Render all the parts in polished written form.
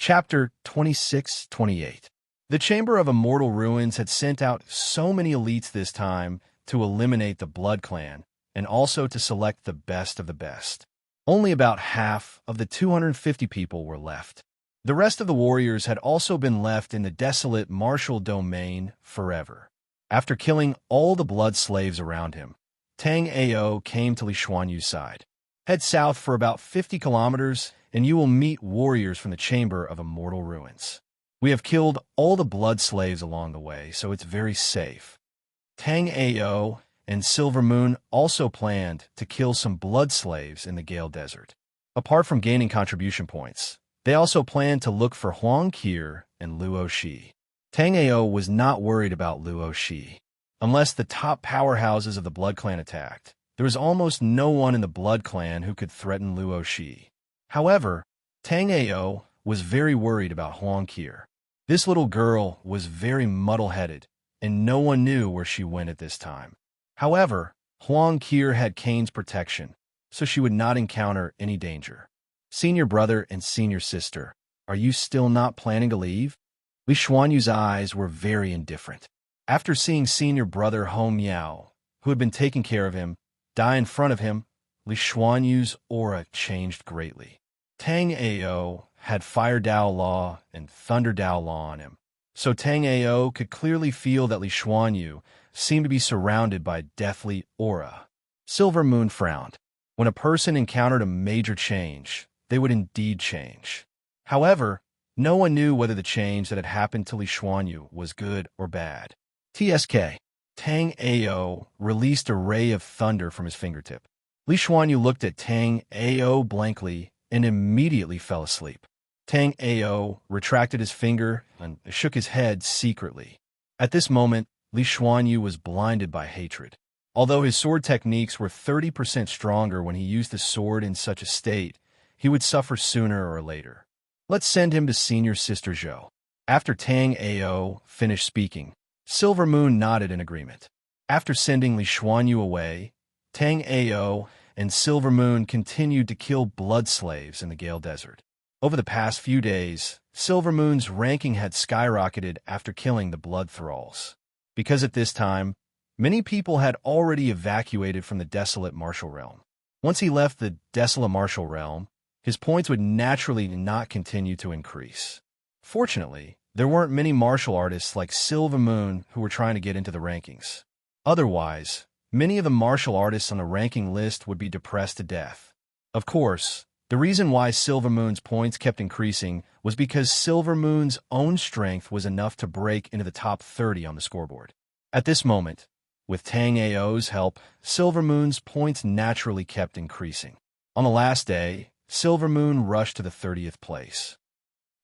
Chapter 26-28. The Chamber of Immortal Ruins had sent out so many elites this time to eliminate the Blood Clan, and also to select the best of the best. Only about half of the 250 people were left. The rest of the warriors had also been left in the desolate martial domain forever. After killing all the blood slaves around him, Tang Ao came to Li Xuanyu's side. Head south for about 50 kilometers, and you will meet warriors from the Chamber of Immortal Ruins. We have killed all the blood slaves along the way, so it's very safe. Tang Ao and Silver Moon also planned to kill some blood slaves in the Gale Desert. Apart from gaining contribution points, they also planned to look for Huang Qir and Luo Shi. Tang Ao was not worried about Luo Shi. Unless the top powerhouses of the Blood Clan attacked, there was almost no one in the Blood Clan who could threaten Luo Shi. However, Tang Ao was very worried about Huang Qir. This little girl was very muddle-headed, and no one knew where she went at this time. However, Huang Qir had Kane's protection, so she would not encounter any danger. Senior brother and senior sister, are you still not planning to leave? Li Xuanyu's eyes were very indifferent. After seeing senior brother Hong Miao, who had been taking care of him, die in front of him, Li Xuanyu's aura changed greatly. Tang Ao had Fire Dao Law and Thunder Dao Law on him, so Tang Ao could clearly feel that Li Xuanyu seemed to be surrounded by deathly aura. Silver Moon frowned. When a person encountered a major change, they would indeed change. However, no one knew whether the change that had happened to Li Xuanyu was good or bad. TSK. Tang Ao released a ray of thunder from his fingertip. Li Xuanyu looked at Tang Ao blankly and immediately fell asleep. Tang Ao retracted his finger and shook his head secretly. At this moment, Li Xuanyu was blinded by hatred. Although his sword techniques were 30% stronger when he used the sword in such a state, he would suffer sooner or later. Let's send him to Senior Sister Zhou. After Tang Ao finished speaking, Silver Moon nodded in agreement. After sending Li Xuanyu away, Tang Ao and Silver Moon continued to kill blood slaves in the Gale Desert. Over the past few days, Silver Moon's ranking had skyrocketed after killing the blood thralls. Because at this time, many people had already evacuated from the desolate martial realm. Once he left the desolate martial realm, his points would naturally not continue to increase. Fortunately, there weren't many martial artists like Silver Moon who were trying to get into the rankings. Otherwise, many of the martial artists on the ranking list would be depressed to death. Of course, the reason why Silver Moon's points kept increasing was because Silver Moon's own strength was enough to break into the top 30 on the scoreboard. At this moment, with Tang Ao's help, Silver Moon's points naturally kept increasing. On the last day, Silver Moon rushed to the 30th place.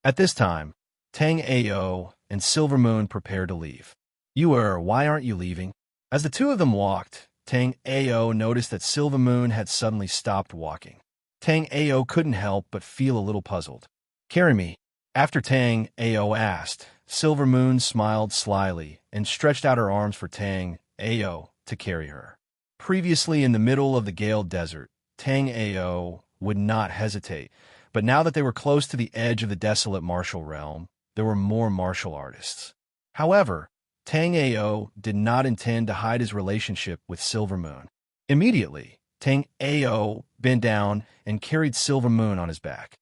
At this time, Tang Ao and Silver Moon prepared to leave. Why aren't you leaving? As the two of them walked, Tang Ao noticed that Silver Moon had suddenly stopped walking. Tang Ao couldn't help but feel a little puzzled. Carry me. After Tang Ao asked, Silver Moon smiled slyly and stretched out her arms for Tang Ao to carry her. Previously in the middle of the Gale Desert, Tang Ao would not hesitate, but now that they were close to the edge of the desolate martial realm, there were more martial artists. However, Tang Ao did not intend to hide his relationship with Silver Moon. Immediately, Tang Ao bent down and carried Silver Moon on his back.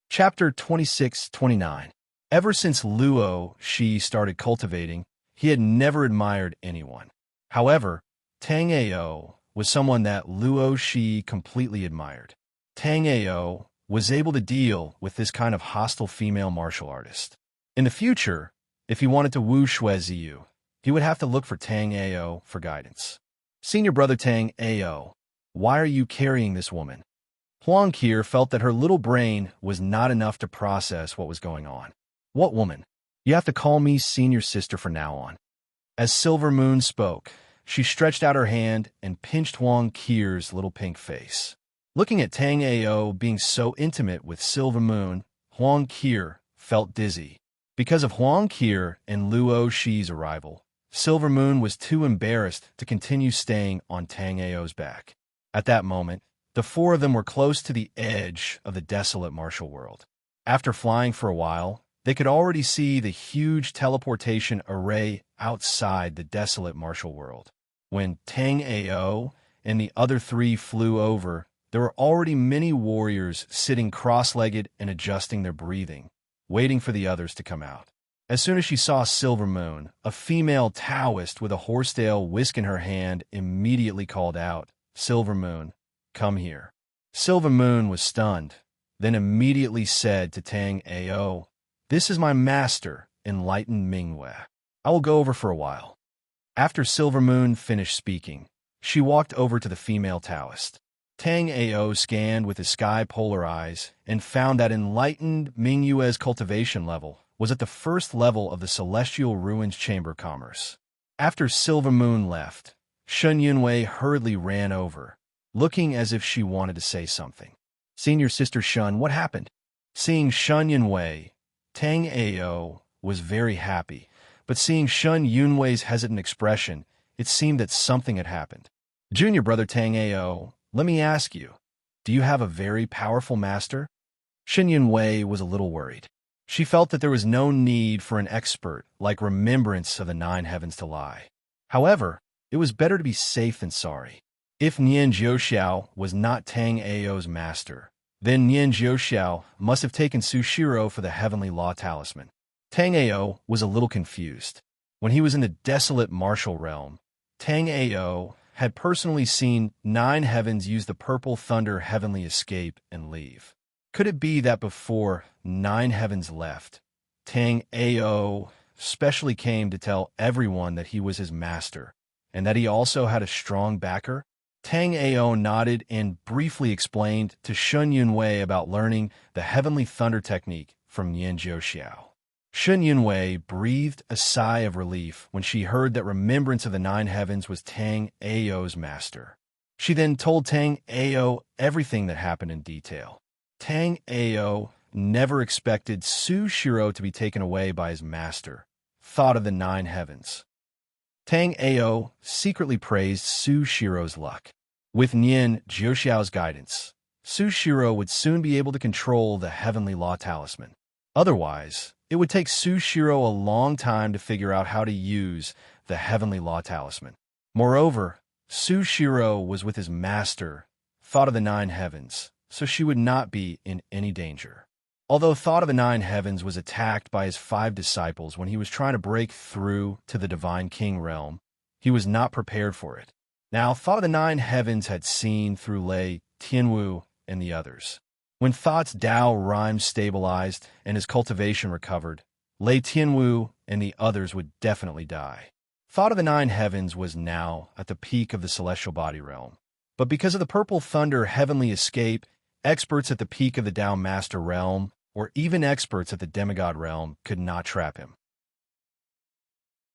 Chapter 26-29. Ever since Luo Shi started cultivating, he had never admired anyone. However, Tang Ao was someone that Luo Shi completely admired. Tang Ao was able to deal with this kind of hostile female martial artist. In the future, if he wanted to woo Xue Ziyu, he would have to look for Tang Ao for guidance. Senior brother Tang Ao, why are you carrying this woman? Huang Qir felt that her little brain was not enough to process what was going on. What woman? You have to call me senior sister from now on. As Silver Moon spoke, she stretched out her hand and pinched Huang Qir's little pink face. Looking at Tang Ao being so intimate with Silver Moon, Huang Qir felt dizzy. Because of Huang Qir and Luo Shi's arrival, Silver Moon was too embarrassed to continue staying on Tang Ao's back. At that moment, the four of them were close to the edge of the desolate martial world. After flying for a while, they could already see the huge teleportation array outside the desolate martial world. When Tang Ao and the other three flew over, there were already many warriors sitting cross-legged and adjusting their breathing, waiting for the others to come out. As soon as she saw Silver Moon, a female Taoist with a horsetail whisk in her hand immediately called out, "Silver Moon, come here." Silver Moon was stunned, then immediately said to Tang Ao, "This is my master, enlightened Mingwei. I will go over for a while." After Silver Moon finished speaking, she walked over to the female Taoist. Tang Ao scanned with his sky-polar eyes and found that enlightened Mingyue's cultivation level was at the first level of the Celestial Ruins Chamber of Commerce. After Silver Moon left, Shun Yunwei hurriedly ran over, looking as if she wanted to say something. "Seeing your sister Shun, what happened?" Seeing Shun Yunwei, Tang Ao was very happy, but seeing Shun Yunwei's hesitant expression, it seemed that something had happened. "Junior brother Tang Ao, let me ask you, do you have a very powerful master?" Shun Yunwei was a little worried. She felt that there was no need for an expert like Remembrance of the Nine Heavens to lie. However, it was better to be safe than sorry. If Nian Jiuxiao was not Tang Ao's master, then Nian Jiuxiao must have taken Sushiro for the Heavenly Law Talisman. Tang Ao was a little confused. When he was in the desolate martial realm, Tang Ao had personally seen 9 heavens use the purple thunder heavenly escape and leave. Could it be that before 9 heavens left, Tang Ao specially came to tell everyone that he was his master, and that he also had a strong backer? Tang Ao nodded and briefly explained to Shun Yunwei about learning the Heavenly Thunder technique from Nian Jiuxiao. Shun Yunwei breathed a sigh of relief when she heard that Remembrance of the Nine Heavens was Tang Ao's master. She then told Tang Ao everything that happened in detail. Tang Ao never expected Sushiro to be taken away by his master, thought of the 9 heavens. Tang Ao secretly praised Sushiro's luck. With Nian Jiuxiao's guidance, Sushiro would soon be able to control the Heavenly Law Talisman. Otherwise, it would take Sushiro a long time to figure out how to use the Heavenly Law Talisman. Moreover, Sushiro was with his master, thought of the 9 heavens, so she would not be in any danger. Although Thought of the 9 Heavens was attacked by his 5 disciples when he was trying to break through to the Divine King realm, he was not prepared for it. Now, Thought of the 9 Heavens had seen through Lei, Tianwu, and the others. When Thought's Tao rhyme stabilized and his cultivation recovered, Lei Tianwu and the others would definitely die. Thought of the 9 Heavens was now at the peak of the celestial body realm. But because of the Purple Thunder heavenly escape, experts at the peak of the Tao Master realm, or even experts at the demigod realm, could not trap him.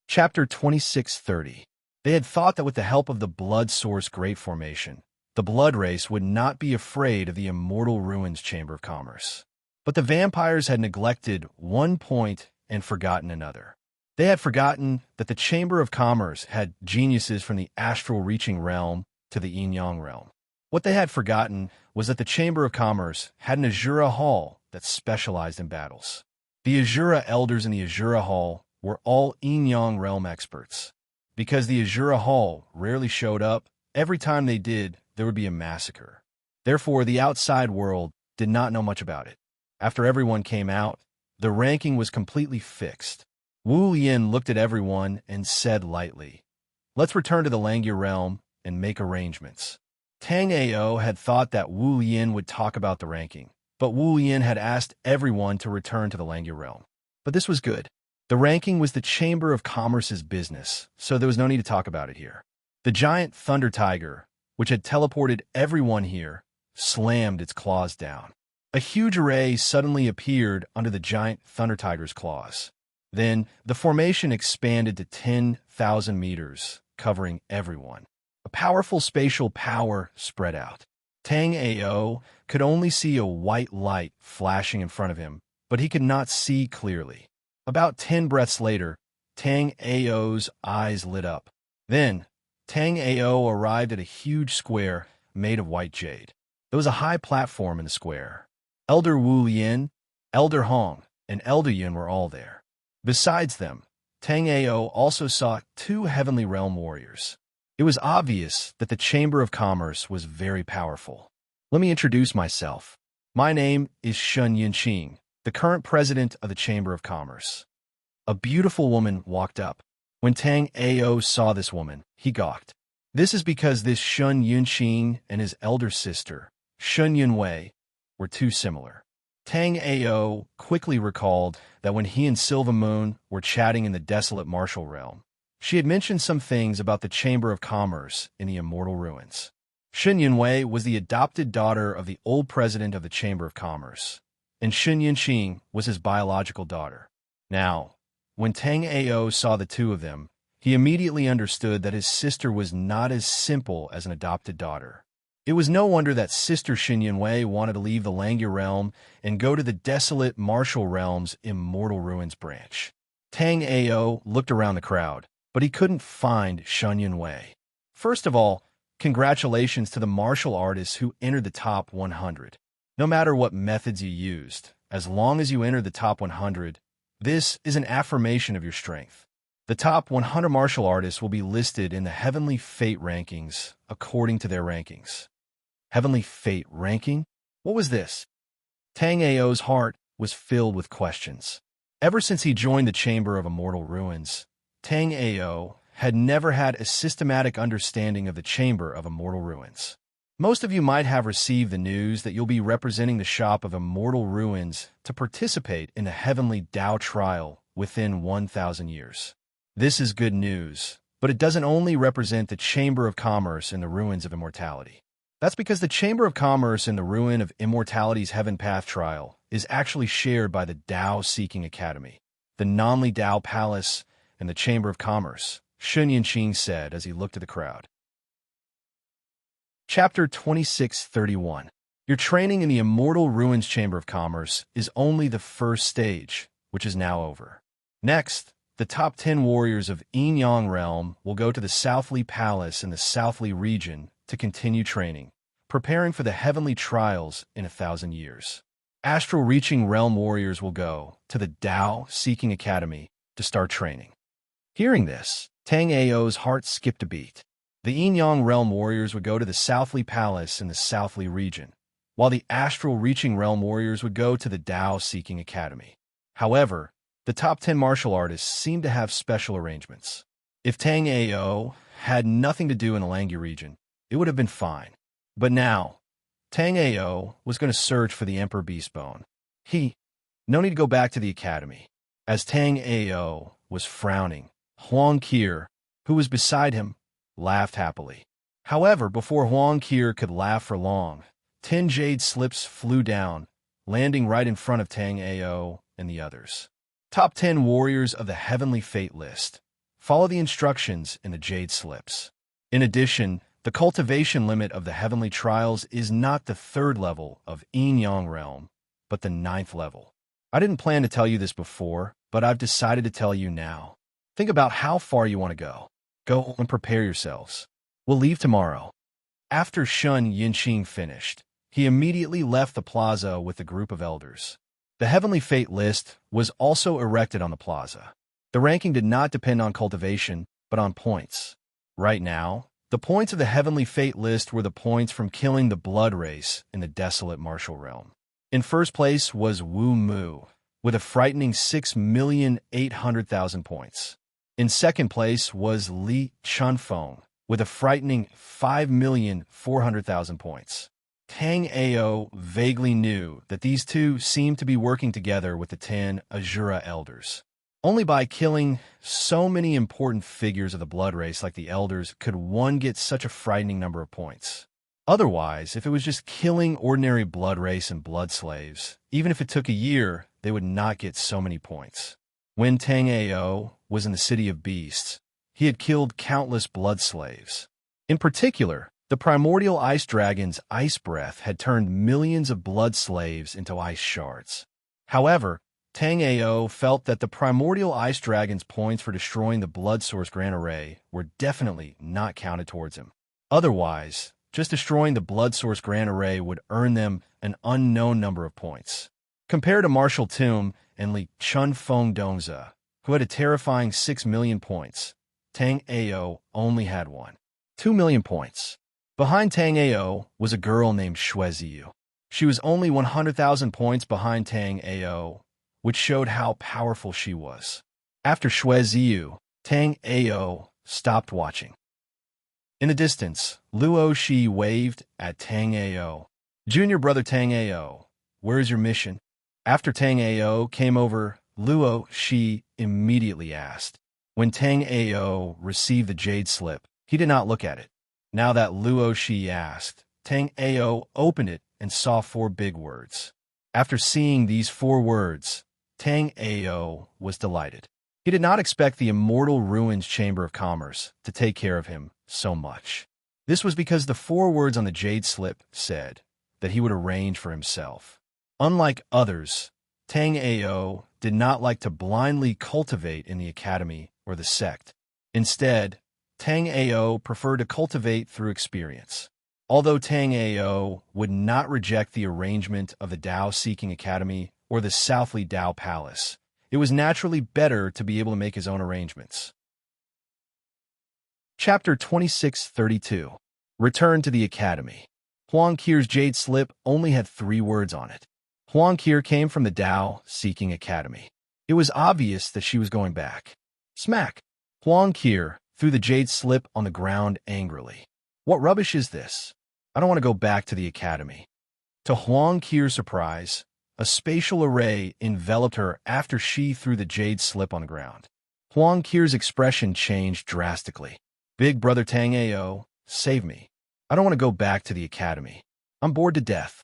Chapter 2630. They had thought that with the help of the Blood Source Great Formation, the Blood Race would not be afraid of the Immortal Ruins Chamber of Commerce. But the vampires had neglected one point and forgotten another. They had forgotten that the Chamber of Commerce had geniuses from the astral reaching realm to the yin-yang realm. What they had forgotten was that the Chamber of Commerce had an Azura Hall that specialized in battles. The Azura elders in the Azura Hall were all yin-yang realm experts. Because the Azura Hall rarely showed up, every time they did, there would be a massacre. Therefore, the outside world did not know much about it. After everyone came out, the ranking was completely fixed. Wu Yin looked at everyone and said lightly, "Let's return to the Langya realm and make arrangements." Tang Ao had thought that Wu Yin would talk about the ranking, but Wu Yin had asked everyone to return to the Langya realm. But this was good. The ranking was the Chamber of Commerce's business, so there was no need to talk about it here. The giant Thunder Tiger, which had teleported everyone here, slammed its claws down. A huge array suddenly appeared under the giant Thunder Tiger's claws. Then, the formation expanded to 10,000 meters, covering everyone. A powerful spatial power spread out. Tang Ao could only see a white light flashing in front of him, but he could not see clearly. About 10 breaths later, Tang Ao's eyes lit up. Then, Tang Ao arrived at a huge square made of white jade. There was a high platform in the square. Elder Wu Yin, Elder Hong and Elder Yun were all there. Besides them, Tang Ao also saw 2 heavenly realm warriors. It was obvious that the Chamber of Commerce was very powerful. Let me introduce myself. My name is Shun Yunqing, the current president of the Chamber of Commerce. A beautiful woman walked up. When Tang Ao saw this woman, he gawked. This is because this Shun Yunqing and his elder sister, Shun Yunwei, were too similar. Tang Ao quickly recalled that when he and Silva Moon were chatting in the desolate martial realm, she had mentioned some things about the Chamber of Commerce in the immortal ruins. Shun Yunwei was the adopted daughter of the old president of the Chamber of Commerce, and Shun Yunqing was his biological daughter. Now, when Tang Ao saw the 2 of them, he immediately understood that his sister was not as simple as an adopted daughter. It was no wonder that Sister Shun Yunwei wanted to leave the Langya realm and go to the desolate martial realm's immortal ruins branch. Tang Ao looked around the crowd, but he couldn't find Shun Yunwei. First of all, congratulations to the martial artists who entered the top 100. No matter what methods you used, as long as you entered the top 100, this is an affirmation of your strength. The top 100 martial artists will be listed in the Heavenly Fate rankings according to their rankings. Heavenly Fate ranking? What was this? Tang Ao's heart was filled with questions. Ever since he joined the Chamber of Immortal Ruins, Tang Ao had never had a systematic understanding of the Chamber of Immortal Ruins. Most of you might have received the news that you'll be representing the Shop of Immortal Ruins to participate in the Heavenly Tao Trial within 1,000 years. This is good news, but it doesn't only represent the Chamber of Commerce in the Ruins of Immortality. That's because the Chamber of Commerce in the Ruin of Immortality's Heaven Path Trial is actually shared by the Tao Seeking Academy, the Nanli Tao Palace, and the Chamber of Commerce, Shun Yunqing said as he looked at the crowd. Chapter 2631. Your training in the Immortal Ruins Chamber of Commerce is only the first stage, which is now over. Next, the top 10 warriors of Yin Yang Realm will go to the Southly Palace in the Southly region to continue training, preparing for the heavenly trials in 1,000 years. Astral Reaching Realm warriors will go to the Tao Seeking Academy to start training. Hearing this, Tang Ao's heart skipped a beat. The Yin Yang Realm warriors would go to the Southly Palace in the Southly region, while the Astral Reaching Realm warriors would go to the Tao Seeking Academy. However, the top 10 martial artists seemed to have special arrangements. If Tang Ao had nothing to do in the Langya region, it would have been fine. But now, Tang Ao was going to search for the Emperor Beastbone. No need to go back to the academy. As Tang Ao was frowning, Huang Qir, who was beside him, laughed happily. However, before Huang Qir could laugh for long, 10 jade slips flew down, landing right in front of Tang Ao and the others. Top 10 warriors of the Heavenly Fate list. Follow the instructions in the jade slips. In addition, the cultivation limit of the Heavenly Trials is not the 3rd level of Yin Yang Realm, but the 9th level. I didn't plan to tell you this before, but I've decided to tell you now. Think about how far you want to go. Go and prepare yourselves. We'll leave tomorrow. After Shun Yunqing finished, he immediately left the plaza with a group of elders. The Heavenly Fate list was also erected on the plaza. The ranking did not depend on cultivation, but on points. Right now, the points of the Heavenly Fate list were the points from killing the blood race in the desolate martial realm. In first place was Wu Mu, with a frightening 6,800,000 points. In second place was Li Chunfeng, with a frightening 5,400,000 points. Tang Ao vaguely knew that these two seemed to be working together with the 10 Azura elders. Only by killing so many important figures of the blood race like the elders could one get such a frightening number of points. Otherwise, if it was just killing ordinary blood race and blood slaves, even if it took a year, they would not get so many points. When Tang Ao was in the City of Beasts, he had killed countless blood slaves. In particular, the primordial ice dragon's ice breath had turned millions of blood slaves into ice shards. However, Tang Ao felt that the primordial ice dragon's points for destroying the blood source Grand Array were definitely not counted towards him. Otherwise, just destroying the blood source Grand Array would earn them an unknown number of points. Compared to Marshall Tomb and Li Chun Feng Dongza, who had a terrifying 6 million points, Tang Ao only had 2 million points. Behind Tang Ao was a girl named Xue Ziyu. She was only 100,000 points behind Tang Ao, which showed how powerful she was. After Xue Ziyu, Tang Ao stopped watching. In the distance, Luo Shi waved at Tang Ao. Junior brother Tang Ao, where is your mission? After Tang Ao came over, Luo Shi immediately asked. When Tang Ao received the jade slip, he did not look at it. Now that Luo Shi asked, Tang Ao opened it and saw 4 big words. After seeing these 4 words, Tang Ao was delighted. He did not expect the Immortal Ruins Chamber of Commerce to take care of him so much. This was because the 4 words on the jade slip said that he would arrange for himself. Unlike others, Tang Ao did not like to blindly cultivate in the academy or the sect. Instead, Tang Ao preferred to cultivate through experience. Although Tang Ao would not reject the arrangement of the Dao Seeking Academy or the Southly Dao Palace, it was naturally better to be able to make his own arrangements. Chapter 2632. Return to the Academy. Huang Qir's jade slip only had 3 words on it. Huang Qir came from the Dao Seeking Academy. It was obvious that she was going back. Smack! Huang Qir threw the jade slip on the ground angrily. What rubbish is this? I don't want to go back to the academy. To Huang Qir's surprise, a spatial array enveloped her after she threw the jade slip on the ground. Huang Qir's expression changed drastically. Big brother Tang Ao, save me. I don't want to go back to the academy. I'm bored to death.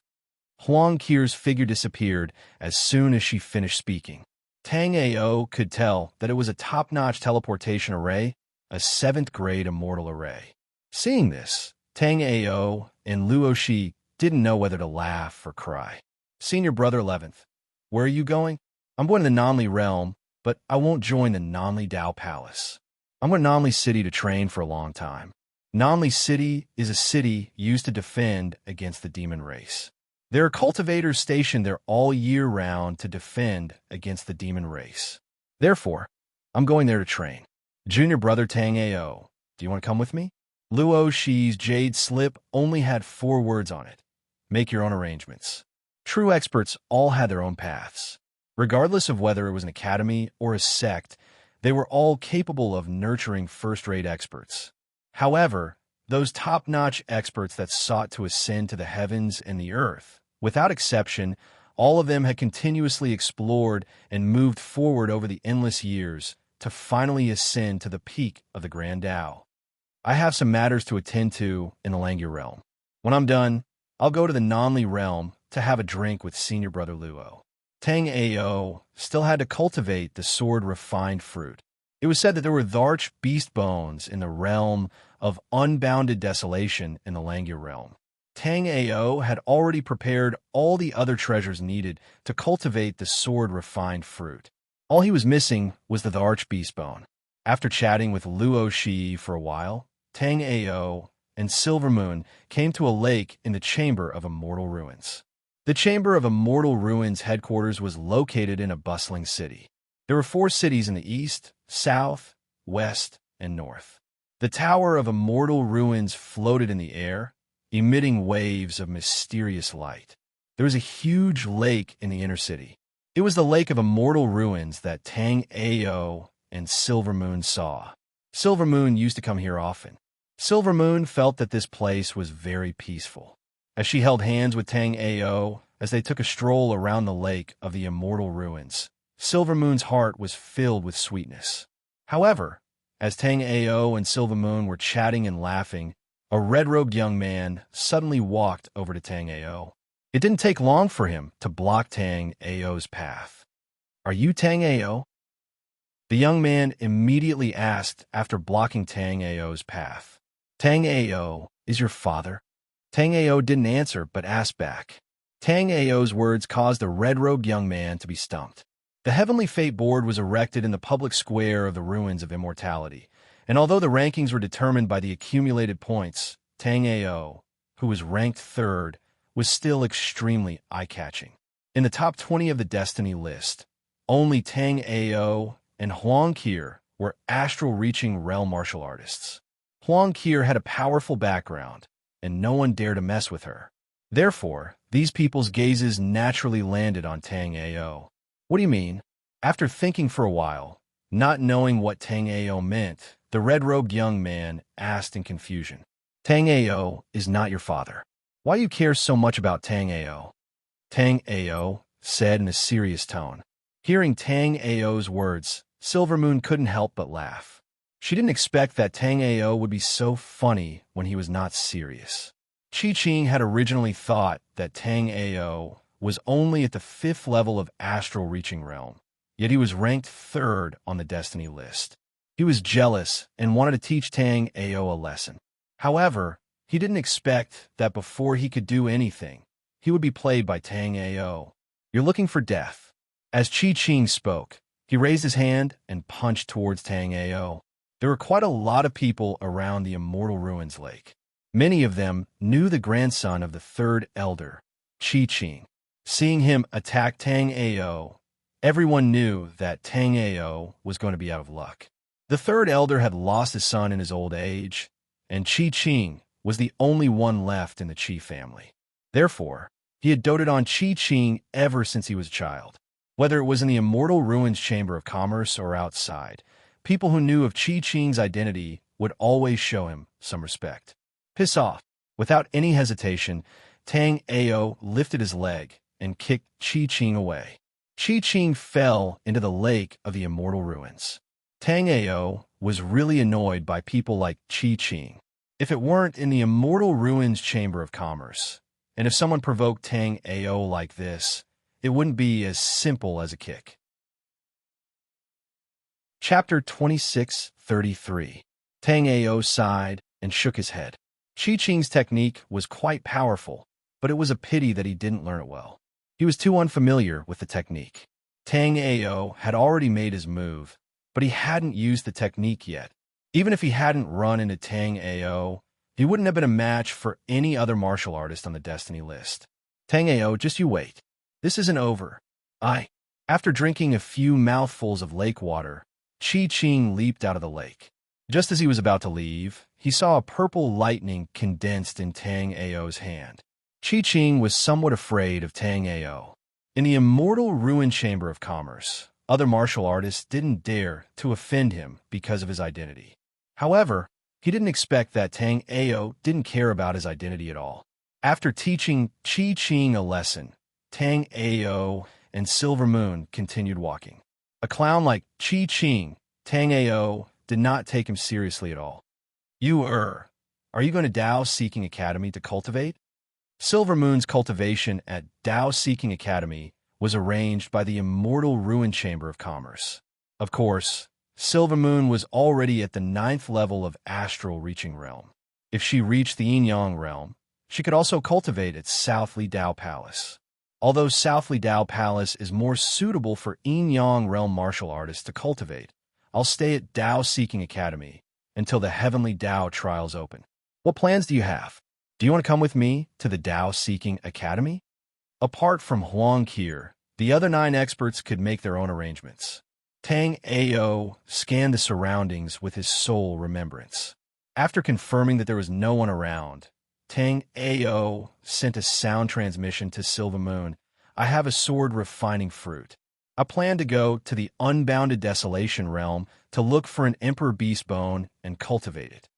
Huang Qir's figure disappeared as soon as she finished speaking. Tang Ao could tell that it was a top-notch teleportation array, a 7th grade immortal array. Seeing this, Tang Ao and Luo Shi didn't know whether to laugh or cry. Senior brother 11th, where are you going? I'm going to the Nanli realm, but I won't join the Nanli Dao Palace. I'm going to Nanli City to train for a long time. Nanli City is a city used to defend against the demon race. There are cultivators stationed there all year round to defend against the demon race. Therefore, I'm going there to train. Junior brother Tang Ao, do you want to come with me? Luo Shi's jade slip only had 4 words on it. Make your own arrangements. True experts all had their own paths. Regardless of whether it was an academy or a sect, they were all capable of nurturing first-rate experts. However, those top-notch experts that sought to ascend to the heavens and the earth, without exception, all of them had continuously explored and moved forward over the endless years to finally ascend to the peak of the Grand Tao. I have some matters to attend to in the Langya realm. When I'm done, I'll go to the Nanli realm to have a drink with senior brother Luo. Tang Ao still had to cultivate the sword refined fruit. It was said that there were large beast bones in the realm of unbounded desolation in the Langya realm. Tang Ao had already prepared all the other treasures needed to cultivate the sword refined fruit. All he was missing was the arch beast bone. After chatting with Luo Shi for a while, Tang Ao and Silver Moon came to a lake in the Chamber of Immortal Ruins. The Chamber of Immortal Ruins headquarters was located in a bustling city. There were 4 cities in the east, south, west, and north. The Tower of Immortal Ruins floated in the air, emitting waves of mysterious light. There was a huge lake in the inner city. It was the Lake of Immortal Ruins that Tang Ao and Silver Moon saw. Silver Moon used to come here often. Silver Moon felt that this place was very peaceful. As she held hands with Tang Ao as they took a stroll around the Lake of the Immortal Ruins, Silver Moon's heart was filled with sweetness. However, as Tang Ao and Silver Moon were chatting and laughing, a red-robed young man suddenly walked over to Tang Ao. It didn't take long for him to block Tang Ao's path. "Are you Tang Ao?" The young man immediately asked after blocking Tang Ao's path. "Tang Ao is your father?" Tang Ao didn't answer but asked back. Tang Ao's words caused the red-robed young man to be stumped. The Heavenly Fate Board was erected in the public square of the Ruins of Immortality, and although the rankings were determined by the accumulated points, Tang Ao, who was ranked 3rd, was still extremely eye-catching. In the top 20 of the Destiny list, only Tang Ao and Huang Qir were astral-reaching realm martial artists. Huang Qir had a powerful background, and no one dared to mess with her. Therefore, these people's gazes naturally landed on Tang Ao. What do you mean? After thinking for a while, not knowing what Tang Ao meant, the red-robed young man asked in confusion. Tang Ao is not your father. Why do you care so much about Tang Ao? Tang Ao said in a serious tone. Hearing Tang Ao's words, Silvermoon couldn't help but laugh. She didn't expect that Tang Ao would be so funny when he was not serious. Chi-Ching had originally thought that Tang Ao was only at the 5th level of astral reaching realm, yet he was ranked 3rd on the Destiny list. He was jealous and wanted to teach Tang Ao a lesson. However, he didn't expect that before he could do anything, he would be played by Tang Ao. You're looking for death. As Chi-Ching spoke, he raised his hand and punched towards Tang Ao. There were quite a lot of people around the Immortal Ruins Lake. Many of them knew the grandson of the 3rd Elder, Chi-Ching. Seeing him attack Tang Ao, everyone knew that Tang Ao was going to be out of luck. The 3rd Elder had lost his son in his old age, and Chi-Ching was the only one left in the Chi family. Therefore, he had doted on Chi-Ching ever since he was a child. Whether it was in the Immortal Ruins Chamber of Commerce or outside, people who knew of Chi-Ching's identity would always show him some respect. Piss off. Without any hesitation, Tang Ao lifted his leg and kicked Chi-Ching away. Chi-Ching fell into the lake of the Immortal Ruins. Tang Ao was really annoyed by people like Chi-Ching. If it weren't in the Immortal Ruins Chamber of Commerce, and if someone provoked Tang Ao like this, it wouldn't be as simple as a kick. Chapter 26:33. Tang Ao sighed and shook his head. Chi-Ching's technique was quite powerful, but it was a pity that he didn't learn it well. He was too unfamiliar with the technique. Tang Ao had already made his move, but he hadn't used the technique yet. Even if he hadn't run into Tang Ao, he wouldn't have been a match for any other martial artist on the Destiny list. Tang Ao, just you wait. This isn't over. After drinking a few mouthfuls of lake water, Chi-Ching leaped out of the lake. Just as he was about to leave, he saw a purple lightning condensed in Tang Ao's hand. Chi-Ching was somewhat afraid of Tang Ao. In the Immortal Ruin Chamber of Commerce, other martial artists didn't dare to offend him because of his identity. However, he didn't expect that Tang Ao didn't care about his identity at all. After teaching Chi-Ching a lesson, Tang Ao and Silvermoon continued walking. A clown like Chi-Ching, Tang Ao did not take him seriously at all. Are you going to Dao Seeking Academy to cultivate? Silvermoon's cultivation at Dao Seeking Academy was arranged by the Immortal Ruin Chamber of Commerce. Of course, Silvermoon was already at the 9th level of Astral Reaching Realm. If she reached the Yin-Yang realm, she could also cultivate at Southly Dao Palace. Although Southly Dao Palace is more suitable for Yin-Yang realm martial artists to cultivate, I'll stay at Dao Seeking Academy until the Heavenly Dao trials open. What plans do you have? Do you want to come with me to the Dao Seeking Academy? Apart from Huang Qir, the other 9 experts could make their own arrangements. Tang Ao scanned the surroundings with his sole remembrance. After confirming that there was no one around, Tang Ao sent a sound transmission to Silvermoon. I have a sword refining fruit. I plan to go to the Unbounded Desolation realm to look for an Emperor Beast Bone and cultivate it.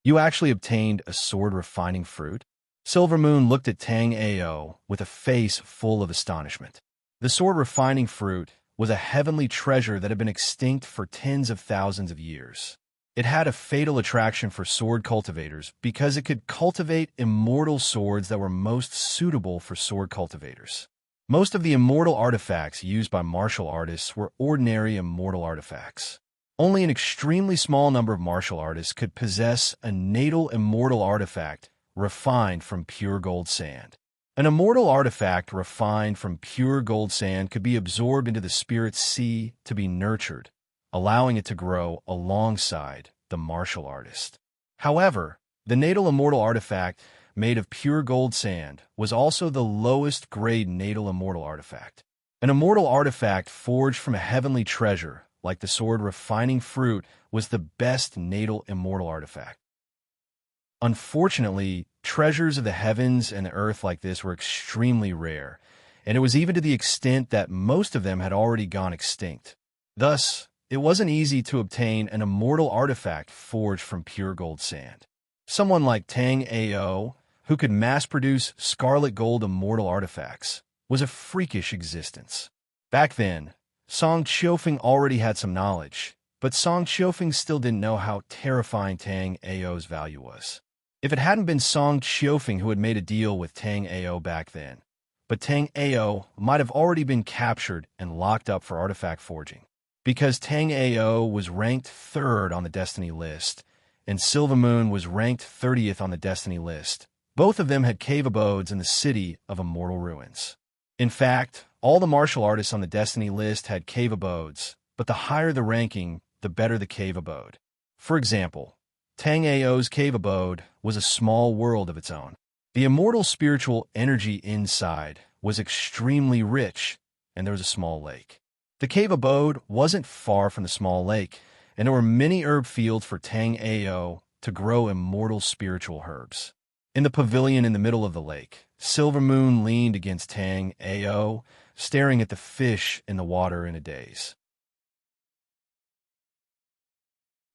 You actually obtained a sword refining fruit? Silvermoon looked at Tang Ao with a face full of astonishment. The sword refining fruit was a heavenly treasure that had been extinct for tens of thousands of years. It had a fatal attraction for sword cultivators because it could cultivate immortal swords that were most suitable for sword cultivators. Most of the immortal artifacts used by martial artists were ordinary immortal artifacts. Only an extremely small number of martial artists could possess a natal immortal artifact refined from pure gold sand. An immortal artifact refined from pure gold sand could be absorbed into the spirit sea to be nurtured, allowing it to grow alongside the martial artist. However, the natal immortal artifact made of pure gold sand, was also the lowest grade natal immortal artifact. An immortal artifact forged from a heavenly treasure, like the sword refining fruit, was the best natal immortal artifact. Unfortunately, treasures of the heavens and the earth like this were extremely rare, and it was even to the extent that most of them had already gone extinct. Thus, it wasn't easy to obtain an immortal artifact forged from pure gold sand. Someone like Tang Ao, who could mass-produce scarlet gold immortal artifacts, was a freakish existence. Back then, Song Qiufeng already had some knowledge, but Song Qiufeng still didn't know how terrifying Tang Ao's value was. If it hadn't been Song Qiufeng who had made a deal with Tang Ao back then, but Tang Ao might have already been captured and locked up for artifact forging. Because Tang Ao was ranked 3rd on the Destiny list, and Silvermoon was ranked 30th on the Destiny list, both of them had cave abodes in the city of Immortal Ruins. In fact, all the martial artists on the Destiny list had cave abodes, but the higher the ranking, the better the cave abode. For example, Tang Ao's cave abode was a small world of its own. The immortal spiritual energy inside was extremely rich, and there was a small lake. The cave abode wasn't far from the small lake, and there were many herb fields for Tang Ao to grow immortal spiritual herbs. In the pavilion in the middle of the lake, Silvermoon leaned against Tang Ao, staring at the fish in the water in a daze.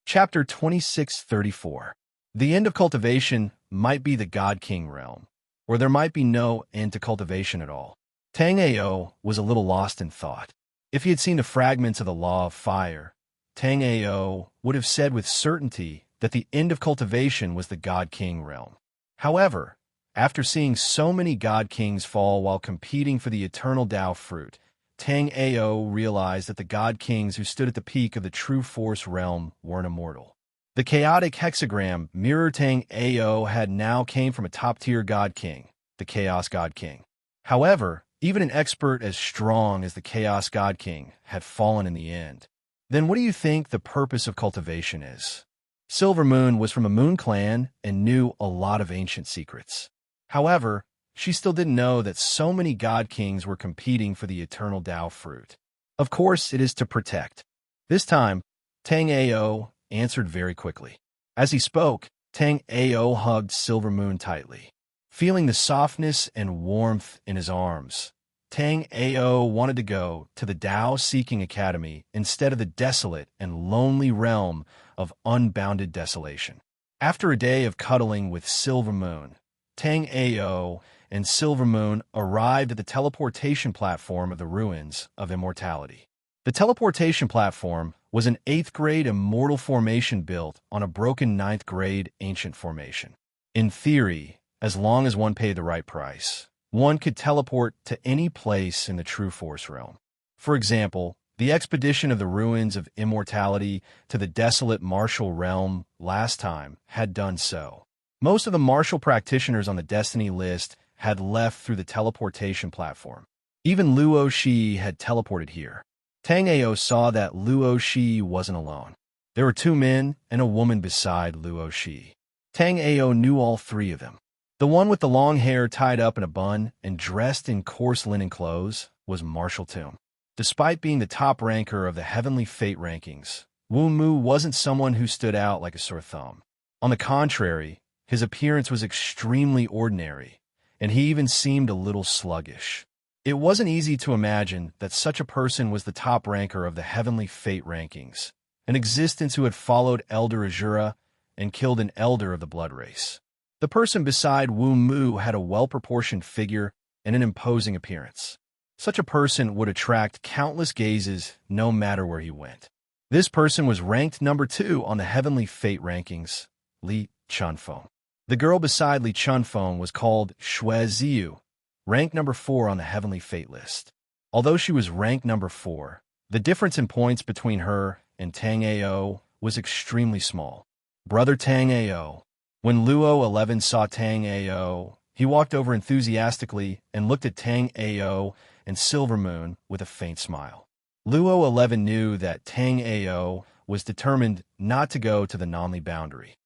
Chapter 2634. The end of cultivation might be the God King realm, or there might be no end to cultivation at all. Tang Ao was a little lost in thought. If he had seen the fragments of the Law of Fire, Tang Ao would have said with certainty that the end of cultivation was the God King realm. However, after seeing so many God Kings fall while competing for the eternal Tao fruit, Tang Ao realized that the God Kings who stood at the peak of the true force realm weren't immortal. The chaotic hexagram mirror Tang Ao had now came from a top-tier God King, the Chaos God King. However, even an expert as strong as the Chaos God King had fallen in the end. Then what do you think the purpose of cultivation is? Silvermoon was from a moon clan and knew a lot of ancient secrets. However, she still didn't know that so many God Kings were competing for the eternal Tao fruit. Of course, it is to protect. This time, Tang Ao answered very quickly. As he spoke, Tang Ao hugged Silvermoon tightly. Feeling the softness and warmth in his arms, Tang Ao wanted to go to the Tao-seeking academy instead of the desolate and lonely realm of unbounded desolation. After a day of cuddling with Silvermoon, Tang Ao and Silvermoon arrived at the teleportation platform of the ruins of immortality. The teleportation platform was an 8th grade immortal formation built on a broken 9th grade ancient formation. In theory, as long as one paid the right price, one could teleport to any place in the True Force realm. For example, the expedition of the ruins of immortality to the desolate martial realm last time had done so. Most of the martial practitioners on the Destiny list had left through the teleportation platform. Even Luo Shi had teleported here. Tang Ao saw that Luo Shi wasn't alone. There were 2 men and a woman beside Luo Shi. Tang Ao knew all 3 of them. The one with the long hair tied up in a bun and dressed in coarse linen clothes was Marshall Tomb. Despite being the top ranker of the Heavenly Fate rankings, Wu Mu wasn't someone who stood out like a sore thumb. On the contrary, his appearance was extremely ordinary, and he even seemed a little sluggish. It wasn't easy to imagine that such a person was the top ranker of the Heavenly Fate rankings, an existence who had followed Elder Azura and killed an elder of the blood race. The person beside Wu Mu had a well-proportioned figure and an imposing appearance. Such a person would attract countless gazes no matter where he went. This person was ranked number 2 on the Heavenly Fate rankings, Li Chunfeng. The girl beside Li Chunfeng was called Xue Ziyu, ranked number 4 on the Heavenly Fate list. Although she was ranked number 4, the difference in points between her and Tang Ao was extremely small. Brother Tang Ao. When Luo 11 saw Tang Ao, he walked over enthusiastically and looked at Tang Ao and Silvermoon with a faint smile. Luo 11 knew that Tang Ao was determined not to go to the Nanli boundary.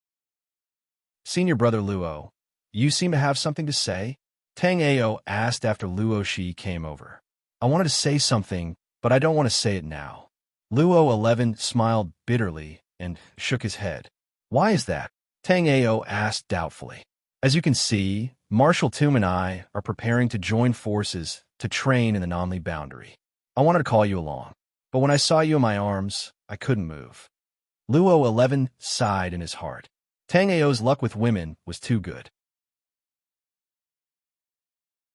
Senior brother Luo, You seem to have something to say? Tang Ao asked after Luo Shi came over. I wanted to say something, but I don't want to say it now. Luo 11 smiled bitterly and shook his head. Why is that? Tang Ao asked doubtfully. As you can see, Marshal Toom and I are preparing to join forces to train in the Namli boundary. I wanted to call you along, but when I saw you in my arms, I couldn't move. Luo 11 sighed in his heart. Tang Ao's luck with women was too good.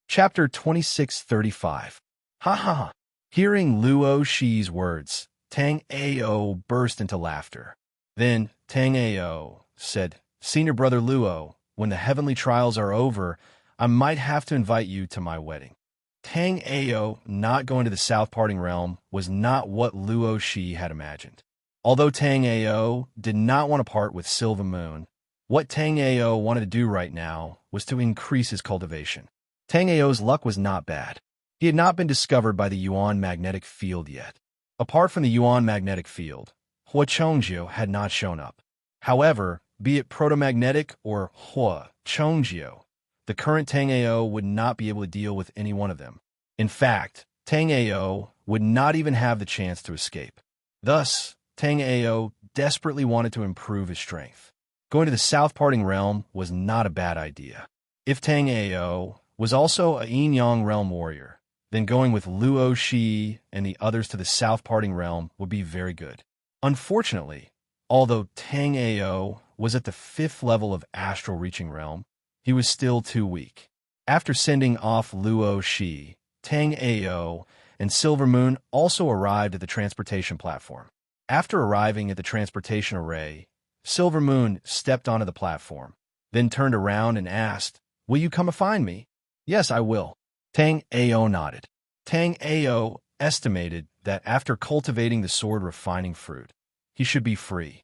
Chapter 2635. Ha ha ha. Hearing Luo Shi's words, Tang Ao burst into laughter. Then Tang Ao said, Senior brother Luo, when the heavenly trials are over, I might have to invite you to my wedding. Tang Ao not going to the South Parting Realm was not what Luo Shi had imagined. Although Tang Ao did not want to part with Silver Moon, what Tang Ao wanted to do right now was to increase his cultivation. Tang Ao's luck was not bad. He had not been discovered by the Yuan magnetic field yet. Apart from the Yuan magnetic field, Hua Chongjio had not shown up. However, be it proto-magnetic or Hua Chongjio, the current Tang Ao would not be able to deal with any one of them. In fact, Tang Ao would not even have the chance to escape. Thus, Tang Ao desperately wanted to improve his strength. Going to the South Parting Realm was not a bad idea. If Tang Ao was also a Yin-Yang Realm warrior, then going with Luo Shi and the others to the South Parting Realm would be very good. Unfortunately, although Tang Ao was at the 5th level of Astral Reaching Realm, he was still too weak. After sending off Luo Shi, Tang Ao and Silver Moon also arrived at the transportation platform. After arriving at the transportation array, Silver Moon stepped onto the platform, then turned around and asked, Will you come and find me? Yes, I will. Tang Ao nodded. Tang Ao estimated that after cultivating the sword refining fruit, he should be free.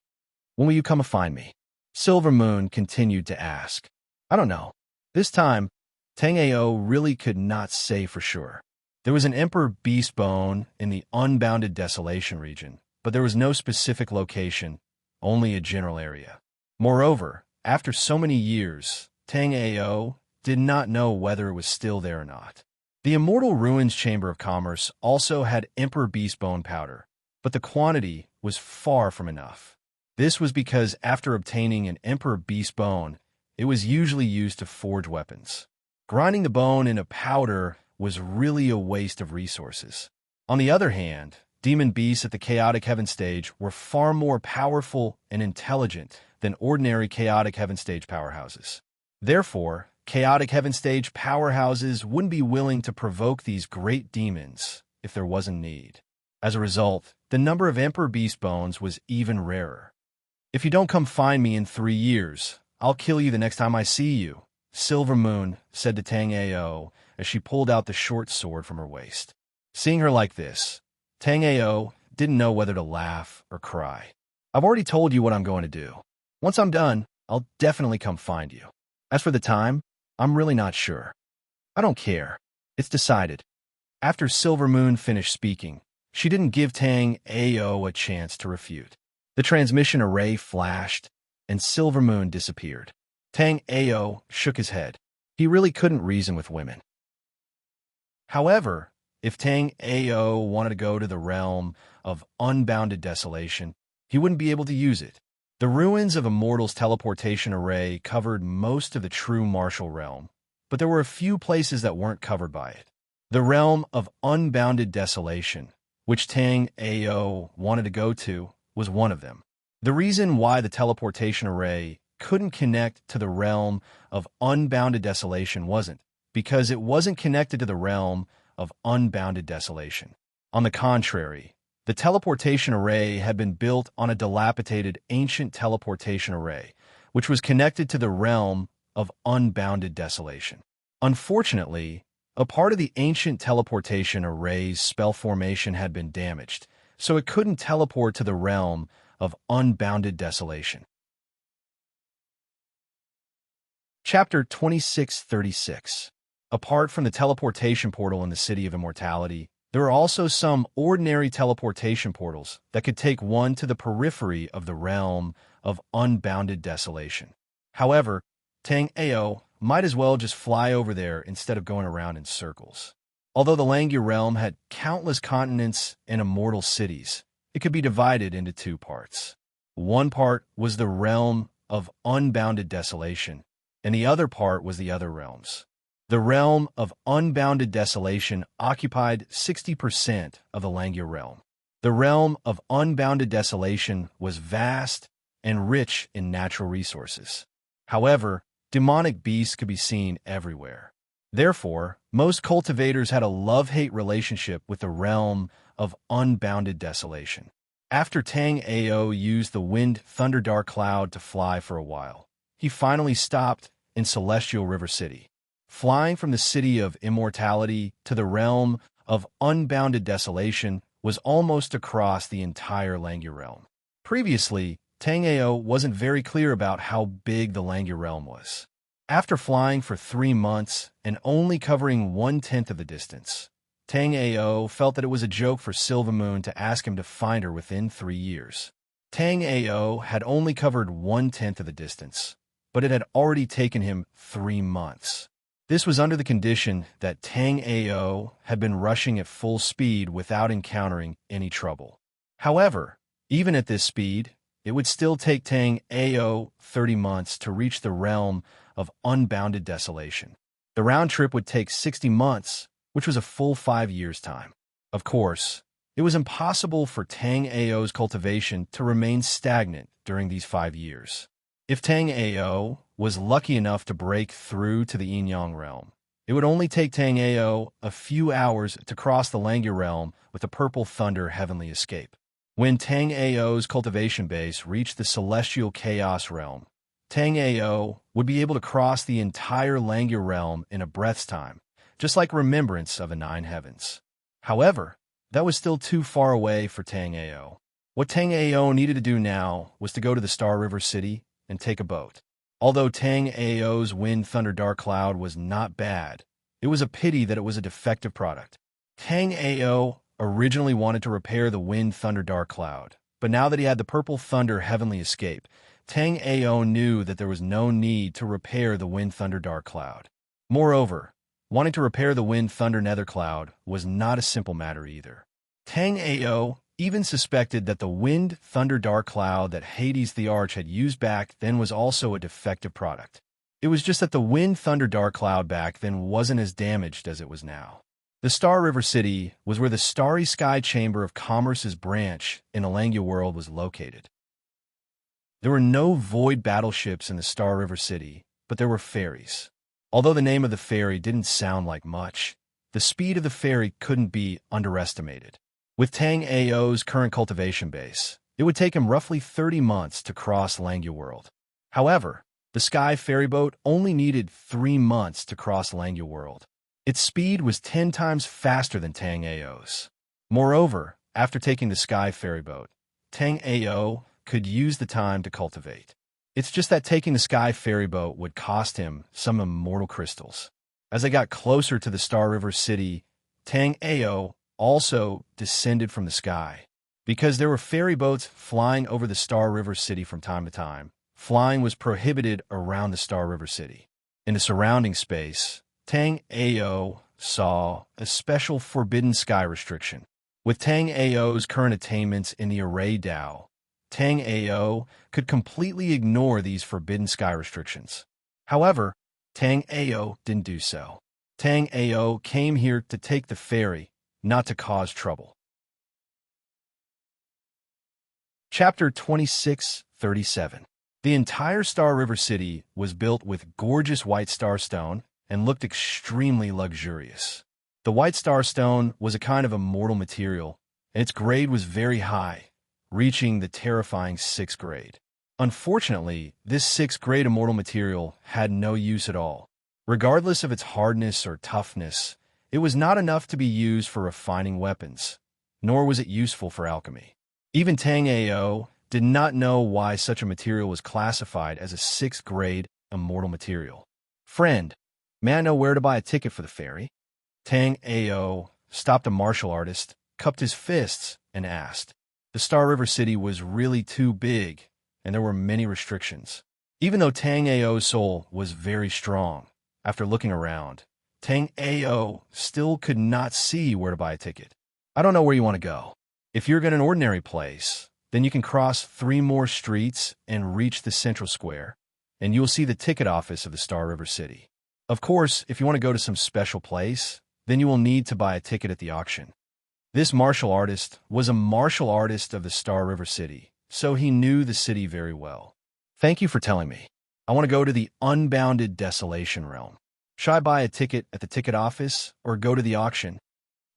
When will you come and find me? Silver Moon continued to ask. I don't know. This time, Tang Ao really could not say for sure. There was an Emperor Beast Bone in the Unbounded Desolation region, but there was no specific location, only a general area. Moreover, after so many years, Tang Ao did not know whether it was still there or not. The Immortal Ruins Chamber of Commerce also had Emperor Beast Bone powder, but the quantity was far from enough. This was because after obtaining an Emperor Beast Bone, it was usually used to forge weapons. Grinding the bone into powder was really a waste of resources. On the other hand, demon beasts at the Chaotic Heaven stage were far more powerful and intelligent than ordinary Chaotic Heaven stage powerhouses. Therefore, Chaotic Heaven stage powerhouses wouldn't be willing to provoke these great demons if there wasn't need. As a result, the number of Emperor Beast Bones was even rarer. If you don't come find me in 3 years, I'll kill you the next time I see you, Silver Moon said to Tang Ao as she pulled out the short sword from her waist. Seeing her like this, Tang Ao didn't know whether to laugh or cry. I've already told you what I'm going to do. Once I'm done, I'll definitely come find you. As for the time, I'm really not sure. I don't care. It's decided. After Silver Moon finished speaking, she didn't give Tang Ao a chance to refute. The transmission array flashed, and Silver Moon disappeared. Tang Ao shook his head. He really couldn't reason with women. However, if Tang Ao wanted to go to the realm of unbounded desolation, he wouldn't be able to use it. The ruins of Immortal's teleportation array covered most of the true martial realm, but there were a few places that weren't covered by it. The realm of unbounded desolation, which Tang Ao wanted to go to, was one of them. The reason why the teleportation array couldn't connect to the realm of unbounded desolation wasn't because it wasn't connected to the realm of unbounded desolation. On the contrary, the teleportation array had been built on a dilapidated ancient teleportation array, which was connected to the realm of unbounded desolation. Unfortunately, a part of the ancient teleportation array's spell formation had been damaged, so it couldn't teleport to the realm of unbounded desolation. Chapter 2636. Apart from the teleportation portal in the City of Immortality, there are also some ordinary teleportation portals that could take one to the periphery of the realm of unbounded desolation. However, Tang Ao might as well just fly over there instead of going around in circles. Although the Langya realm had countless continents and immortal cities, it could be divided into two parts. One part was the realm of unbounded desolation, and the other part was the other realms. The realm of unbounded desolation occupied 60% of the Langya realm. The realm of unbounded desolation was vast and rich in natural resources. However, demonic beasts could be seen everywhere. Therefore, most cultivators had a love-hate relationship with the realm of unbounded desolation. After Tang Ao used the wind thunder dark cloud to fly for a while, he finally stopped in Celestial River City. Flying from the city of immortality to the realm of unbounded desolation was almost across the entire Langya realm. Previously, Tang Ao wasn't very clear about how big the Langya realm was. After flying for 3 months and only covering 1/10 of the distance, Tang Ao felt that it was a joke for Silvermoon to ask him to find her within 3 years. Tang Ao had only covered 1/10 of the distance, but it had already taken him 3 months. This was under the condition that Tang Ao had been rushing at full speed without encountering any trouble. However, even at this speed, it would still take Tang Ao 30 months to reach the realm of unbounded desolation. The round trip would take 60 months, which was a full 5 years' time. Of course, it was impossible for Tang Ao's cultivation to remain stagnant during these 5 years. If Tang Ao was lucky enough to break through to the Yin-Yang realm, it would only take Tang Ao a few hours to cross the Langya realm with the Purple Thunder Heavenly Escape. When Tang Ao's cultivation base reached the Celestial Chaos realm, Tang Ao would be able to cross the entire Langya realm in a breath's time, just like Remembrance of the 9 Heavens. However, that was still too far away for Tang Ao. What Tang Ao needed to do now was to go to the Star River City and take a boat. Although Tang Ao's Wind Thunder Dark Cloud was not bad, it was a pity that it was a defective product. Tang Ao originally wanted to repair the Wind Thunder Dark Cloud, but now that he had the Purple Thunder Heavenly Escape, Tang Ao knew that there was no need to repair the Wind Thunder Dark Cloud. Moreover, wanting to repair the Wind Thunder Nether Cloud was not a simple matter either. Tang Ao even suspected that the Wind Thunder Dark Cloud that Hades the Arch had used back then was also a defective product. It was just that the Wind Thunder Dark Cloud back then wasn't as damaged as it was now. The Star River City was where the Starry Sky Chamber of Commerce's branch in the Langya world was located. There were no void battleships in the Star River City, but there were ferries. Although the name of the ferry didn't sound like much, the speed of the ferry couldn't be underestimated. With Tang Ao's current cultivation base, it would take him roughly 30 months to cross Langya world. However, the Sky Ferry Boat only needed 3 months to cross Langya world. Its speed was 10 times faster than Tang Ao's. Moreover, after taking the Sky Ferry Boat, Tang Ao could use the time to cultivate. It's just that taking the Sky Ferry Boat would cost him some immortal crystals. As they got closer to the Star River City, Tang Ao also descended from the sky. Because there were ferry boats flying over the Star River City from time to time, flying was prohibited around the Star River City. In the surrounding space, Tang Ao saw a special forbidden sky restriction. With Tang Ao's current attainments in the Array Dao, Tang Ao could completely ignore these forbidden sky restrictions. However, Tang Ao didn't do so. Tang Ao came here to take the ferry, not to cause trouble. Chapter 2637. The entire Star River City was built with gorgeous white star stone and looked extremely luxurious. The white star stone was a kind of immortal material, and its grade was very high, reaching the terrifying 6th grade. Unfortunately, this 6th grade immortal material had no use at all. Regardless of its hardness or toughness, it was not enough to be used for refining weapons, nor was it useful for alchemy. Even Tang Ao did not know why such a material was classified as a 6th grade immortal material. Friend, may I know where to buy a ticket for the ferry? Tang Ao stopped a martial artist, cupped his fists, and asked. The Star River City was really too big, and there were many restrictions. Even though Tang Ao's soul was very strong, after looking around, Tang Ao still could not see where to buy a ticket. I don't know where you want to go. If you're in an ordinary place, then you can cross 3 more streets and reach the central square, and you'll see the ticket office of the Star River City. Of course, if you want to go to some special place, then you will need to buy a ticket at the auction. This martial artist was a martial artist of the Star River City, so he knew the city very well. Thank you for telling me. I want to go to the unbounded desolation realm. Should I buy a ticket at the ticket office or go to the auction?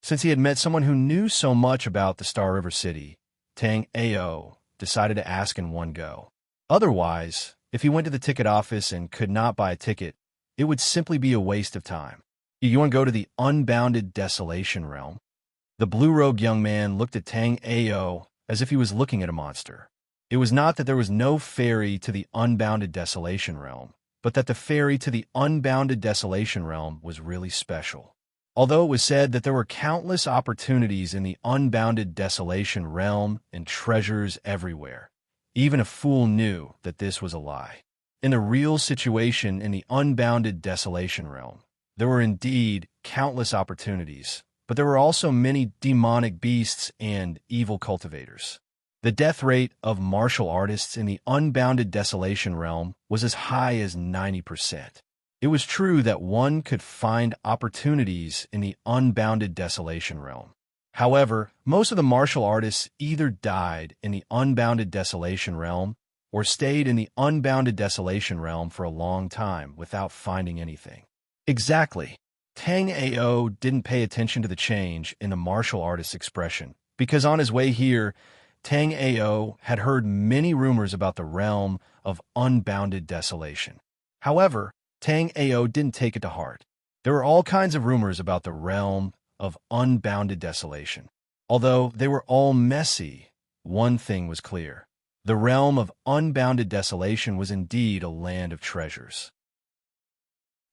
Since he had met someone who knew so much about the Star River City, Tang Ao decided to ask in one go. Otherwise, if he went to the ticket office and could not buy a ticket, it would simply be a waste of time. You want to go to the unbounded desolation realm? The blue-robed young man looked at Tang Ao as if he was looking at a monster. It was not that there was no ferry to the unbounded desolation realm, but that the ferry to the unbounded desolation realm was really special. Although it was said that there were countless opportunities in the unbounded desolation realm and treasures everywhere, even a fool knew that this was a lie. In the real situation in the unbounded desolation realm, there were indeed countless opportunities, but there were also many demonic beasts and evil cultivators. The death rate of martial artists in the unbounded desolation realm was as high as 90%. It was true that one could find opportunities in the unbounded desolation realm. However, most of the martial artists either died in the unbounded desolation realm or stayed in the unbounded desolation realm for a long time without finding anything. Exactly. Tang Ao didn't pay attention to the change in the martial artist's expression, because on his way here, Tang Ao had heard many rumors about the realm of unbounded desolation. However, Tang Ao didn't take it to heart. There were all kinds of rumors about the realm of unbounded desolation. Although they were all messy, one thing was clear. The realm of unbounded desolation was indeed a land of treasures.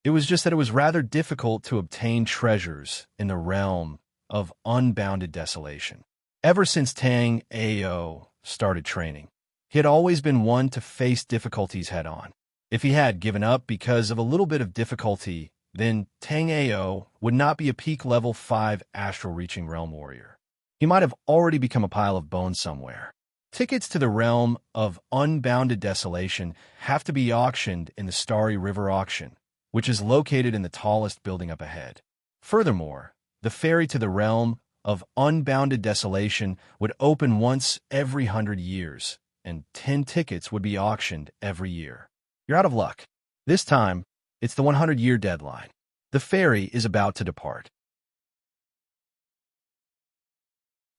It was just that it was rather difficult to obtain treasures in the realm of unbounded desolation. Ever since Tang Ao started training, he had always been one to face difficulties head-on. If he had given up because of a little bit of difficulty, then Tang Ao would not be a peak level 5 astral-reaching realm warrior. He might have already become a pile of bones somewhere. Tickets to the realm of unbounded desolation have to be auctioned in the Starry River Auction, which is located in the tallest building up ahead. Furthermore, the ferry to the realm of unbounded desolation would open once every 100 years, and 10 tickets would be auctioned every year. You're out of luck. This time, it's the 100-year deadline. The ferry is about to depart.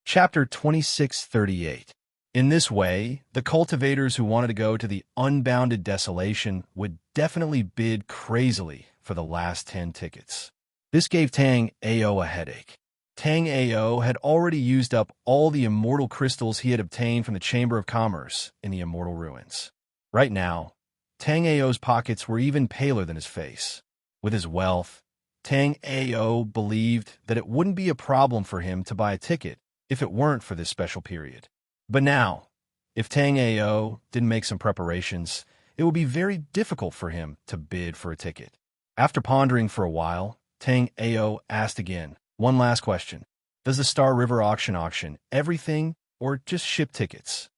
Chapter 2638. In this way, the cultivators who wanted to go to the unbounded desolation would definitely bid crazily for the last 10 tickets. This gave Tang Ao a headache. Tang Ao had already used up all the immortal crystals he had obtained from the Chamber of Commerce in the Immortal Ruins. Right now, Tang Ao's pockets were even paler than his face. With his wealth, Tang Ao believed that it wouldn't be a problem for him to buy a ticket if it weren't for this special period. But now, if Tang Ao didn't make some preparations, it would be very difficult for him to bid for a ticket. After pondering for a while, Tang Ao asked again, one last question. Does the Star River auction everything or just ship tickets?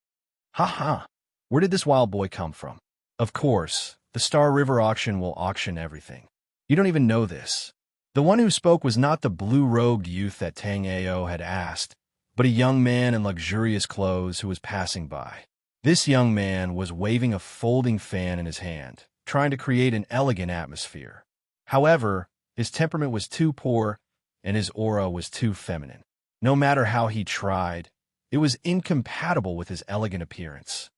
Ha! Where did this wild boy come from? Of course, the Star River auction will auction everything. You don't even know this. The one who spoke was not the blue-robed youth that Tang Ao had asked, but a young man in luxurious clothes who was passing by. This young man was waving a folding fan in his hand, trying to create an elegant atmosphere. However, his temperament was too poor, and his aura was too feminine. No matter how he tried, it was incompatible with his elegant appearance.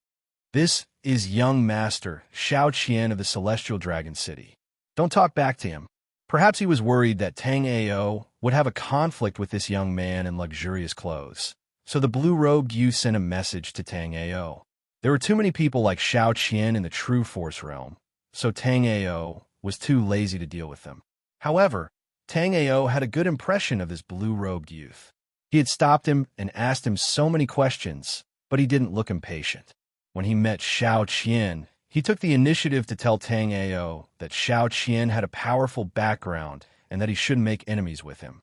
This is young master Xiao Qian of the Celestial Dragon City. Don't talk back to him. Perhaps he was worried that Tang Ao would have a conflict with this young man in luxurious clothes. So the blue-robed youth sent a message to Tang Ao. There were too many people like Xiao Qian in the True Force realm, so Tang Ao was too lazy to deal with them. However, Tang Ao had a good impression of this blue-robed youth. He had stopped him and asked him so many questions, but he didn't look impatient. When he met Xiao Qian, He took the initiative to tell Tang Ao that Xiao Qian had a powerful background and that he shouldn't make enemies with him.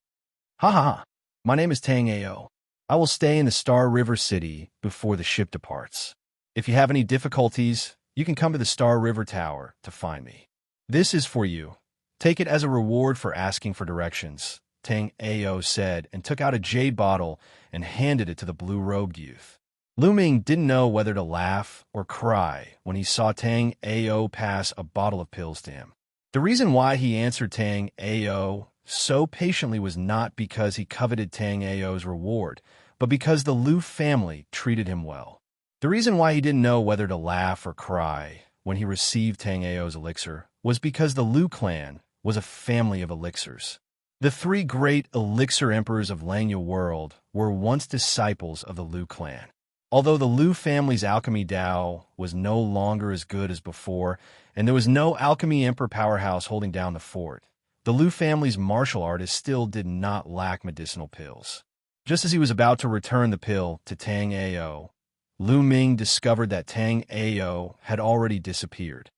Ha ha ha. My name is Tang Ao. I will stay in the Star River City before the ship departs. If you have any difficulties, you can come to the Star River Tower to find me. This is for you. Take it as a reward for asking for directions, Tang Ao said, and took out a jade bottle and handed it to the blue-robed youth. Lu Ming didn't know whether to laugh or cry when he saw Tang Ao pass a bottle of pills to him. The reason why he answered Tang Ao so patiently was not because he coveted Tang Ao's reward, but because the Lu family treated him well. The reason why he didn't know whether to laugh or cry when he received Tang Ao's elixir was because the Lu clan was a family of elixirs. The three great elixir emperors of Langya world were once disciples of the Lu clan. Although the Lu family's alchemy Dao was no longer as good as before, and there was no alchemy emperor powerhouse holding down the fort, the Lu family's martial artists still did not lack medicinal pills. Just as he was about to return the pill to Tang Ao, Lu Ming discovered that Tang Ao had already disappeared.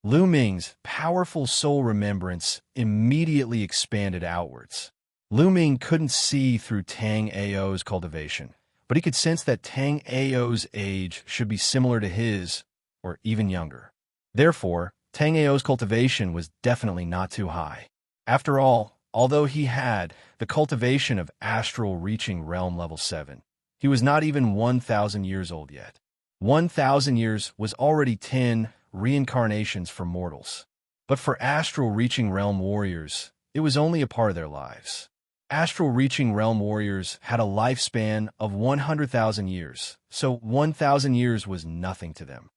Lu Ming's powerful soul remembrance immediately expanded outwards. Lu Ming couldn't see through Tang Ao's cultivation, but he could sense that Tang Ao's age should be similar to his, or even younger. Therefore, Tang Ao's cultivation was definitely not too high. After all, although he had the cultivation of astral reaching realm level 7, he was not even 1,000 years old yet. 1,000 years was already 10 reincarnations for mortals. But for astral reaching realm warriors, it was only a part of their lives. Astral reaching realm warriors had a lifespan of 100,000 years, so 1,000 years was nothing to them.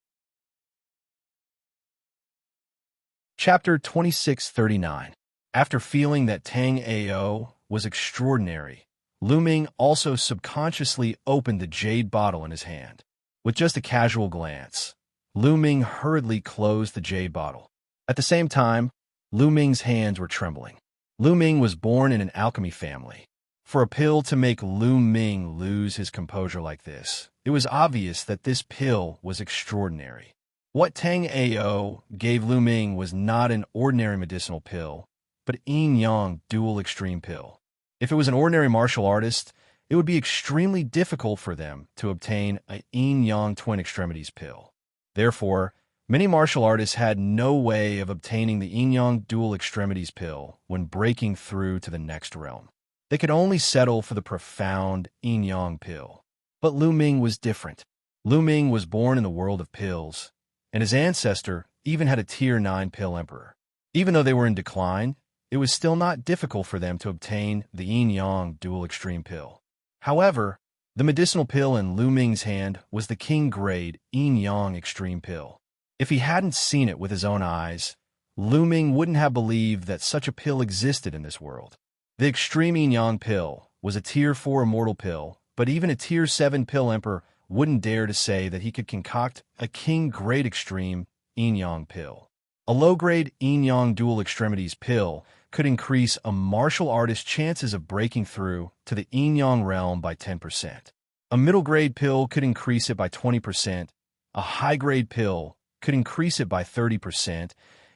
Chapter 2639. After feeling that Tang Ao was extraordinary, Lu Ming also subconsciously opened the jade bottle in his hand. With just a casual glance, Lu Ming hurriedly closed the jade bottle. At the same time, Lu Ming's hands were trembling. Lu Ming was born in an alchemy family. For a pill to make Lu Ming lose his composure like this, it was obvious that this pill was extraordinary. What Tang Ao gave Lu Ming was not an ordinary medicinal pill, but yin-yang dual extreme pill. If it was an ordinary martial artist, it would be extremely difficult for them to obtain a yin-yang twin extremities pill. Therefore, many martial artists had no way of obtaining the yin-yang dual extremities pill when breaking through to the next realm. They could only settle for the profound yin-yang pill. But Lu Ming was different. Lu Ming was born in the world of pills, and his ancestor even had a Tier 9 pill emperor. Even though they were in decline, it was still not difficult for them to obtain the yin-yang dual extreme pill. However, the medicinal pill in Lu Ming's hand was the king-grade yin-yang extreme pill. If he hadn't seen it with his own eyes, Lu Ming wouldn't have believed that such a pill existed in this world. The extreme yin-yang pill was a Tier 4 immortal pill, but even a Tier 7 pill emperor wouldn't dare to say that he could concoct a king-grade extreme yin-yang pill. A low-grade yin-yang dual extremities pill could increase a martial artist's chances of breaking through to the yin-yang realm by 10%. A middle-grade pill could increase it by 20%, a high-grade pill could increase it by 30%,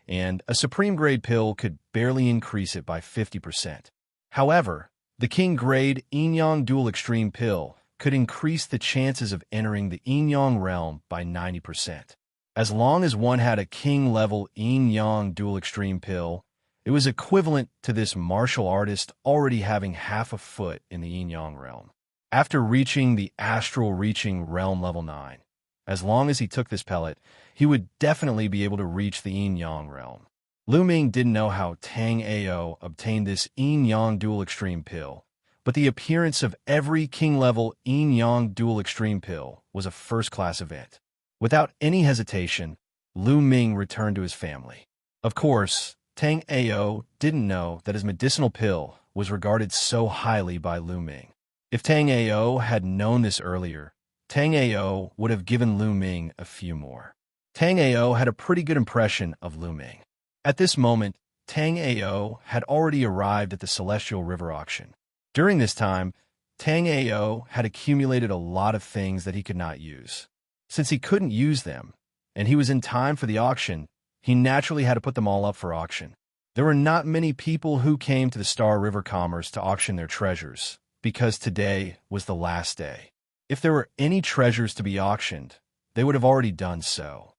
and a supreme-grade pill could barely increase it by 50%. However, the king-grade yin-yang dual extreme pill could increase the chances of entering the yin-yang realm by 90%. As long as one had a king-level yin-yang dual extreme pill, it was equivalent to this martial artist already having half a foot in the yin-yang realm. After reaching the astral reaching realm level 9, as long as he took this pellet, he would definitely be able to reach the yin-yang realm. Lu Ming didn't know how Tang Ao obtained this yin-yang dual extreme pill, but the appearance of every king-level yin-yang dual extreme pill was a first-class event. Without any hesitation, Lu Ming returned to his family. Of course, Tang Ao didn't know that his medicinal pill was regarded so highly by Lu Ming. If Tang Ao had known this earlier, Tang Ao would have given Lu Ming a few more. Tang Ao had a pretty good impression of Lu Ming. At this moment, Tang Ao had already arrived at the Celestial River auction. During this time, Tang Ao had accumulated a lot of things that he could not use. Since he couldn't use them, and he was in time for the auction, he naturally had to put them all up for auction. There were not many people who came to the Star River Commerce to auction their treasures, because today was the last day. If there were any treasures to be auctioned, they would have already done so.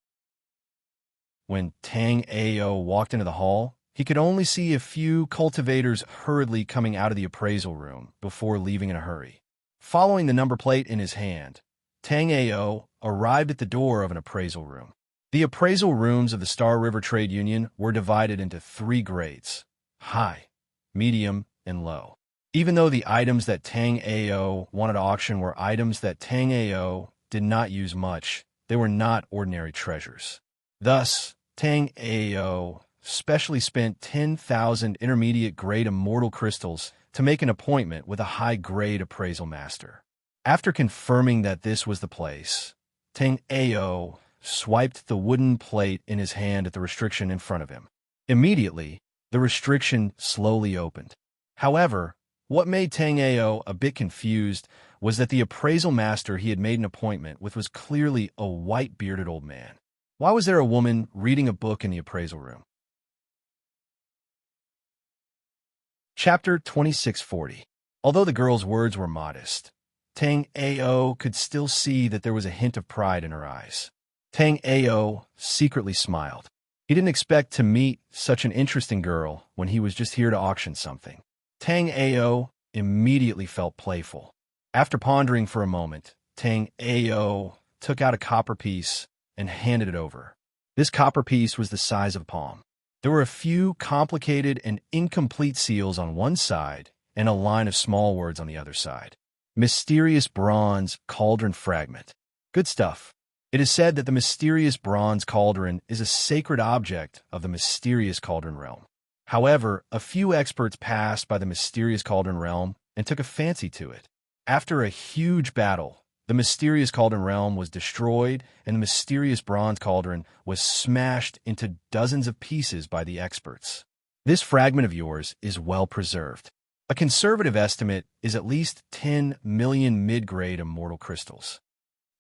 When Tang Ao walked into the hall, he could only see a few cultivators hurriedly coming out of the appraisal room before leaving in a hurry. Following the number plate in his hand, Tang Ao arrived at the door of an appraisal room. The appraisal rooms of the Star River Trade Union were divided into 3 grades: high, medium, and low. Even though the items that Tang Ao wanted to auction were items that Tang Ao did not use much, they were not ordinary treasures. Thus, Tang Ao specially spent 10,000 intermediate-grade immortal crystals to make an appointment with a high-grade appraisal master. After confirming that this was the place, Tang Ao swiped the wooden plate in his hand at the restriction in front of him. Immediately, the restriction slowly opened. However, what made Tang Ao a bit confused was that the appraisal master he had made an appointment with was clearly a white-bearded old man. Why was there a woman reading a book in the appraisal room? Chapter 2640. Although the girl's words were modest, Tang Ao could still see that there was a hint of pride in her eyes. Tang Ao secretly smiled. He didn't expect to meet such an interesting girl when he was just here to auction something. Tang Ao immediately felt playful. After pondering for a moment, Tang Ao took out a copper piece and handed it over. This copper piece was the size of a palm. There were a few complicated and incomplete seals on one side and a line of small words on the other side. Mysterious bronze cauldron fragment. Good stuff. It is said that the mysterious bronze cauldron is a sacred object of the mysterious cauldron realm. However, a few experts passed by the mysterious cauldron realm and took a fancy to it. After a huge battle, the mysterious cauldron realm was destroyed and the mysterious bronze cauldron was smashed into dozens of pieces by the experts. This fragment of yours is well preserved. A conservative estimate is at least 10 million mid-grade immortal crystals.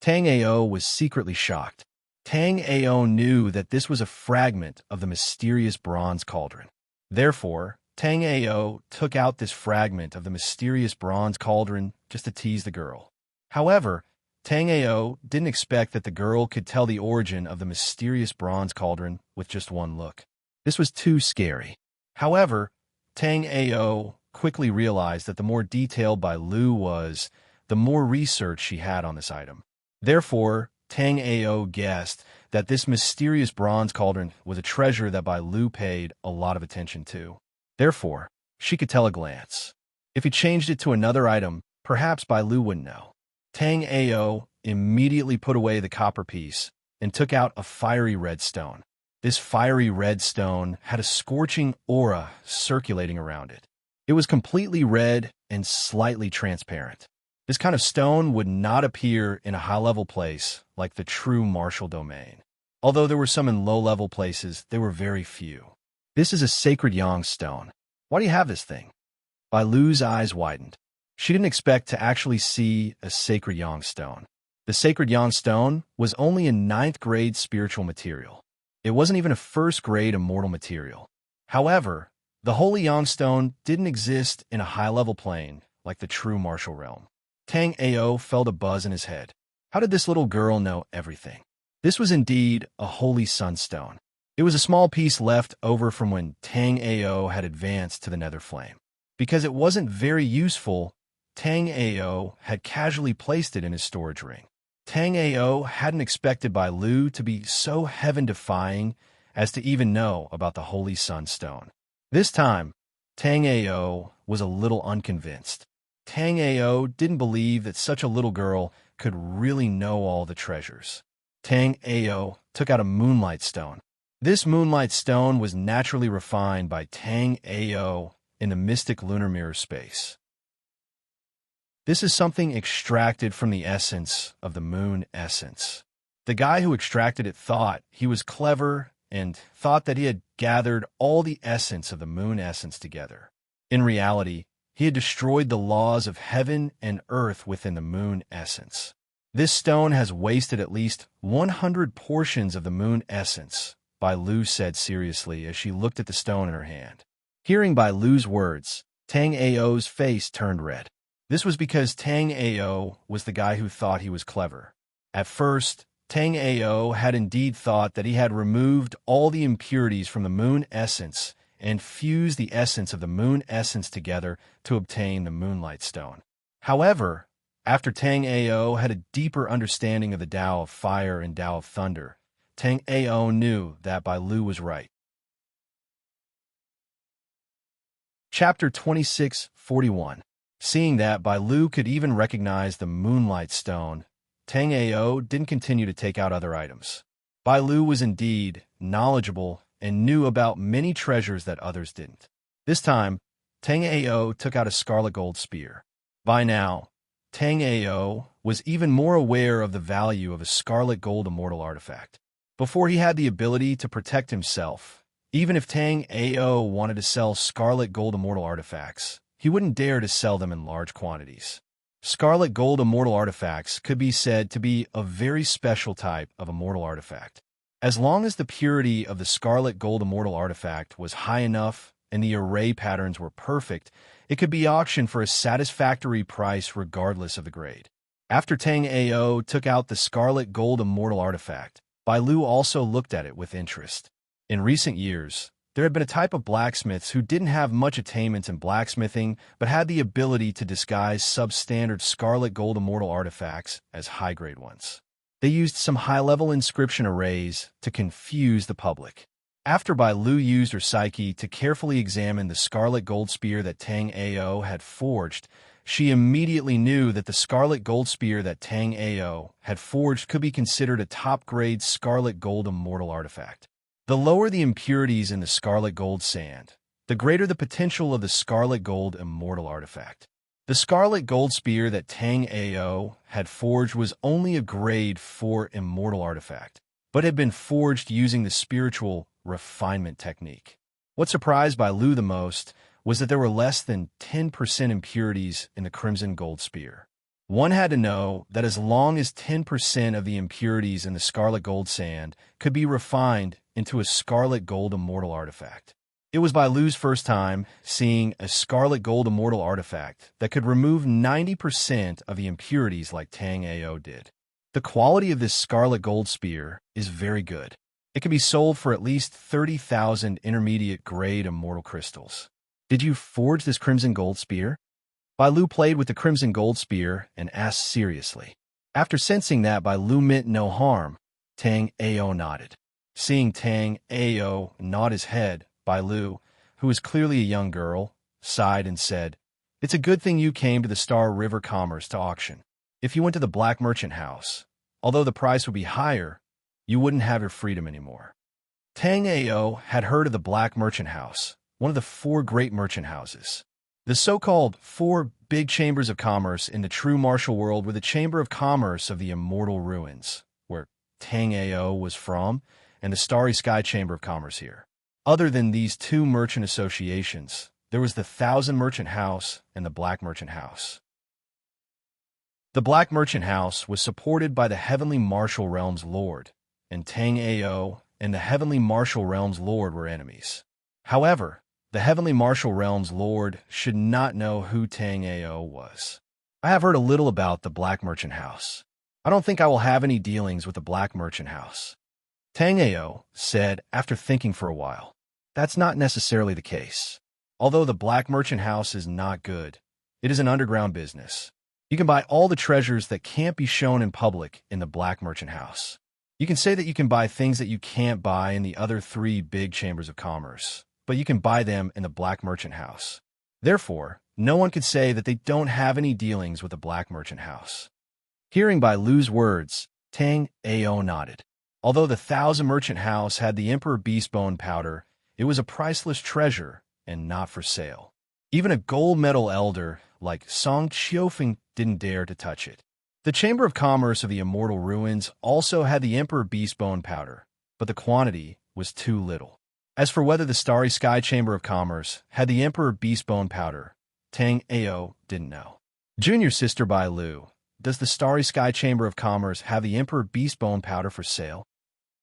Tang Ao was secretly shocked. Tang Ao knew that this was a fragment of the mysterious bronze cauldron. Therefore, Tang Ao took out this fragment of the mysterious bronze cauldron just to tease the girl. However, Tang Ao didn't expect that the girl could tell the origin of the mysterious bronze cauldron with just one look. This was too scary. However, Tang Ao quickly realized that the more detailed Bai Lu was, the more research she had on this item. Therefore, Tang Ao guessed that this mysterious bronze cauldron was a treasure that Bai Lu paid a lot of attention to. Therefore, she could tell a glance. If he changed it to another item, perhaps Bai Lu wouldn't know. Tang Ao immediately put away the copper piece and took out a fiery red stone. This fiery red stone had a scorching aura circulating around it. It was completely red and slightly transparent. This kind of stone would not appear in a high-level place like the true martial domain. Although there were some in low-level places, there were very few. This is a sacred yang stone. Why do you have this thing? Bai Lu's eyes widened. She didn't expect to actually see a sacred yang stone. The sacred yang stone was only a 9th grade spiritual material. It wasn't even a 1st grade immortal material. However, the holy yang stone didn't exist in a high-level plane like the true martial realm. Tang Ao felt a buzz in his head. How did this little girl know everything? This was indeed a holy sunstone. It was a small piece left over from when Tang Ao had advanced to the nether flame. Because it wasn't very useful, Tang Ao had casually placed it in his storage ring. Tang Ao hadn't expected Bai Lu to be so heaven-defying as to even know about the holy sunstone. This time, Tang Ao was a little unconvinced. Tang Ao didn't believe that such a little girl could really know all the treasures. Tang Ao took out a moonlight stone. This moonlight stone was naturally refined by Tang Ao in the mystic lunar mirror space. This is something extracted from the essence of the moon essence. The guy who extracted it thought he was clever and thought that he had gathered all the essence of the moon essence together. In reality, he had destroyed the laws of heaven and earth within the moon essence. This stone has wasted at least 100 portions of the moon essence, Bai Lu said seriously as she looked at the stone in her hand. Hearing Bai Lu's words, Tang Ao's face turned red. This was because Tang Ao was the guy who thought he was clever. At first, Tang Ao had indeed thought that he had removed all the impurities from the moon essence and fused the essence of the moon essence together to obtain the moonlight stone. However, after Tang Ao had a deeper understanding of the Tao of fire and Tao of thunder, Tang Ao knew that Bai Lu was right. Chapter 26:41. Seeing that Bai Lu could even recognize the moonlight stone, Tang Ao didn't continue to take out other items. Bai Lu was indeed knowledgeable and knew about many treasures that others didn't. This time, Tang Ao took out a scarlet gold spear. By now, Tang Ao was even more aware of the value of a scarlet gold immortal artifact. Before he had the ability to protect himself, even if Tang Ao wanted to sell scarlet gold immortal artifacts, he wouldn't dare to sell them in large quantities. Scarlet gold immortal artifacts could be said to be a very special type of immortal artifact. As long as the purity of the scarlet gold immortal artifact was high enough and the array patterns were perfect, it could be auctioned for a satisfactory price regardless of the grade. After Tang Ao took out the scarlet gold immortal artifact, Bai Lu also looked at it with interest. In recent years, there had been a type of blacksmiths who didn't have much attainments in blacksmithing but had the ability to disguise substandard scarlet gold immortal artifacts as high-grade ones. They used some high-level inscription arrays to confuse the public. After Bai Lu used her psyche to carefully examine the scarlet gold spear that Tang Ao had forged, she immediately knew that the scarlet gold spear that Tang Ao had forged could be considered a top-grade scarlet gold immortal artifact. The lower the impurities in the scarlet gold sand, the greater the potential of the scarlet gold immortal artifact. The scarlet gold spear that Tang Ao had forged was only a grade 4 immortal artifact, but had been forged using the spiritual refinement technique. What surprised Bai Lu the most was that there were less than 10% impurities in the crimson gold spear. One had to know that as long as 10% of the impurities in the scarlet gold sand could be refined into a scarlet gold immortal artifact. It was Bai Lu's first time seeing a scarlet gold immortal artifact that could remove 90% of the impurities like Tang Ao did. The quality of this scarlet gold spear is very good. It can be sold for at least 30,000 intermediate grade immortal crystals. Did you forge this crimson gold spear? Bai Lu played with the crimson gold spear and asked seriously. After sensing that Bai Lu meant no harm, Tang Ao nodded. Seeing Tang Ao nod his head, Bai Lu, who was clearly a young girl, sighed and said, "It's a good thing you came to the Star River Commerce to auction. If you went to the Black Merchant House, although the price would be higher, you wouldn't have your freedom anymore." Tang Ao had heard of the Black Merchant House, one of the 4 great merchant houses. The so-called 4 big chambers of commerce in the true martial world were the Chamber of Commerce of the Immortal Ruins, where Tang Ao was from, and the Starry Sky Chamber of Commerce here. Other than these 2 merchant associations, there was the Thousand Merchant House and the Black Merchant House. The Black Merchant House was supported by the Heavenly Martial Realms Lord, and Tang Ao and the Heavenly Martial Realms Lord were enemies. However, the Heavenly Martial Realms Lord should not know who Tang Ao was. I have heard a little about the Black Merchant House. I don't think I will have any dealings with the Black Merchant House. Tang Ao said after thinking for a while. That's not necessarily the case. Although the Black Merchant House is not good, it is an underground business. You can buy all the treasures that can't be shown in public in the Black Merchant House. You can say that you can buy things that you can't buy in the other 3 big chambers of commerce, but you can buy them in the Black Merchant House. Therefore, no one could say that they don't have any dealings with the Black Merchant House. Hearing Bai Lu's words, Tang Ao nodded. Although the Thousand Merchant House had the Emperor Beastbone powder, it was a priceless treasure and not for sale. Even a gold medal elder like Song Chiofeng didn't dare to touch it. The Chamber of Commerce of the Immortal Ruins also had the Emperor Beastbone powder, but the quantity was too little. As for whether the Starry Sky Chamber of Commerce had the Emperor Beastbone powder, Tang Ao didn't know. Junior sister Bai Lu, does the Starry Sky Chamber of Commerce have the Emperor Beastbone powder for sale?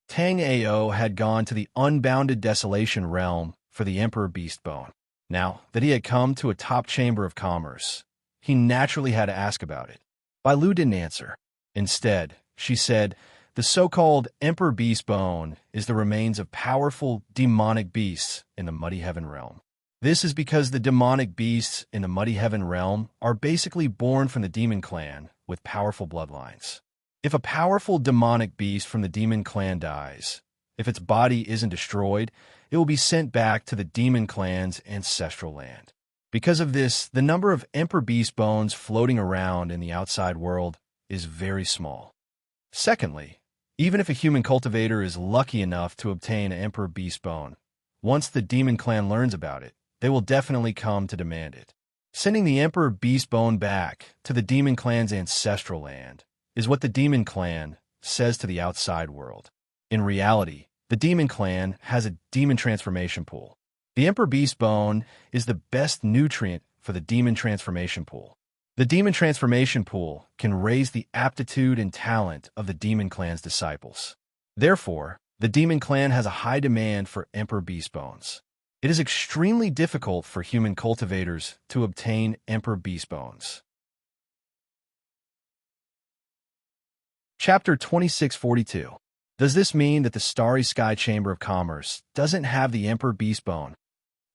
Tang Ao had gone to the unbounded desolation realm for the Emperor Beastbone. Now that he had come to a top chamber of commerce, he naturally had to ask about it. Bai Lu didn't answer. Instead, she said, the so-called Emperor Beastbone is the remains of powerful demonic beasts in the Muddy Heaven realm. This is because the demonic beasts in the Muddy Heaven realm are basically born from the demon clan with powerful bloodlines. If a powerful demonic beast from the demon clan dies, if its body isn't destroyed, it will be sent back to the demon clan's ancestral land. Because of this, the number of Emperor Beast bones floating around in the outside world is very small. Secondly, even if a human cultivator is lucky enough to obtain an Emperor Beast bone, once the demon clan learns about it, they will definitely come to demand it. Sending the Emperor Beast bone back to the demon clan's ancestral land is what the demon clan says to the outside world. In reality, the demon clan has a demon transformation pool. The Emperor Beast bone is the best nutrient for the demon transformation pool. The demon transformation pool can raise the aptitude and talent of the demon clan's disciples. Therefore, the demon clan has a high demand for Emperor Beast bones. It is extremely difficult for human cultivators to obtain Emperor Beast bones. Chapter 2642. Does this mean that the Starry Sky Chamber of Commerce doesn't have the Emperor Beast bone?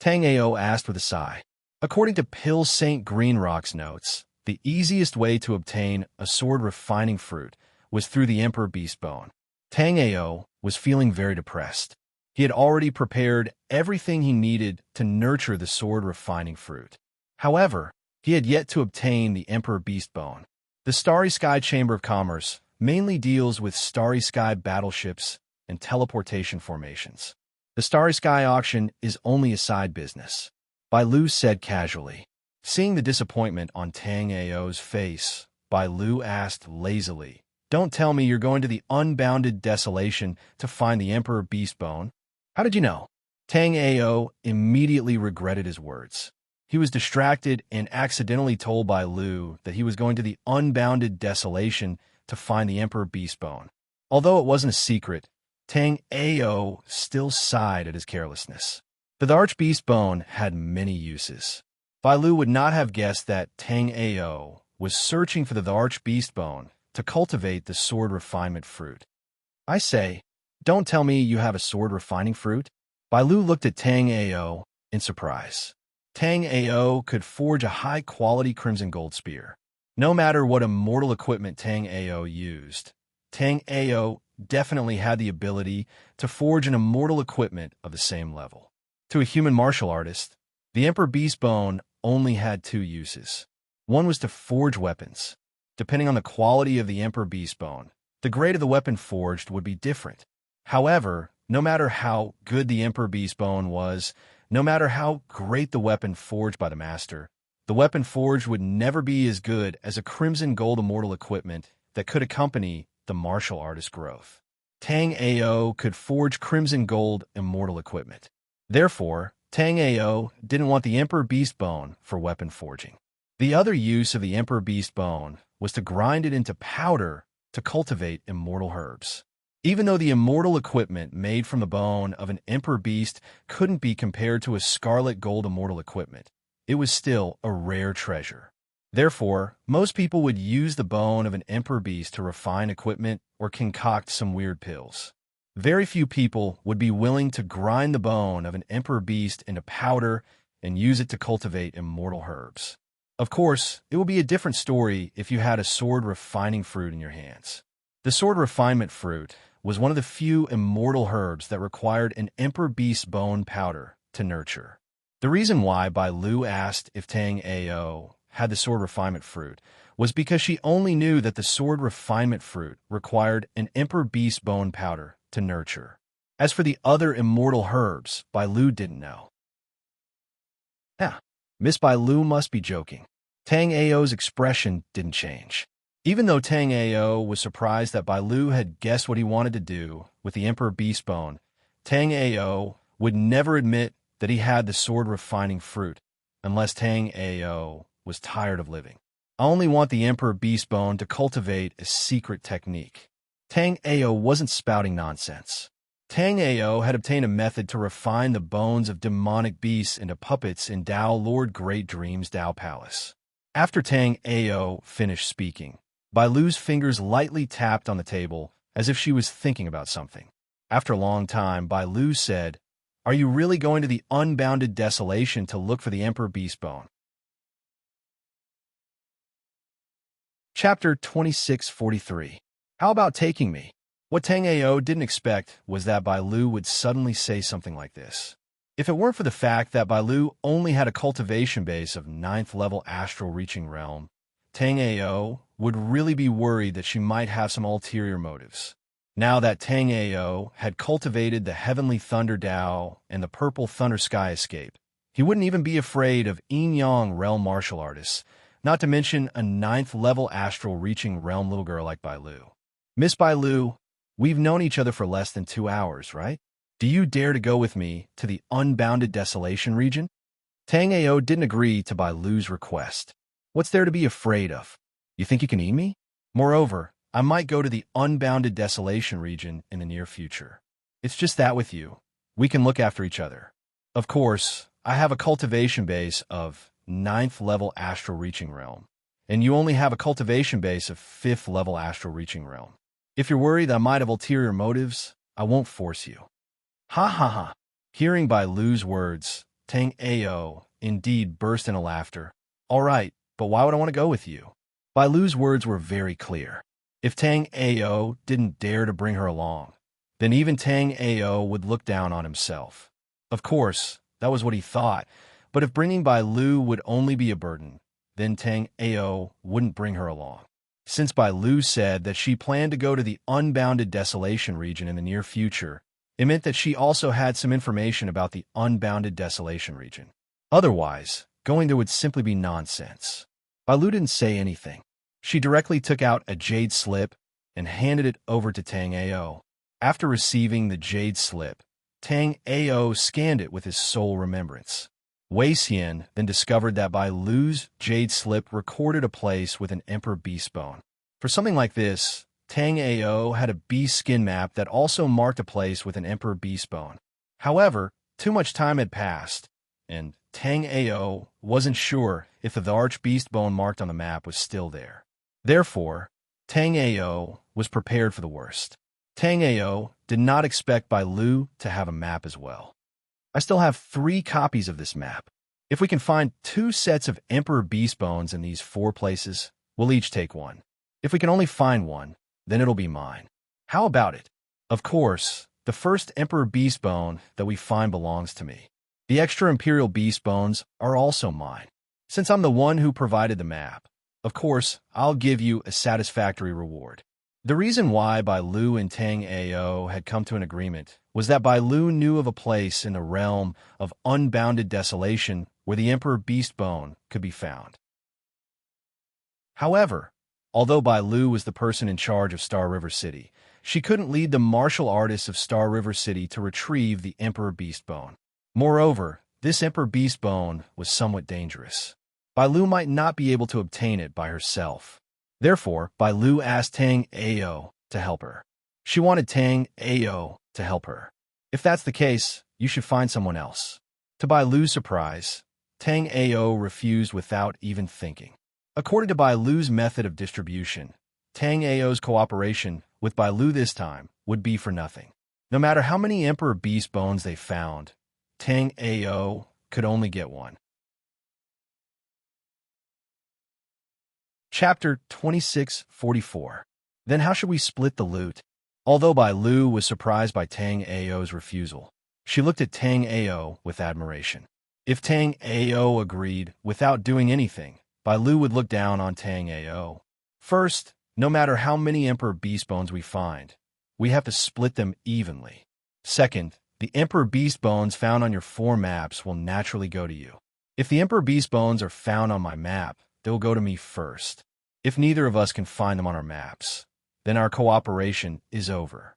Tang Ao asked with a sigh. According to Pill St. Greenrock's notes, the easiest way to obtain a sword refining fruit was through the Emperor Beast bone. Tang Ao was feeling very depressed. He had already prepared everything he needed to nurture the sword refining fruit. However, he had yet to obtain the Emperor Beast bone. The Starry Sky Chamber of Commerce mainly deals with Starry Sky battleships and teleportation formations. The Starry Sky auction is only a side business, Bai Lu said casually. Seeing the disappointment on Tang Ao's face, Bai Lu asked lazily, "Don't tell me you're going to the unbounded desolation to find the Emperor Beast bone? How did you know?" Tang Ao immediately regretted his words. He was distracted and accidentally told Bai Lu that he was going to the unbounded desolation to find the Emperor Beast bone. Although it wasn't a secret, Tang Ao still sighed at his carelessness. The Arch Beast bone had many uses. Bai Lu would not have guessed that Tang Ao was searching for the Arch Beast bone to cultivate the sword refinement fruit. I say, don't tell me you have a sword refining fruit? Bai Lu looked at Tang Ao in surprise. Tang Ao could forge a high-quality crimson gold spear. No matter what immortal equipment Tang Ao used, Tang Ao definitely had the ability to forge an immortal equipment of the same level. To a human martial artist, the Emperor Beast bone only had two uses. One was to forge weapons. Depending on the quality of the Emperor Beast bone, the grade of the weapon forged would be different. However, no matter how good the Emperor Beast bone was, no matter how great the weapon forged by the master, the weapon forged would never be as good as a crimson gold immortal equipment that could accompany the martial artist's growth. Tang Ao could forge crimson gold immortal equipment. Therefore, Tang Ao didn't want the Emperor Beast bone for weapon forging. The other use of the Emperor Beast bone was to grind it into powder to cultivate immortal herbs. Even though the immortal equipment made from the bone of an Emperor Beast couldn't be compared to a scarlet gold immortal equipment, it was still a rare treasure. Therefore, most people would use the bone of an Emperor Beast to refine equipment or concoct some weird pills. Very few people would be willing to grind the bone of an Emperor Beast into powder and use it to cultivate immortal herbs. Of course, it would be a different story if you had a sword refining fruit in your hands. The sword refinement fruit was one of the few immortal herbs that required an Emperor Beast bone powder to nurture. The reason why Bai Lu asked if Tang Ao had the sword refinement fruit was because she only knew that the sword refinement fruit required an Emperor Beast bone powder to nurture. As for the other immortal herbs, Bai Lu didn't know. Miss Bai Lu must be joking. Tang Ao's expression didn't change. Even though Tang Ao was surprised that Bai Lu had guessed what he wanted to do with the Emperor Beast bone, Tang Ao would never admit that he had the sword refining fruit unless Tang Ao was tired of living. I only want the Emperor Beastbone to cultivate a secret technique. Tang Ao wasn't spouting nonsense. Tang Ao had obtained a method to refine the bones of demonic beasts into puppets in Dao Lord Great Dream's Dao Palace. After Tang Ao finished speaking, Bai Lu's fingers lightly tapped on the table as if she was thinking about something. After a long time, Bai Lu said, "Are you really going to the unbounded desolation to look for the Emperor Beastbone?" Chapter 2643. How about taking me? What Tang Ao didn't expect was that Bai Lu would suddenly say something like this. If it weren't for the fact that Bai Lu only had a cultivation base of 9th level astral reaching realm, Tang Ao would really be worried that she might have some ulterior motives. Now that Tang Ao had cultivated the Heavenly Thunder Dao and the Purple Thunder Sky Escape, he wouldn't even be afraid of Yin Yang realm martial artists, not to mention a 9th level astral reaching realm little girl like Bai Lu. Miss Bai Lu, we've known each other for less than 2 hours, right? Do you dare to go with me to the unbounded desolation region? Tang Ao didn't agree to Bai Lu's request. What's there to be afraid of? You think you can eat me? Moreover, I might go to the unbounded desolation region in the near future. It's just that with you. We can look after each other. Of course, I have a cultivation base of 9th level astral reaching realm, and you only have a cultivation base of 5th level astral reaching realm. If you're worried I might have ulterior motives, I won't force you. Ha ha ha. Hearing Bai Lu's words, Tang Ao indeed burst into laughter. All right, but why would I want to go with you? Bai Lu's words were very clear. If Tang Ao didn't dare to bring her along, then even Tang Ao would look down on himself. Of course, that was what he thought, but if bringing Bai Lu would only be a burden, then Tang Ao wouldn't bring her along. Since Bai Lu said that she planned to go to the unbounded desolation region in the near future, it meant that she also had some information about the unbounded desolation region. Otherwise, going there would simply be nonsense. Bai Lu didn't say anything. She directly took out a jade slip and handed it over to Tang Ao. After receiving the jade slip, Tang Ao scanned it with his soul remembrance. Wei Xian then discovered that Bai Lu's jade slip recorded a place with an Emperor Beastbone. For something like this, Tang Ao had a beast skin map that also marked a place with an Emperor Beastbone. However, too much time had passed, and Tang Ao wasn't sure if the Arch Beastbone marked on the map was still there. Therefore, Tang Ao was prepared for the worst. Tang Ao did not expect Bai Lu to have a map as well. I still have 3 copies of this map. If we can find 2 sets of Emperor Beastbones in these 4 places, we'll each take one. If we can only find one, then it'll be mine. How about it? Of course, the first Emperor Beastbone that we find belongs to me. The extra Imperial Beastbones are also mine. Since I'm the one who provided the map, of course, I'll give you a satisfactory reward. The reason why Bai Lu and Tang Ao had come to an agreement was that Bai Lu knew of a place in the realm of unbounded desolation where the Emperor Beastbone could be found. However, although Bai Lu was the person in charge of Star River City, she couldn't lead the martial artists of Star River City to retrieve the Emperor Beastbone. Moreover, this Emperor Beastbone was somewhat dangerous. Bai Lu might not be able to obtain it by herself. Therefore, Bai Lu asked Tang Ao to help her. She wanted Tang Ao to help her. If that's the case, you should find someone else. To Bai Lu's surprise, Tang Ao refused without even thinking. According to Bai Lu's method of distribution, Tang Ao's cooperation with Bai Lu this time would be for nothing. No matter how many Emperor Beastbones they found, Tang Ao could only get one. Chapter 2644. Then how should we split the loot? Although Bai Lu was surprised by Tang Ao's refusal, she looked at Tang Ao with admiration. If Tang Ao agreed without doing anything, Bai Lu would look down on Tang Ao. First, no matter how many Emperor Beastbones we find, we have to split them evenly. Second, the Emperor Beastbones found on your 4 maps will naturally go to you. If the Emperor Beastbones are found on my map, they'll go to me first. If neither of us can find them on our maps, then our cooperation is over.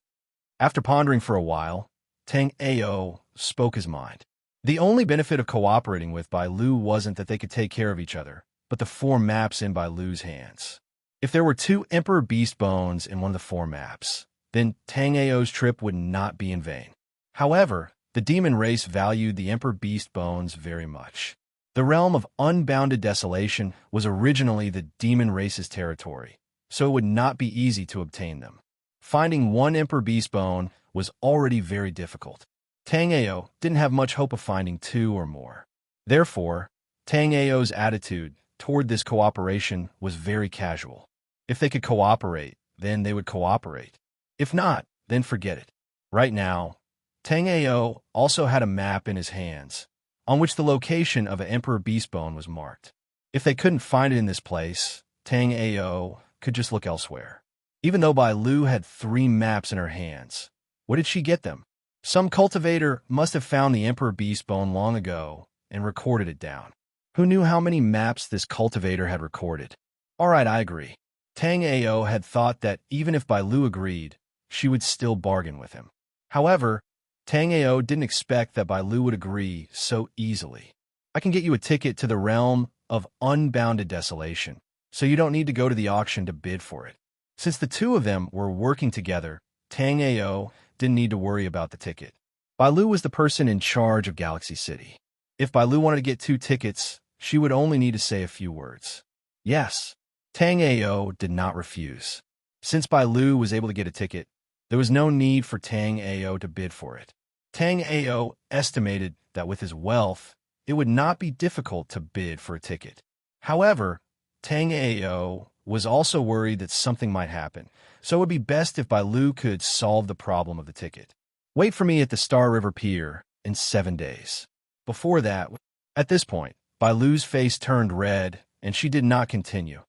After pondering for a while, Tang Ao spoke his mind. The only benefit of cooperating with Bai Lu wasn't that they could take care of each other, but the 4 maps in Bailu's hands. If there were 2 Emperor Beast bones in one of the 4 maps, then Tang Ao's trip would not be in vain. However, the demon race valued the Emperor Beast bones very much. The realm of unbounded desolation was originally the demon race's territory, so it would not be easy to obtain them. Finding 1 Emperor Beast bone was already very difficult. Tang Ao didn't have much hope of finding 2 or more. Therefore, Tang Ao's attitude toward this cooperation was very casual. If they could cooperate, then they would cooperate. If not, then forget it. Right now, Tang Ao also had a map in his hands, on which the location of an Emperor Beast bone was marked. If they couldn't find it in this place, Tang Ao could just look elsewhere. Even though Bailu had 3 maps in her hands, where did she get them? Some cultivator must have found the Emperor Beast bone long ago and recorded it down. Who knew how many maps this cultivator had recorded? Alright, I agree. Tang Ao had thought that even if Bailu agreed, she would still bargain with him. However, Tang Ao didn't expect that Bailu would agree so easily. I can get you a ticket to the realm of unbounded desolation, so you don't need to go to the auction to bid for it. Since the 2 of them were working together, Tang Ao didn't need to worry about the ticket. Bailu was the person in charge of Galaxy City. If Bailu wanted to get 2 tickets, she would only need to say a few words. Yes, Tang Ao did not refuse. Since Bailu was able to get a ticket, there was no need for Tang Ao to bid for it. Tang Ao estimated that with his wealth, it would not be difficult to bid for a ticket. However, Tang Ao was also worried that something might happen, so it would be best if Bailu could solve the problem of the ticket. Wait for me at the Star River Pier in 7 days. Before that, at this point, Bailu's face turned red, and she did not continue,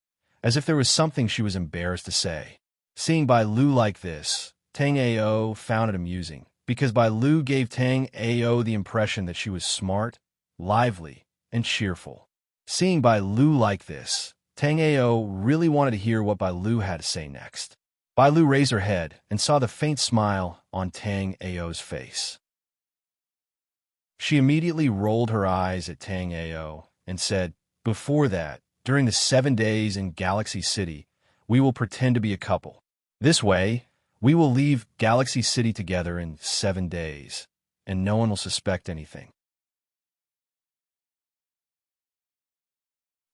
as if there was something she was embarrassed to say. Seeing Bailu like this, Tang Ao found it amusing, because Bailu gave Tang Ao the impression that she was smart, lively, and cheerful. Seeing Bailu like this, Tang Ao really wanted to hear what Bailu had to say next. Bailu raised her head and saw the faint smile on Tang Ao's face. She immediately rolled her eyes at Tang Ao and said, "Before that, during the 7 days in Galaxy City, we will pretend to be a couple. This way, we will leave Galaxy City together in 7 days, and no one will suspect anything."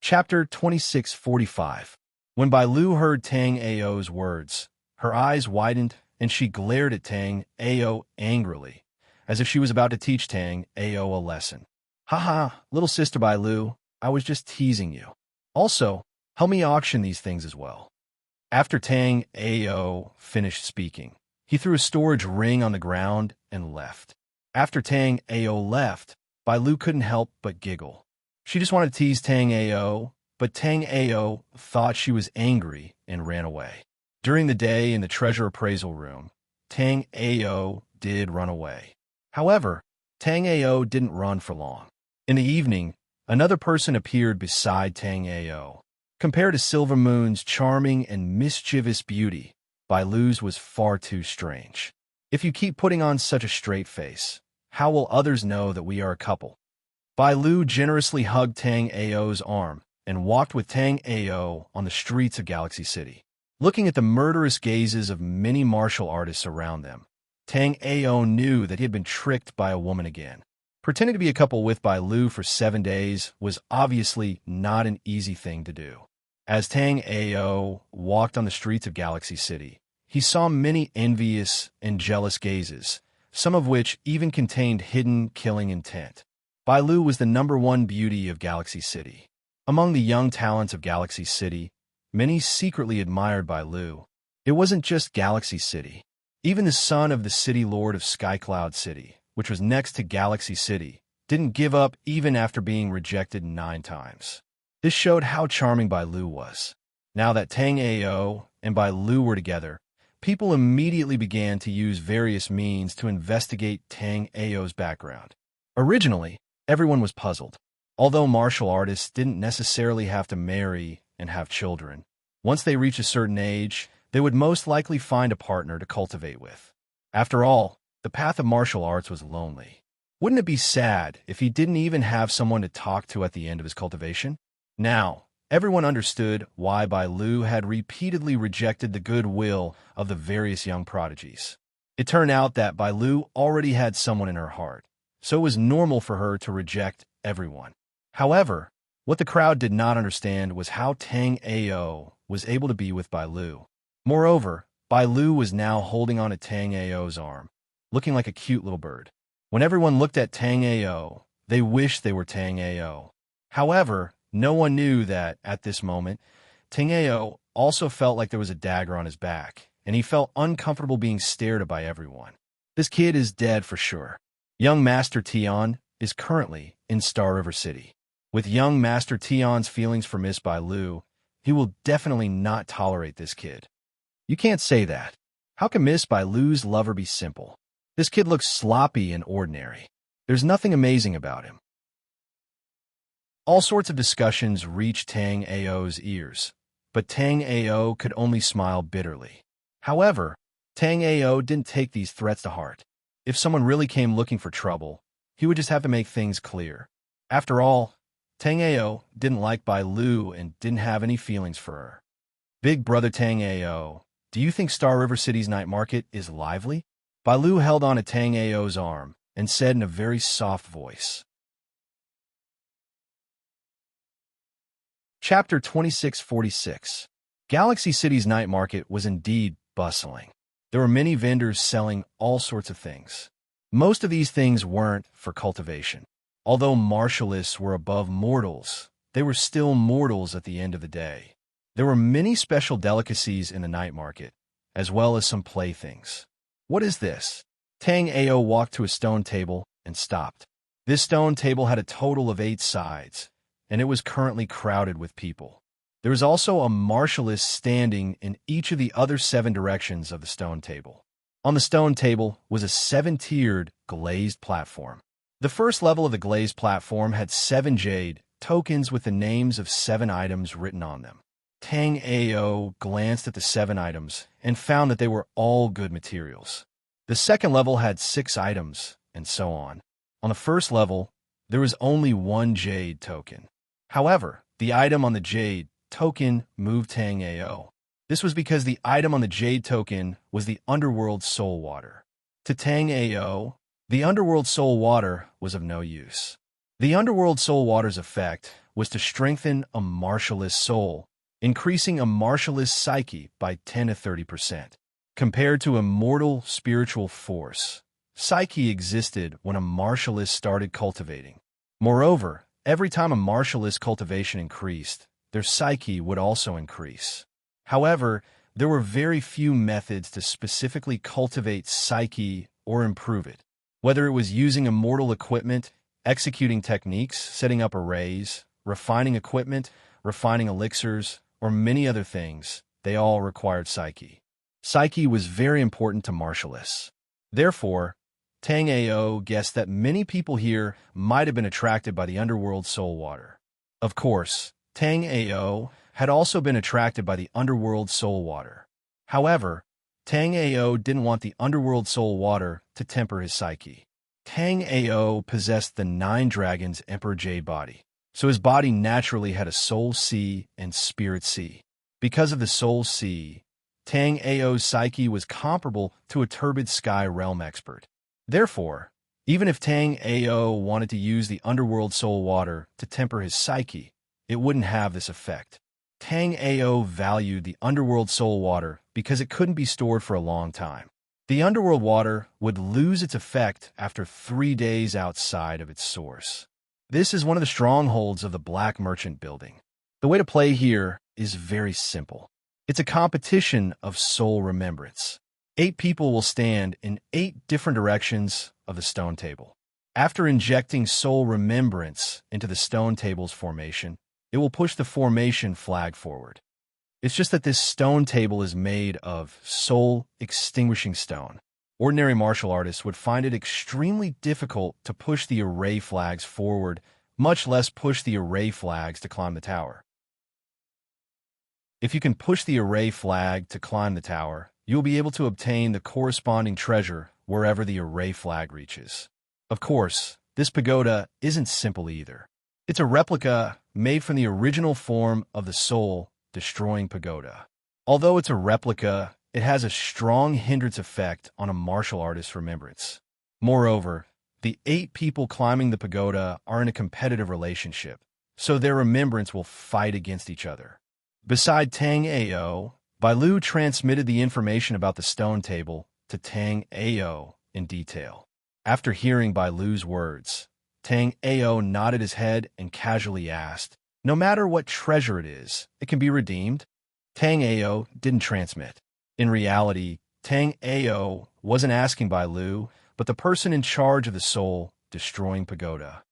Chapter 2645. When Bailu heard Tang Ao's words, her eyes widened and she glared at Tang Ao angrily, as if she was about to teach Tang Ao a lesson. "Haha, little sister Bailu, I was just teasing you. Also, help me auction these things as well." After Tang Ao finished speaking, he threw a storage ring on the ground and left. After Tang Ao left, Bailu couldn't help but giggle. She just wanted to tease Tang Ao, but Tang Ao thought she was angry and ran away. During the day in the treasure appraisal room, Tang Ao did run away. However, Tang Ao didn't run for long. In the evening, another person appeared beside Tang Ao. Compared to Silver Moon's charming and mischievous beauty, Bailu's was far too strange. "If you keep putting on such a straight face, how will others know that we are a couple?" Bailu generously hugged Tang Ao's arm and walked with Tang Ao on the streets of Galaxy City. Looking at the murderous gazes of many martial artists around them, Tang Ao knew that he had been tricked by a woman again. Pretending to be a couple with Bailu for 7 days was obviously not an easy thing to do. As Tang Ao walked on the streets of Galaxy City, he saw many envious and jealous gazes, some of which even contained hidden killing intent. Bailu was the #1 beauty of Galaxy City. Among the young talents of Galaxy City, many secretly admired Bailu. It wasn't just Galaxy City. Even the son of the city lord of Skycloud City, which was next to Galaxy City, didn't give up even after being rejected 9 times. This showed how charming Bailu was. Now that Tang Ao and Bailu were together, people immediately began to use various means to investigate Tang Ao's background. Originally, everyone was puzzled. Although martial artists didn't necessarily have to marry and have children, once they reached a certain age, they would most likely find a partner to cultivate with. After all, the path of martial arts was lonely. Wouldn't it be sad if he didn't even have someone to talk to at the end of his cultivation? Now, Everyone understood why Bai Lu had repeatedly rejected the goodwill of the various young prodigies. It turned out that Bai Lu already had someone in her heart, so it was normal for her to reject everyone. However, what the crowd did not understand was how Tang Ao was able to be with Bai Lu. Moreover, Bai Lu was now holding on to Tang Ao's arm, looking like a cute little bird. When everyone looked at Tang Ao, they wished they were Tang Ao. However, no one knew that, at this moment, Tang Ao also felt like there was a dagger on his back, and he felt uncomfortable being stared at by everyone. This kid is dead for sure. Young Master Tian is currently in Star River City. With young Master Tian's feelings for Miss Bai Lu, he will definitely not tolerate this kid. You can't say that. How can Miss Bai Lu's lover be simple? This kid looks sloppy and ordinary. There's nothing amazing about him. All sorts of discussions reached Tang Ao's ears, but Tang Ao could only smile bitterly. However, Tang Ao didn't take these threats to heart. If someone really came looking for trouble, he would just have to make things clear. After all, Tang Ao didn't like Bai Lu and didn't have any feelings for her. Big brother Tang Ao, do you think Star River City's night market is lively? Bai Lu held on to Tang Ao's arm and said in a very soft voice. Chapter 2646. Galaxy City's night market was indeed bustling. There were many vendors selling all sorts of things. Most of these things weren't for cultivation. Although martialists were above mortals, they were still mortals at the end of the day. There were many special delicacies in the night market, as well as some playthings. What is this? Tang Ao walked to a stone table and stopped. This stone table had a total of 8 sides, and it was currently crowded with people. There was also a martialist standing in each of the other 7 directions of the stone table. On the stone table was a 7-tiered glazed platform. The first level of the glazed platform had 7 jade tokens with the names of 7 items written on them. Tang Ao glanced at the 7 items and found that they were all good materials. The second level had 6 items, and so on. On the first level, there was only 1 jade token. However, the item on the jade token moved Tang Ao. This was because the item on the jade token was the Underworld Soul Water. To Tang Ao, the Underworld Soul Water was of no use. The Underworld Soul Water's effect was to strengthen a martialist soul, increasing a martialist psyche by 10 to 30%. Compared to a mortal spiritual force, psyche existed when a martialist started cultivating. Moreover, every time a martialist cultivation increased, their psyche would also increase. However, there were very few methods to specifically cultivate psyche or improve it. Whether it was using immortal equipment, executing techniques, setting up arrays, refining equipment, refining elixirs, or many other things, they all required psyche. Psyche was very important to martialists. Therefore, Tang Ao guessed that many people here might have been attracted by the Underworld Soul Water. Of course, Tang Ao had also been attracted by the Underworld Soul Water. However, Tang Ao didn't want the Underworld Soul Water to temper his psyche. Tang Ao possessed the 9 Dragons Emperor Jade body, so his body naturally had a Soul Sea and Spirit Sea. Because of the Soul Sea, Tang Ao's psyche was comparable to a turbid sky realm expert. Therefore, even if Tang Ao wanted to use the Underworld Soul Water to temper his psyche, it wouldn't have this effect. Tang Ao valued the Underworld Soul Water because it couldn't be stored for a long time. The Underworld Water would lose its effect after 3 days outside of its source. This is one of the strongholds of the Black Merchant Building. The way to play here is very simple. It's a competition of soul remembrance. 8 people will stand in 8 different directions of the stone table. After injecting soul remembrance into the stone table's formation, it will push the formation flag forward. It's just that this stone table is made of soul-extinguishing stone. Ordinary martial artists would find it extremely difficult to push the array flags forward, much less push the array flags to climb the tower. If you can push the array flag to climb the tower, you'll be able to obtain the corresponding treasure wherever the array flag reaches. Of course, this pagoda isn't simple either. It's a replica made from the original form of the soul-destroying pagoda. Although it's a replica, it has a strong hindrance effect on a martial artist's remembrance. Moreover, the 8 people climbing the pagoda are in a competitive relationship, so their remembrance will fight against each other. Beside Tang Ao, Bai Lu transmitted the information about the stone table to Tang Ao in detail. After hearing Bai Lu's words, Tang Ao nodded his head and casually asked, "No matter what treasure it is, it can be redeemed?" Tang Ao didn't transmit. In reality, Tang Ao wasn't asking Bai Lu, but the person in charge of the soul-destroying pagoda.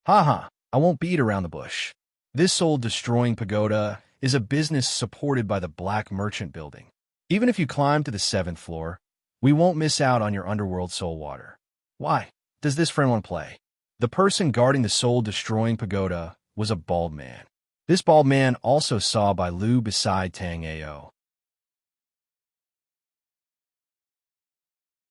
Haha, I won't beat around the bush. This soul-destroying pagoda is a business supported by the Black Merchant Building. Even if you climb to the 7th floor, we won't miss out on your underworld soul water. Why? Does this friend want to play? The person guarding the soul-destroying pagoda was a bald man. This bald man also saw Bai Lu beside Tang Ao.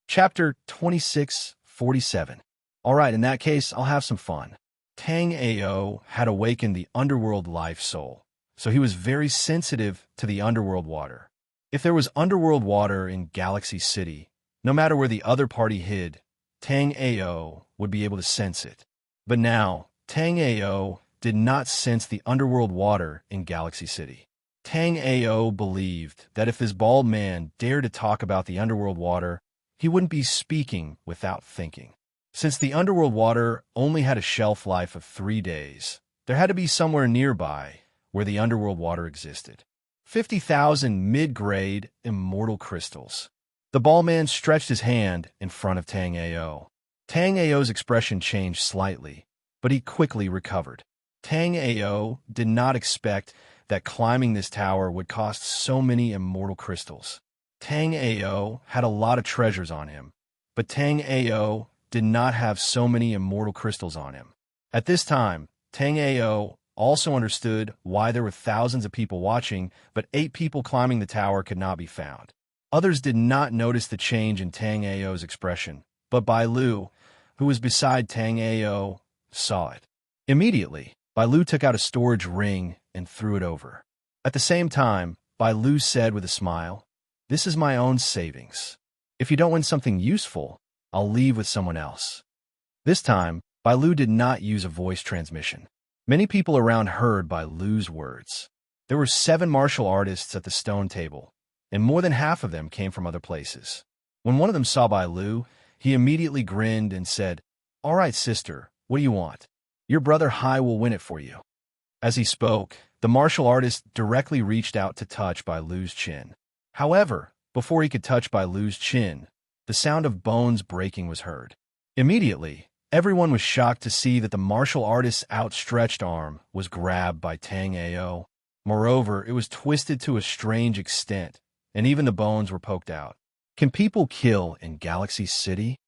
Chapter 2647. Alright, in that case, I'll have some fun. Tang Ao had awakened the underworld life soul, so he was very sensitive to the underworld water. If there was underworld water in Galaxy City, no matter where the other party hid, Tang Ao would be able to sense it. But now, Tang Ao did not sense the underworld water in Galaxy City. Tang Ao believed that if this bald man dared to talk about the underworld water, he wouldn't be speaking without thinking. Since the underworld water only had a shelf life of 3 days, there had to be somewhere nearby where the underworld water existed. 50,000 mid-grade immortal crystals. The bald man stretched his hand in front of Tang Ao. Tang Ao's expression changed slightly, but he quickly recovered. Tang Ao did not expect that climbing this tower would cost so many immortal crystals. Tang Ao had a lot of treasures on him, but Tang Ao did not have so many immortal crystals on him. At this time, Tang Ao also understood why there were thousands of people watching, but 8 people climbing the tower could not be found. Others did not notice the change in Tang Ao's expression, but Bai Lu, who was beside Tang Ao, saw it. Immediately, Bai Lu took out a storage ring and threw it over. At the same time, Bai Lu said with a smile, "This is my own savings. If you don't win something useful, I'll leave with someone else." This time, Bai Lu did not use a voice transmission. Many people around heard Bai Lu's words. There were 7 martial artists at the stone table, and more than half of them came from other places. When one of them saw Bai Lu, he immediately grinned and said, "All right, sister, what do you want? Your brother Hai will win it for you." As he spoke, the martial artist directly reached out to touch Bai Lu's chin. However, before he could touch Bai Lu's chin, the sound of bones breaking was heard. Immediately, everyone was shocked to see that the martial artist's outstretched arm was grabbed by Tang Ao. Moreover, it was twisted to a strange extent, and even the bones were poked out. "Can people kill in Galaxy City?"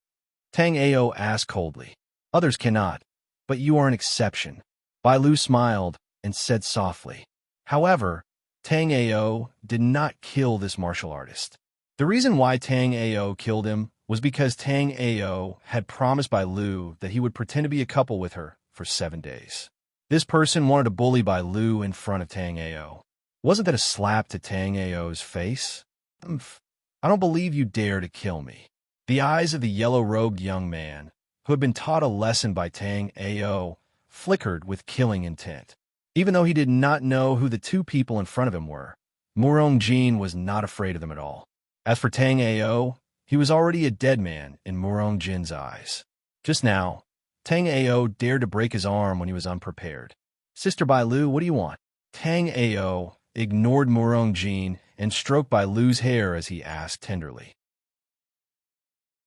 Tang Ao asked coldly. "Others cannot, but you are an exception." Bai Lu smiled and said softly. However, Tang Ao did not kill this martial artist. The reason why Tang Ao killed him was because Tang Ao had promised Bai Lu that he would pretend to be a couple with her for 7 days. This person wanted to bully Bai Lu in front of Tang Ao. Wasn't that a slap to Tang Ao's face? "I don't believe you dare to kill me." The eyes of the yellow-robed young man, who had been taught a lesson by Tang Ao, flickered with killing intent. Even though he did not know who the 2 people in front of him were, Murong Jin was not afraid of them at all. As for Tang Ao, he was already a dead man in Murong Jin's eyes. Just now, Tang Ao dared to break his arm when he was unprepared. "Sister Bai Lu, what do you want?" Tang Ao ignored Murong Jin and stroked Bai Lu's hair as he asked tenderly.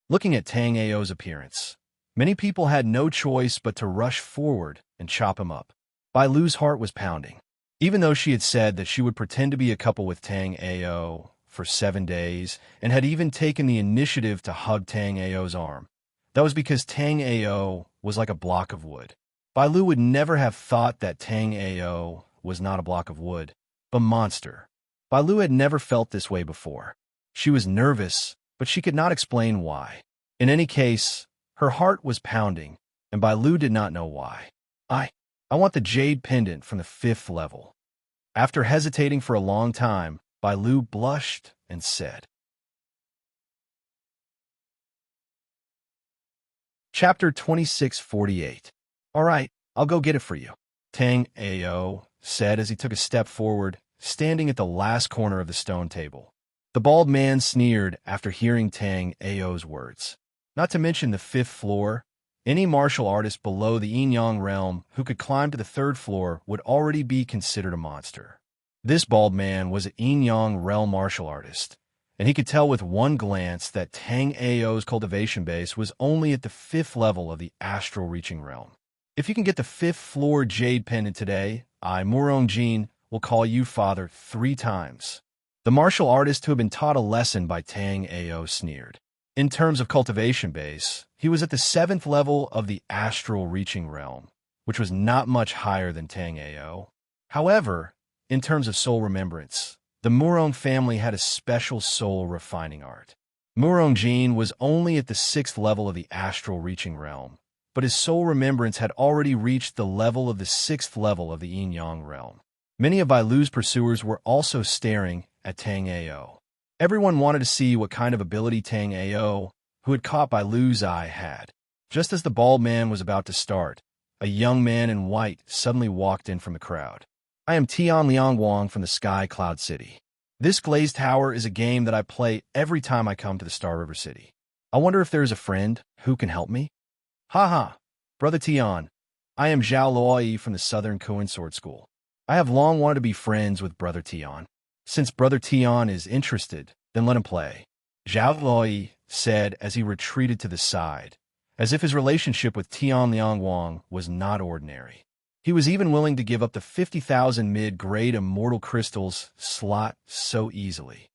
Looking at Tang Ao's appearance, many people had no choice but to rush forward and chop him up. Bai Lu's heart was pounding. Even though she had said that she would pretend to be a couple with Tang Ao for 7 days and had even taken the initiative to hug Tang Ao's arm, that was because Tang Ao was like a block of wood. Bai Lu would never have thought that Tang Ao was not a block of wood, but monster. Bai Lu had never felt this way before. She was nervous, but she could not explain why. In any case, her heart was pounding, and Bai Lu did not know why. I want the jade pendant from the 5th level. After hesitating for a long time, Bai Lu blushed and said. Chapter 2648. All right, I'll go get it for you, Tang Ao said as he took a step forward, standing at the last corner of the stone table. The bald man sneered after hearing Tang Ao's words. Not to mention the 5th floor, any martial artist below the yin-yang realm who could climb to the 3rd floor would already be considered a monster. This bald man was an yin-yang realm martial artist, and he could tell with one glance that Tang Ao's cultivation base was only at the 5th level of the astral reaching realm. If you can get the 5th floor jade pendant today, I, Murong Jin, will call you father 3 times. The martial artist who had been taught a lesson by Tang Ao sneered. In terms of cultivation base, he was at the 7th level of the astral reaching realm, which was not much higher than Tang Ao. However, in terms of soul remembrance, the Murong family had a special soul refining art. Murong Jin was only at the 6th level of the astral reaching realm, but his soul remembrance had already reached the level of the 6th level of the yin-yang realm. Many of Bai Lu's pursuers were also staring at Tang Ao. Everyone wanted to see what kind of ability Tang Ao, who had caught Bai Lu's eye, had. Just as the bald man was about to start, a young man in white suddenly walked in from the crowd. I am Tian Liangwang from the Sky Cloud City. This glazed tower is a game that I play every time I come to the Star River City. I wonder if there is a friend who can help me? Haha, Brother Tian. I am Zhao Luoyi from the Southern Koan Sword School. I have long wanted to be friends with Brother Tian. Since Brother Tian is interested, then let him play, Zhao Luoyi said as he retreated to the side, as if his relationship with Tian Liangwang was not ordinary. He was even willing to give up the 50,000 mid-grade immortal crystals slot so easily.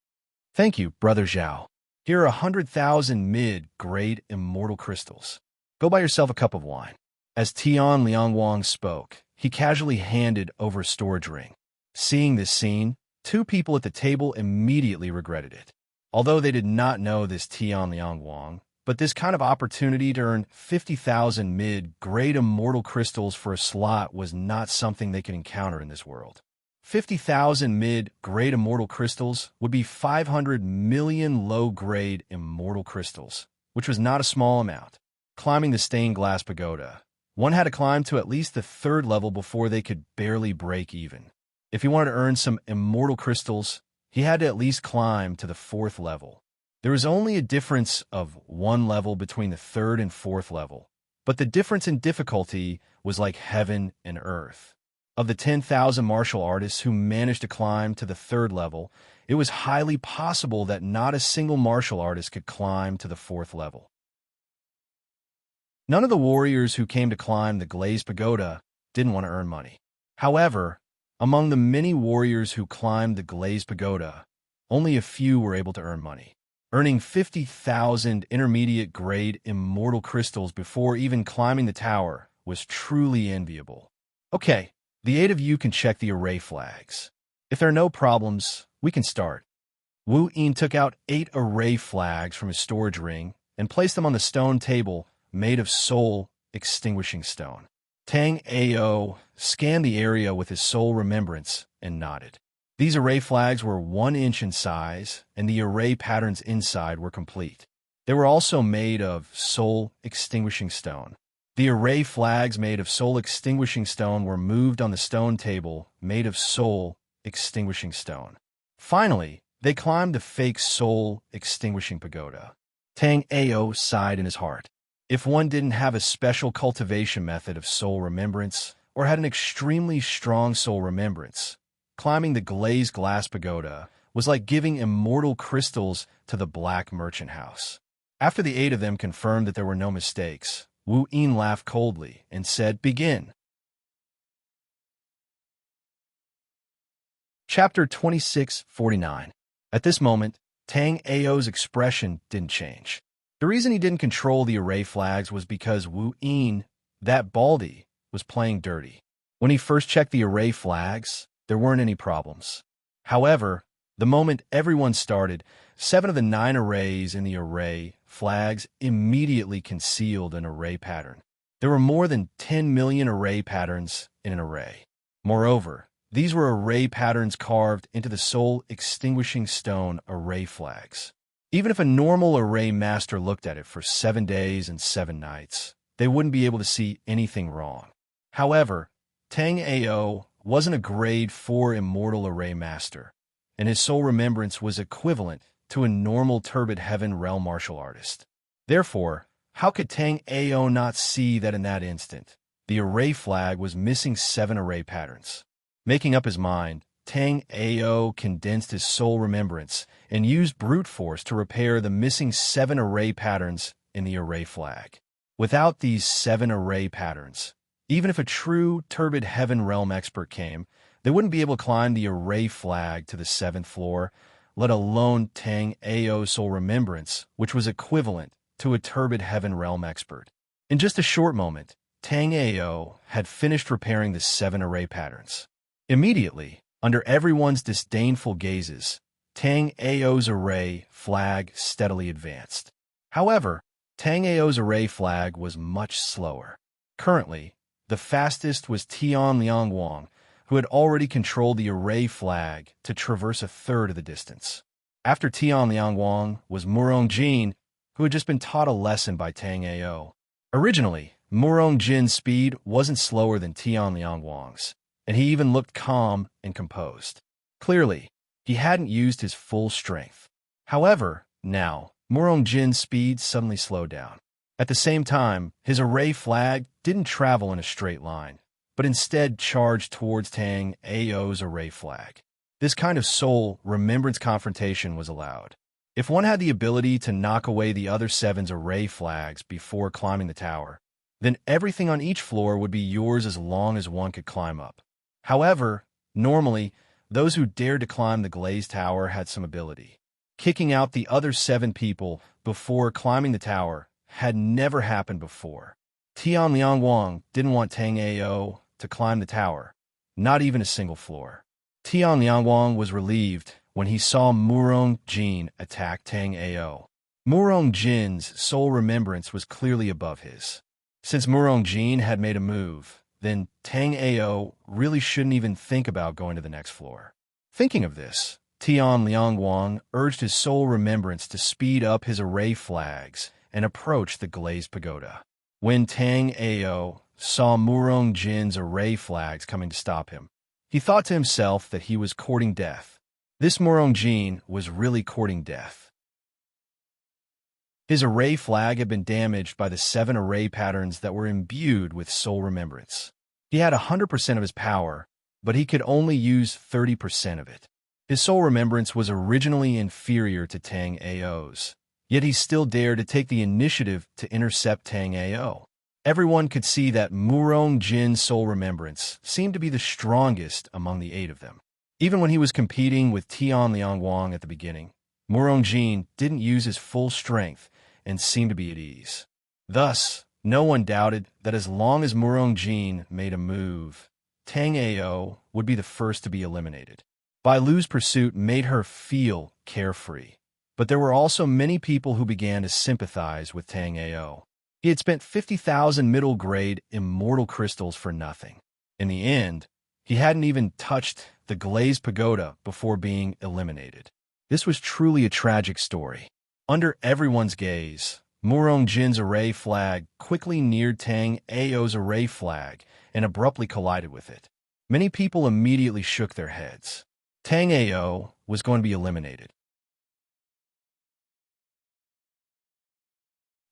Thank you, Brother Zhao. Here are 100,000 mid-grade immortal crystals. Go buy yourself a cup of wine. As Tian Liangwang spoke, he casually handed over a storage ring. Seeing this scene, 2 people at the table immediately regretted it. Although they did not know this Tian Liangwang, but this kind of opportunity to earn 50,000 mid-grade immortal crystals for a slot was not something they could encounter in this world. 50,000 mid-grade immortal crystals would be 500 million low-grade immortal crystals, which was not a small amount. Climbing the stained glass pagoda, one had to climb to at least the 3rd level before they could barely break even. If he wanted to earn some immortal crystals, he had to at least climb to the 4th level. There was only a difference of 1 level between the 3rd and 4th level, but the difference in difficulty was like heaven and earth. Of the 10,000 martial artists who managed to climb to the 3rd level, it was highly possible that not a single martial artist could climb to the 4th level. None of the warriors who came to climb the glazed pagoda didn't want to earn money. However, among the many warriors who climbed the glazed pagoda, only a few were able to earn money. Earning 50,000 intermediate-grade immortal crystals before even climbing the tower was truly enviable. Okay, the 8 of you can check the array flags. If there are no problems, we can start. Wu Yin took out 8 array flags from his storage ring and placed them on the stone table made of soul-extinguishing stone. Tang Ao scanned the area with his soul remembrance and nodded. These array flags were 1 inch in size, and the array patterns inside were complete. They were also made of soul-extinguishing stone. The array flags made of soul-extinguishing stone were moved on the stone table made of soul-extinguishing stone. Finally, they climbed the fake soul-extinguishing pagoda. Tang Ao sighed in his heart. If one didn't have a special cultivation method of soul remembrance, or had an extremely strong soul remembrance, climbing the glazed glass pagoda was like giving immortal crystals to the black merchant house. After the 8 of them confirmed that there were no mistakes, Wu Yin laughed coldly and said, "Begin." Chapter 2649. At this moment, Tang Ao's expression didn't change. The reason he didn't control the array flags was because Wu Yin, that baldy, was playing dirty. When he first checked the array flags, there weren't any problems. However, the moment everyone started, 7 of the 9 arrays in the array flags immediately concealed an array pattern. There were more than 10 million array patterns in an array. Moreover, these were array patterns carved into the soul-extinguishing stone array flags. Even if a normal array master looked at it for 7 days and 7 nights, they wouldn't be able to see anything wrong. However, Tang Ao wasn't a grade 4 immortal array master, and his soul remembrance was equivalent to a normal turbid heaven realm martial artist. Therefore, how could Tang Ao not see that in that instant, the array flag was missing 7 array patterns? Making up his mind, Tang Ao condensed his soul remembrance and used brute force to repair the missing 7 array patterns in the array flag. Without these 7 array patterns, even if a true turbid heaven realm expert came, they wouldn't be able to climb the array flag to the 7th floor, let alone Tang Ao's soul remembrance, which was equivalent to a turbid heaven realm expert. In just a short moment, Tang Ao had finished repairing the 7 array patterns. Immediately, under everyone's disdainful gazes, Tang Ao's array flag steadily advanced. However, Tang Ao's array flag was much slower. Currently, the fastest was Tian Liang Wang, who had already controlled the array flag to traverse a third of the distance. After Tian Liang Wang was Murong Jin, who had just been taught a lesson by Tang Ao. Originally, Murong Jin's speed wasn't slower than Tian Liang Wang's, and he even looked calm and composed. Clearly, he hadn't used his full strength. However, now, Murong Jin's speed suddenly slowed down. At the same time, his array flag didn't travel in a straight line, but instead charged towards Tang Ao's array flag. This kind of soul remembrance confrontation was allowed. If one had the ability to knock away the other 7's array flags before climbing the tower, then everything on each floor would be yours as long as one could climb up. However, normally, those who dared to climb the glazed tower had some ability. Kicking out the other 7 people before climbing the tower had never happened before. Tian Liang Wang didn't want Tang Ao to climb the tower, not even a single floor. Tian Liang Wang was relieved when he saw Murong Jin attack Tang Ao. Murong Jin's soul remembrance was clearly above his. Since Murong Jin had made a move, then Tang Ao really shouldn't even think about going to the next floor. Thinking of this, Tian Liang Wang urged his soul remembrance to speed up his array flags and approach the glazed pagoda. When Tang Ao saw Murong Jin's array flags coming to stop him, he thought to himself that he was courting death. This Murong Jin was really courting death. His array flag had been damaged by the 7 array patterns that were imbued with soul remembrance. He had 100% of his power, but he could only use 30% of it. His soul remembrance was originally inferior to Tang Ao's, yet he still dared to take the initiative to intercept Tang Ao. Everyone could see that Murong Jin's soul remembrance seemed to be the strongest among the 8 of them. Even when he was competing with Tian Liang Wang at the beginning, Murong Jin didn't use his full strength and seemed to be at ease. Thus, no one doubted that as long as Murong Jin made a move, Tang Ao would be the first to be eliminated. Bai Lu's pursuit made her feel carefree, but there were also many people who began to sympathize with Tang Ao. He had spent 50,000 middle-grade immortal crystals for nothing. In the end, he hadn't even touched the glazed pagoda before being eliminated. This was truly a tragic story. Under everyone's gaze, Murong Jin's array flag quickly neared Tang Ao's array flag and abruptly collided with it. Many people immediately shook their heads. Tang Ao was going to be eliminated.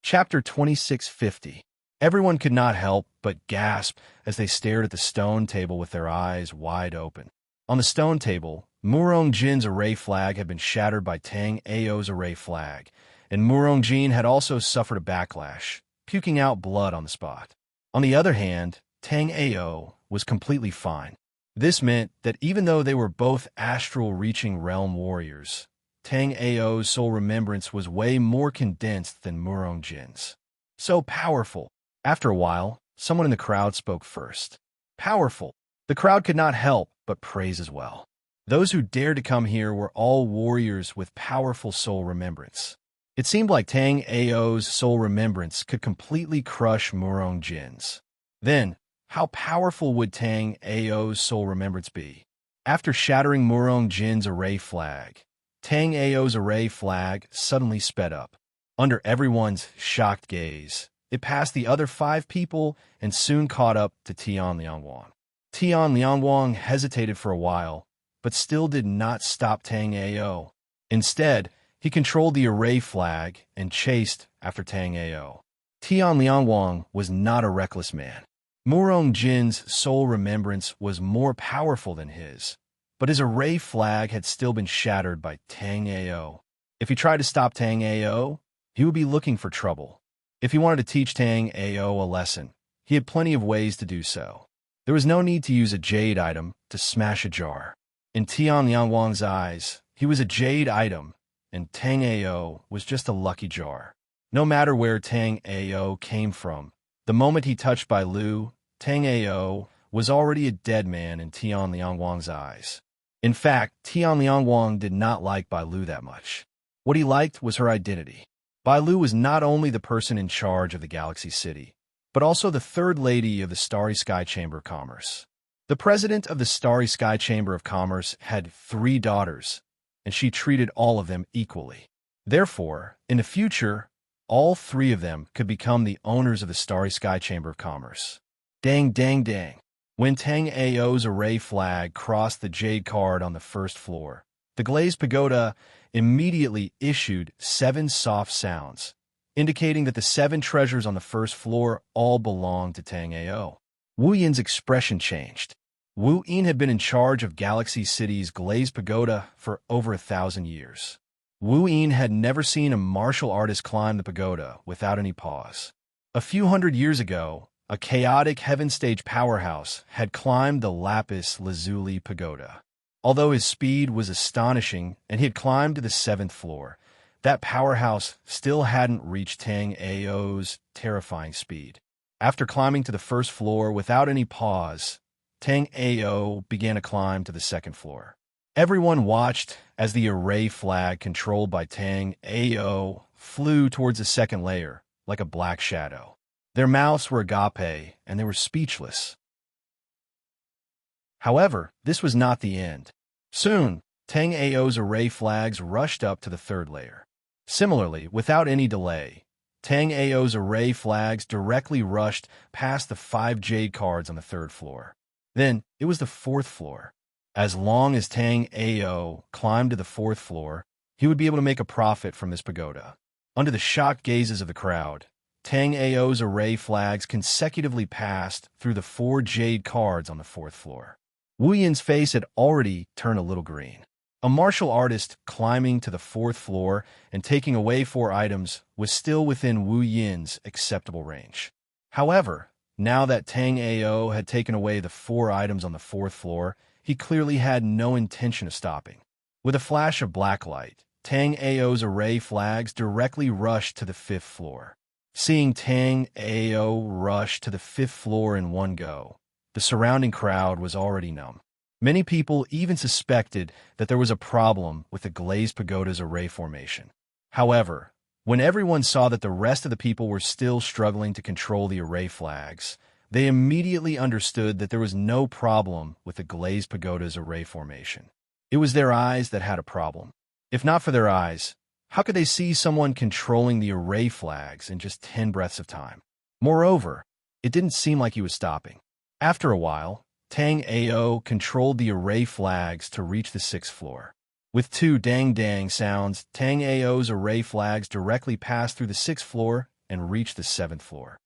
Chapter 2650. Everyone could not help but gasp as they stared at the stone table with their eyes wide open. On the stone table, Murong Jin's array flag had been shattered by Tang Ao's array flag, and Murong Jin had also suffered a backlash, puking out blood on the spot. On the other hand, Tang Ao was completely fine. This meant that even though they were both astral-reaching realm warriors, Tang Ao's soul remembrance was way more condensed than Murong Jin's. So powerful. After a while, someone in the crowd spoke first. Powerful. The crowd could not help but praise as well. Those who dared to come here were all warriors with powerful soul remembrance. It seemed like Tang Ao's soul remembrance could completely crush Murong Jin's. Then, how powerful would Tang Ao's soul remembrance be? After shattering Murong Jin's array flag, Tang Ao's array flag suddenly sped up. Under everyone's shocked gaze, it passed the other 5 people and soon caught up to Tian Liangwang. Tian Liangwang hesitated for a while, but still did not stop Tang Ao. Instead, he controlled the array flag and chased after Tang Ao. Tian Liangwang was not a reckless man. Murong Jin's soul remembrance was more powerful than his, but his array flag had still been shattered by Tang Ao. If he tried to stop Tang Ao, he would be looking for trouble. If he wanted to teach Tang Ao a lesson, he had plenty of ways to do so. There was no need to use a jade item to smash a jar. In Tian Liangwang's eyes, he was a jade item, and Tang Ao was just a lucky jar. No matter where Tang Ao came from, the moment he touched Bai Lu, Tang Ao was already a dead man in Tian Liangwang's eyes. In fact, Tian Liangwang did not like Bai Lu that much. What he liked was her identity. Bai Lu was not only the person in charge of the Galaxy City, but also the third lady of the Starry Sky Chamber of Commerce. The president of the Starry Sky Chamber of Commerce had 3 daughters, and she treated all of them equally. Therefore, in the future, all 3 of them could become the owners of the Starry Sky Chamber of Commerce. Dang, dang, dang. When Tang Ao's array flag crossed the jade card on the first floor, the glazed pagoda immediately issued 7 soft sounds, indicating that the 7 treasures on the first floor all belonged to Tang Ao. Wu Yin's expression changed. Wu Yin had been in charge of Galaxy City's glazed pagoda for over 1,000 years. Wu Yin had never seen a martial artist climb the pagoda without any pause. A few hundred years ago, a chaotic heaven stage powerhouse had climbed the lapis lazuli pagoda. Although his speed was astonishing and he had climbed to the 7th floor, that powerhouse still hadn't reached Tang Ao's terrifying speed. After climbing to the 1st floor without any pause, Tang Ao began to climb to the 2nd floor. Everyone watched as the array flag controlled by Tang Ao flew towards the 2nd layer like a black shadow. Their mouths were agape and they were speechless. However, this was not the end. Soon, Tang Ao's array flags rushed up to the 3rd layer. Similarly, without any delay, Tang Ao's array flags directly rushed past the 5 jade cards on the 3rd floor. Then, it was the 4th floor. As long as Tang Ao climbed to the 4th floor, he would be able to make a profit from this pagoda. Under the shocked gazes of the crowd, Tang Ao's array flags consecutively passed through the 4 jade cards on the 4th floor. Wu Yin's face had already turned a little green. A martial artist climbing to the 4th floor and taking away 4 items was still within Wu Yin's acceptable range. However, now that Tang Ao had taken away the 4 items on the 4th floor, he clearly had no intention of stopping. With a flash of black light, Tang Ao's array flags directly rushed to the 5th floor. Seeing Tang Ao rush to the 5th floor in one go, the surrounding crowd was already numb. Many people even suspected that there was a problem with the glazed pagoda's array formation. However, when everyone saw that the rest of the people were still struggling to control the array flags, they immediately understood that there was no problem with the glazed pagoda's array formation. It was their eyes that had a problem. If not for their eyes, how could they see someone controlling the array flags in just 10 breaths of time? Moreover, it didn't seem like he was stopping. After a while, Tang Ao controlled the array flags to reach the 6th floor. With 2 dang-dang sounds, Tang Ao's array flags directly passed through the 6th floor and reached the 7th floor.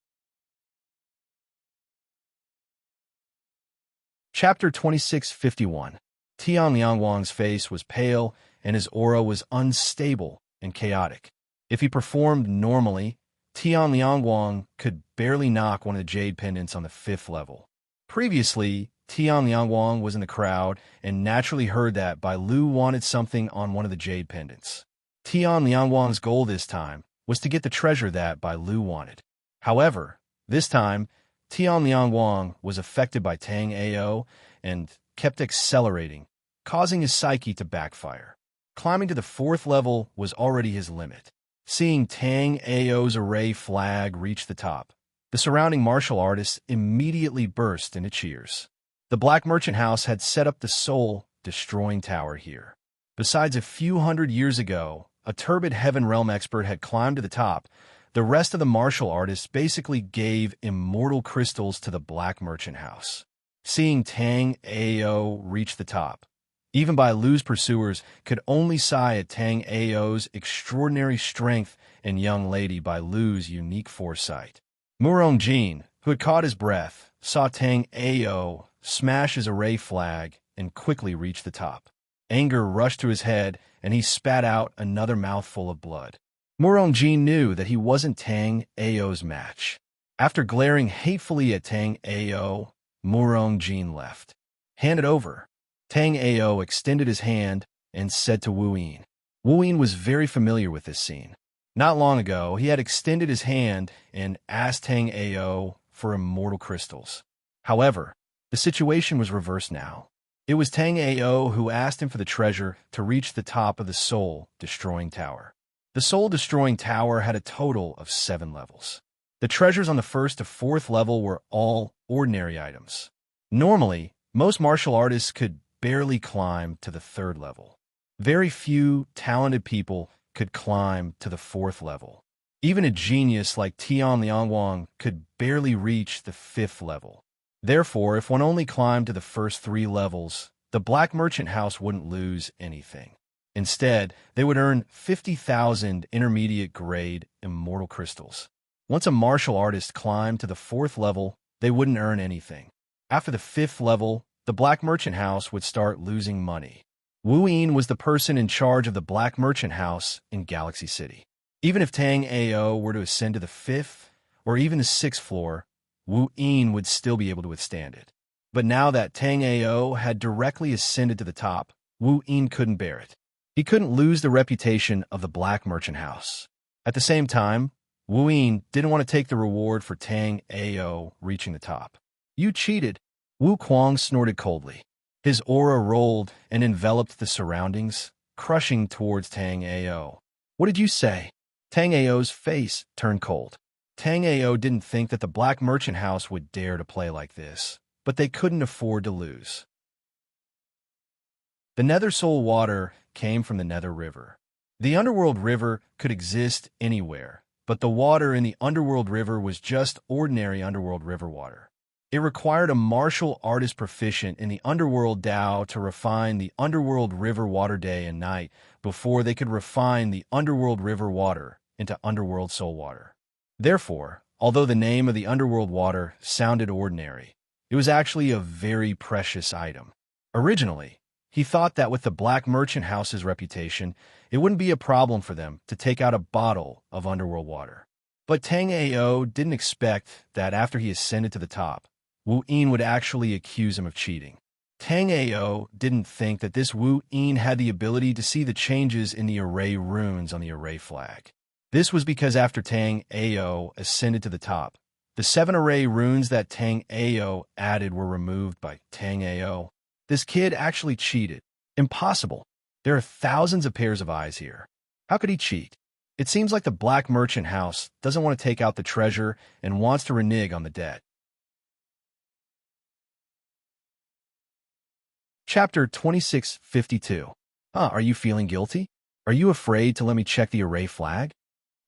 Chapter 2651. Tian Liangwang's face was pale and his aura was unstable and chaotic. If he performed normally, Tian Liangwang could barely knock one of the jade pendants on the 5th level. Previously, Tian Liangwang was in the crowd and naturally heard that Bai Lu wanted something on one of the jade pendants. Tian Liangwang's goal this time was to get the treasure that Bai Lu wanted. However, this time, Tian Liangwang was affected by Tang Ao and kept accelerating, causing his psyche to backfire. Climbing to the 4th level was already his limit. Seeing Tang Ao's array flag reach the top, the surrounding martial artists immediately burst into cheers. The Black Merchant House had set up the soul-destroying tower here. Besides, a few hundred years ago, a turbid Heaven Realm expert had climbed to the top. The rest of the martial artists basically gave immortal crystals to the Black Merchant House. Seeing Tang Ao reach the top, even by Lu's pursuers, could only sigh at Tang Ao's extraordinary strength and young lady by Lu's unique foresight. Murong Jin, who had caught his breath, saw Tang Ao smash his array flag and quickly reach the top. Anger rushed to his head, and he spat out another mouthful of blood. Murong Jin knew that he wasn't Tang Ao's match. After glaring hatefully at Tang Ao, Murong Jin left. "Hand it over." Tang Ao extended his hand and said to Wu Yin. Wu Yin was very familiar with this scene. Not long ago, he had extended his hand and asked Tang Ao for immortal crystals. However, the situation was reversed now. It was Tang Ao who asked him for the treasure to reach the top of the soul-destroying tower. The soul-destroying tower had a total of 7 levels. The treasures on the 1st to 4th level were all ordinary items. Normally, most martial artists could barely climb to the 3rd level. Very few talented people could climb to the 4th level. Even a genius like Tian Liangwang could barely reach the 5th level. Therefore, if one only climbed to the first 3 levels, the Black Merchant House wouldn't lose anything. Instead, they would earn 50,000 intermediate-grade immortal crystals. Once a martial artist climbed to the 4th level, they wouldn't earn anything. After the 5th level, the Black Merchant House would start losing money. Wu Yin was the person in charge of the Black Merchant House in Galaxy City. Even if Tang Ao were to ascend to the 5th or even the 6th floor, Wu Yin would still be able to withstand it. But now that Tang Ao had directly ascended to the top, Wu Yin couldn't bear it. He couldn't lose the reputation of the Black Merchant House. At the same time, Wu Yin didn't want to take the reward for Tang Ao reaching the top. "You cheated," Wu Kuang snorted coldly. His aura rolled and enveloped the surroundings, crushing towards Tang Ao. "What did you say?" Tang Ao's face turned cold. Tang Ao didn't think that the Black Merchant House would dare to play like this, but they couldn't afford to lose. The Nether Soul water came from the Nether River. The Underworld River could exist anywhere, but the water in the Underworld River was just ordinary Underworld River water. It required a martial artist proficient in the Underworld Tao to refine the Underworld River water day and night before they could refine the Underworld River water into Underworld Soul water. Therefore, although the name of the Underworld water sounded ordinary, it was actually a very precious item. Originally, he thought that with the Black Merchant House's reputation, it wouldn't be a problem for them to take out a bottle of Underworld water. But Tang Ao didn't expect that after he ascended to the top, Wu Yin would actually accuse him of cheating. Tang Ao didn't think that this Wu Yin had the ability to see the changes in the array runes on the array flag. This was because after Tang Ao ascended to the top, the 7 array runes that Tang Ao added were removed by Tang Ao. This kid actually cheated. Impossible. There are thousands of pairs of eyes here. How could he cheat? It seems like the Black Merchant House doesn't want to take out the treasure and wants to renege on the debt. Chapter 2652. Are you feeling guilty? Are you afraid to let me check the array flag?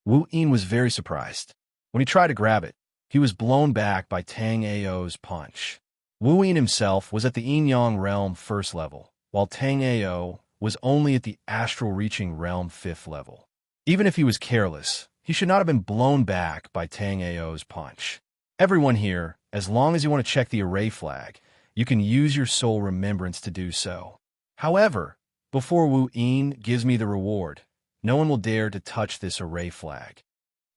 Wu Yin was very surprised. When he tried to grab it, he was blown back by Tang Ao's punch. Wu Yin himself was at the Yin-Yang Realm 1st level, while Tang Ao was only at the Astral Reaching Realm 5th level. Even if he was careless, he should not have been blown back by Tang Ao's punch. Everyone here, as long as you want to check the array flag, you can use your soul remembrance to do so. However, before Wu Yin gives me the reward, no one will dare to touch this array flag.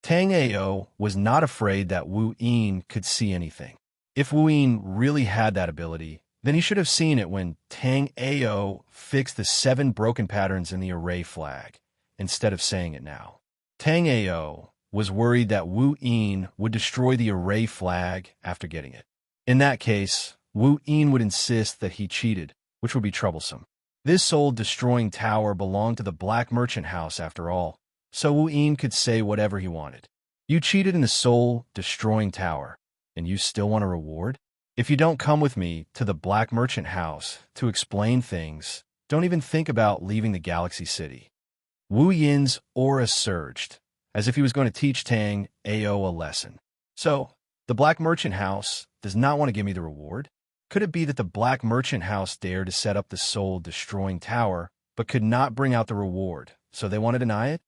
Tang Ao was not afraid that Wu Yin could see anything. If Wu Yin really had that ability, then he should have seen it when Tang Ao fixed the 7 broken patterns in the array flag, instead of saying it now. Tang Ao was worried that Wu Yin would destroy the array flag after getting it. In that case, Wu Yin would insist that he cheated, which would be troublesome. This soul-destroying tower belonged to the Black Merchant House after all. so Wu Yin could say whatever he wanted. You cheated in the soul-destroying tower, and you still want a reward? If you don't come with me to the Black Merchant House to explain things, don't even think about leaving the Galaxy City. Wu Yin's aura surged, as if he was going to teach Tang Ao a lesson. So, the Black Merchant House does not want to give me the reward? Could it be that the Black Merchant House dared to set up the soul-destroying tower, but could not bring out the reward, so they want to deny it?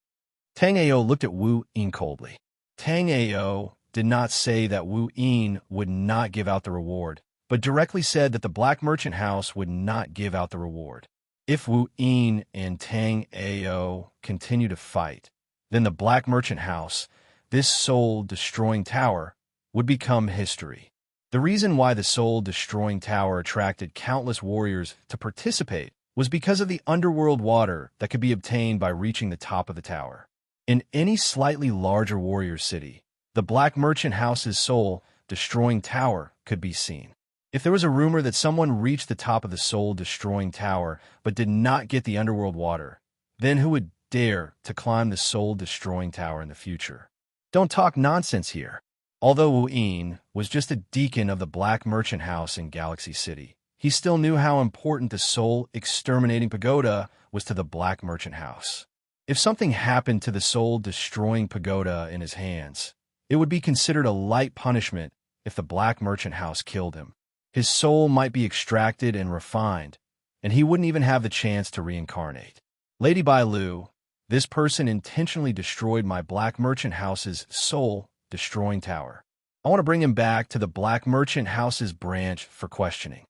Tang Ao looked at Wu Yin coldly. Tang Ao did not say that Wu Yin would not give out the reward, but directly said that the Black Merchant House would not give out the reward. If Wu Yin and Tang Ao continue to fight, then the Black Merchant House, this soul-destroying tower, would become history. The reason why the soul-destroying tower attracted countless warriors to participate was because of the underworld water that could be obtained by reaching the top of the tower. In any slightly larger warrior city, the Black Merchant House's soul-destroying tower could be seen. If there was a rumor that someone reached the top of the soul-destroying tower but did not get the underworld water, then who would dare to climb the soul-destroying tower in the future? Don't talk nonsense here. Although Wu Yin was just a deacon of the Black Merchant House in Galaxy City, he still knew how important the soul-exterminating pagoda was to the Black Merchant House. If something happened to the soul-destroying pagoda in his hands, it would be considered a light punishment if the Black Merchant House killed him. His soul might be extracted and refined, and he wouldn't even have the chance to reincarnate. Lady Bai Lu, this person intentionally destroyed my Black Merchant House's soul-destroying tower. I want to bring him back to the Black Merchant House's branch for questioning.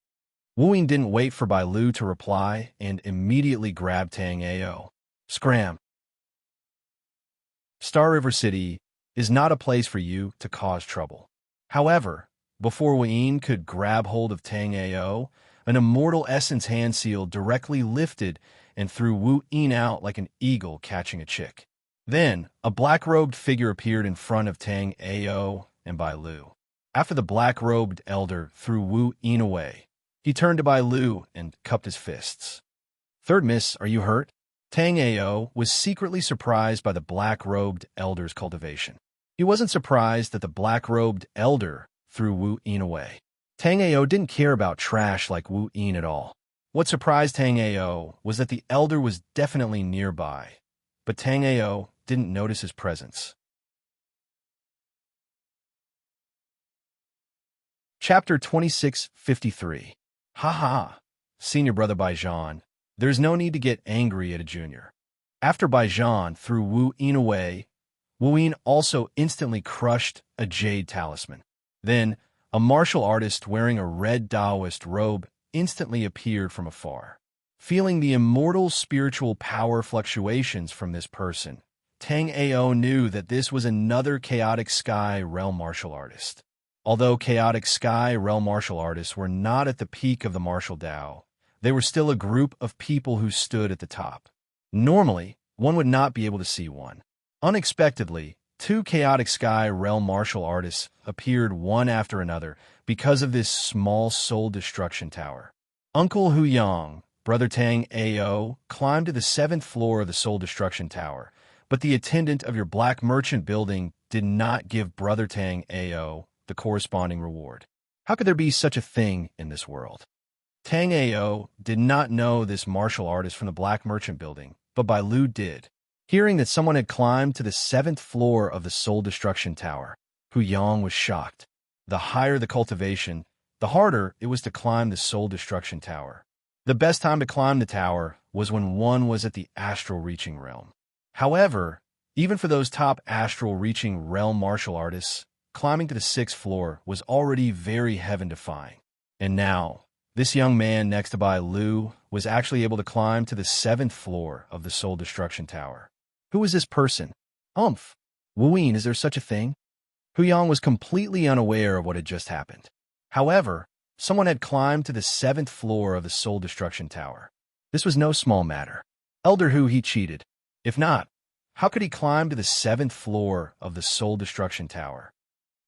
Wu Yin didn't wait for Bai Lu to reply and immediately grabbed Tang Ao. Scram! Star River City is not a place for you to cause trouble. However, before Wu Yin could grab hold of Tang Ao, an immortal essence hand seal directly lifted and threw Wu Yin out like an eagle catching a chick. Then, a black-robed figure appeared in front of Tang Ao and Bai Lu. After the black-robed elder threw Wu Yin away, he turned to Bai Lu and cupped his fists. Third miss, are you hurt? Tang Ao was secretly surprised by the black-robed elder's cultivation. He wasn't surprised that the black-robed elder threw Wu Yin away. Tang Ao didn't care about trash like Wu Yin at all. What surprised Tang Ao was that the elder was definitely nearby, but Tang Ao didn't notice his presence. Chapter 2653. Ha! Senior brother Baijan. There's no need to get angry at a junior. After Baijan threw Wu Yin away, Wu Yin also instantly crushed a jade talisman. Then, a martial artist wearing a red Taoist robe instantly appeared from afar. Feeling the immortal spiritual power fluctuations from this person, Tang Ao knew that this was another Chaotic Sky Realm martial artist. Although Chaotic Sky Realm martial artists were not at the peak of the martial Tao, they were still a group of people who stood at the top. Normally, one would not be able to see one. Unexpectedly, two Chaotic Sky Realm martial artists appeared one after another because of this small soul destruction tower. Uncle Hu Yang, Brother Tang Ao, climbed to the 7th floor of the soul destruction tower, but the attendant of your Black Merchant building did not give Brother Tang Ao the corresponding reward. How could there be such a thing in this world? Tang Ao did not know this martial artist from the Black Merchant building, but Bai Lu did. Hearing that someone had climbed to the 7th floor of the soul destruction tower, Hu Yang was shocked. The higher the cultivation, the harder it was to climb the soul destruction tower. The best time to climb the tower was when one was at the astral reaching realm. However, even for those top astral reaching realm martial artists, climbing to the 6th floor was already very heaven-defying. And now, this young man next to Bai Lu was actually able to climb to the 7th floor of the soul destruction tower. Who is this person? Wu Yin, is there such a thing? Hu Yang was completely unaware of what had just happened. However, someone had climbed to the 7th floor of the soul destruction tower. This was no small matter. Elder Hu, he cheated. If not, how could he climb to the 7th floor of the soul destruction tower?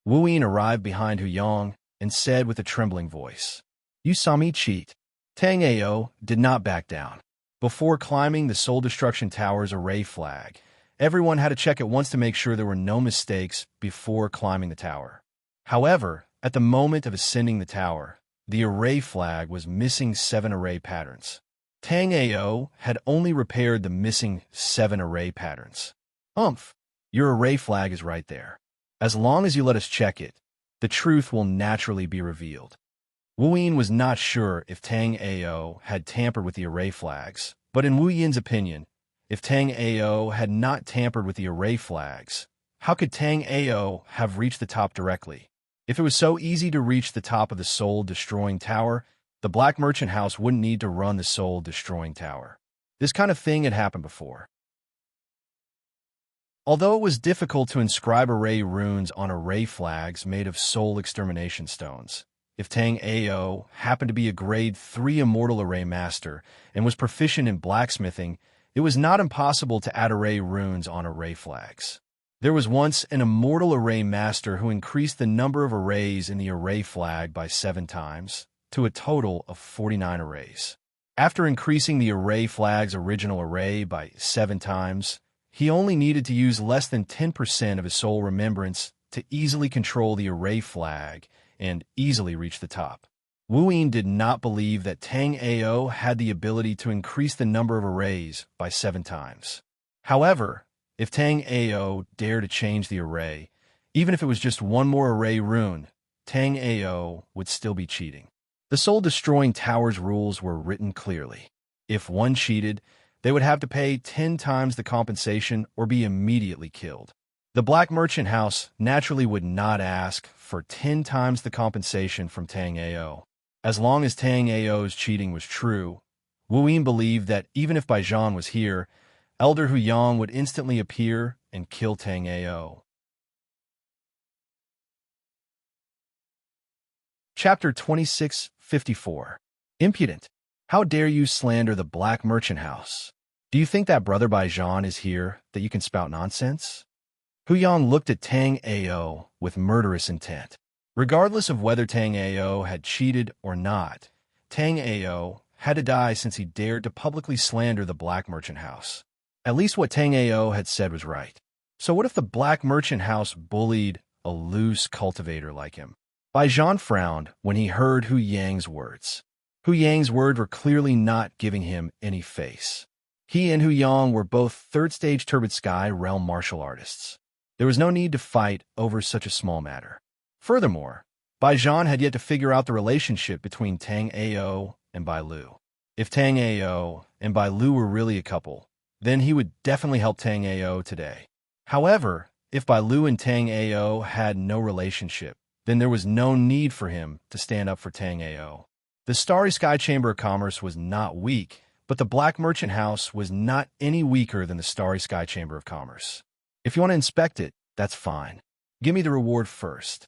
Wu Yin arrived behind Hu Yang and said with a trembling voice, "You saw me cheat." Tang Ao did not back down. Before climbing the soul destruction tower's array flag, everyone had to check at once to make sure there were no mistakes before climbing the tower. However, at the moment of ascending the tower, the array flag was missing 7 array patterns. Tang Ao had only repaired the missing 7 array patterns. Your array flag is right there. As long as you let us check it, the truth will naturally be revealed. Wu Yin was not sure if Tang Ao had tampered with the array flags, but in Wu Yin's opinion, if Tang Ao had not tampered with the array flags, how could Tang Ao have reached the top directly? If it was so easy to reach the top of the soul-destroying tower, the Black Merchant House wouldn't need to run the soul-destroying tower. This kind of thing had happened before. Although it was difficult to inscribe array runes on array flags made of soul extermination stones, if Tang Ao happened to be a grade 3 immortal array master and was proficient in blacksmithing, it was not impossible to add array runes on array flags. There was once an immortal array master who increased the number of arrays in the array flag by 7 times, to a total of 49 arrays. After increasing the array flag's original array by 7 times, he only needed to use less than 10% of his soul remembrance to easily control the array flag and easily reach the top. Wu Yin did not believe that Tang Ao had the ability to increase the number of arrays by 7 times. However, if Tang Ao dared to change the array, even if it was just one more array rune, Tang Ao would still be cheating. The soul-destroying tower's rules were written clearly. If one cheated, they would have to pay 10 times the compensation or be immediately killed. The Black Merchant House naturally would not ask for 10 times the compensation from Tang Ao. As long as Tang Ao's cheating was true, Wu Yin believed that even if Baijian was here, Elder Hu Yang would instantly appear and kill Tang Ao. Chapter 2654. Impudent. How dare you slander the Black Merchant House? Do you think that Brother Baijian is here that you can spout nonsense? Hu Yang looked at Tang Ao with murderous intent. Regardless of whether Tang Ao had cheated or not, Tang Ao had to die since he dared to publicly slander the Black Merchant House. At least what Tang Ao had said was right. So what if the Black Merchant House bullied a loose cultivator like him? Baijian frowned when he heard Hu Yang's words. Hu Yang's words were clearly not giving him any face. He and Hu Yang were both 3rd stage Turbid Sky realm martial artists. There was no need to fight over such a small matter. Furthermore, Baijian had yet to figure out the relationship between Tang Ao and Bai Lu. If Tang Ao and Bai Lu were really a couple, then he would definitely help Tang Ao today. However, if Bai Lu and Tang Ao had no relationship, then there was no need for him to stand up for Tang Ao. The Starry Sky Chamber of Commerce was not weak, but the Black Merchant House was not any weaker than the Starry Sky Chamber of Commerce. If you want to inspect it, that's fine. Give me the reward first.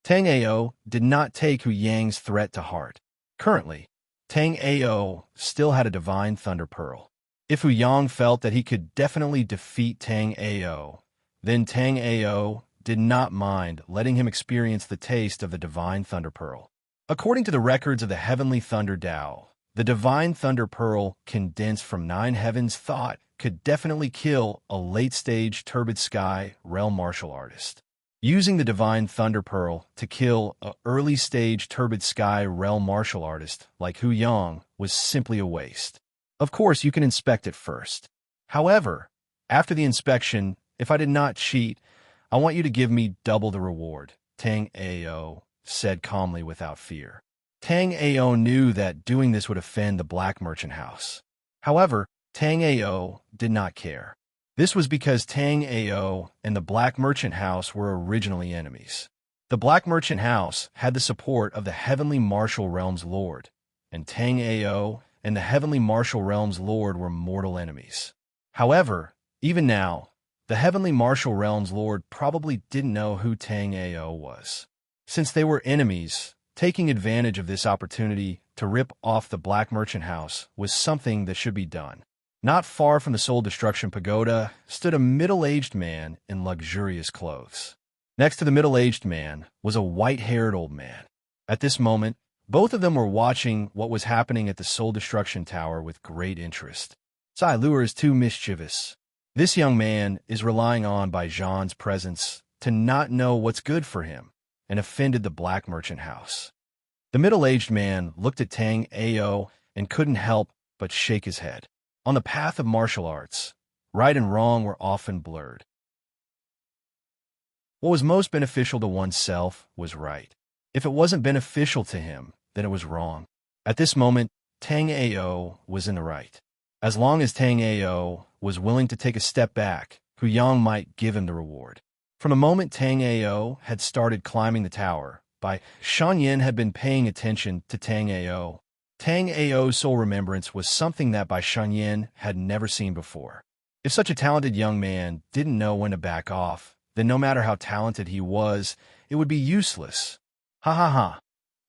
Tang Ao did not take Hu Yang's threat to heart. Currently, Tang Ao still had a Divine Thunder Pearl. If Hu Yang felt that he could definitely defeat Tang Ao, then Tang Ao did not mind letting him experience the taste of the Divine Thunder Pearl. According to the records of the Heavenly Thunder Tao, the Divine Thunder Pearl condensed from 9 heavens thought could definitely kill a late-stage Turbid Sky realm martial artist. Using the Divine Thunder Pearl to kill an early-stage Turbid Sky realm martial artist like Hu Yang was simply a waste. Of course, you can inspect it first. However, after the inspection, if I did not cheat, I want you to give me double the reward, Tang Ao said calmly without fear. Tang Ao knew that doing this would offend the Black Merchant House. However, Tang Ao did not care. This was because Tang Ao and the Black Merchant House were originally enemies. The Black Merchant House had the support of the Heavenly Martial Realms Lord, and Tang Ao and the Heavenly Martial Realms Lord were mortal enemies. However, even now, the Heavenly Martial Realms Lord probably didn't know who Tang Ao was. Since they were enemies, taking advantage of this opportunity to rip off the Black Merchant House was something that should be done. Not far from the Soul Destruction Pagoda stood a middle-aged man in luxurious clothes. Next to the middle-aged man was a white-haired old man. At this moment, both of them were watching what was happening at the Soul Destruction Tower with great interest. Sai Luer is too mischievous. This young man is relying on Bai Zhan's presence to not know what's good for him and offended the black merchant house. The middle-aged man looked at Tang Ao and couldn't help but shake his head. On the path of martial arts, right and wrong were often blurred. What was most beneficial to oneself was right. If it wasn't beneficial to him, then it was wrong. At this moment, Tang Ao was in the right. As long as Tang Ao was willing to take a step back, Hu Yang might give him the reward. From the moment Tang Ao had started climbing the tower, Bai Shanyin had been paying attention to Tang Ao. Tang Ao's sole remembrance was something that Bai Shanyin had never seen before. If such a talented young man didn't know when to back off, then no matter how talented he was, it would be useless. Ha ha ha.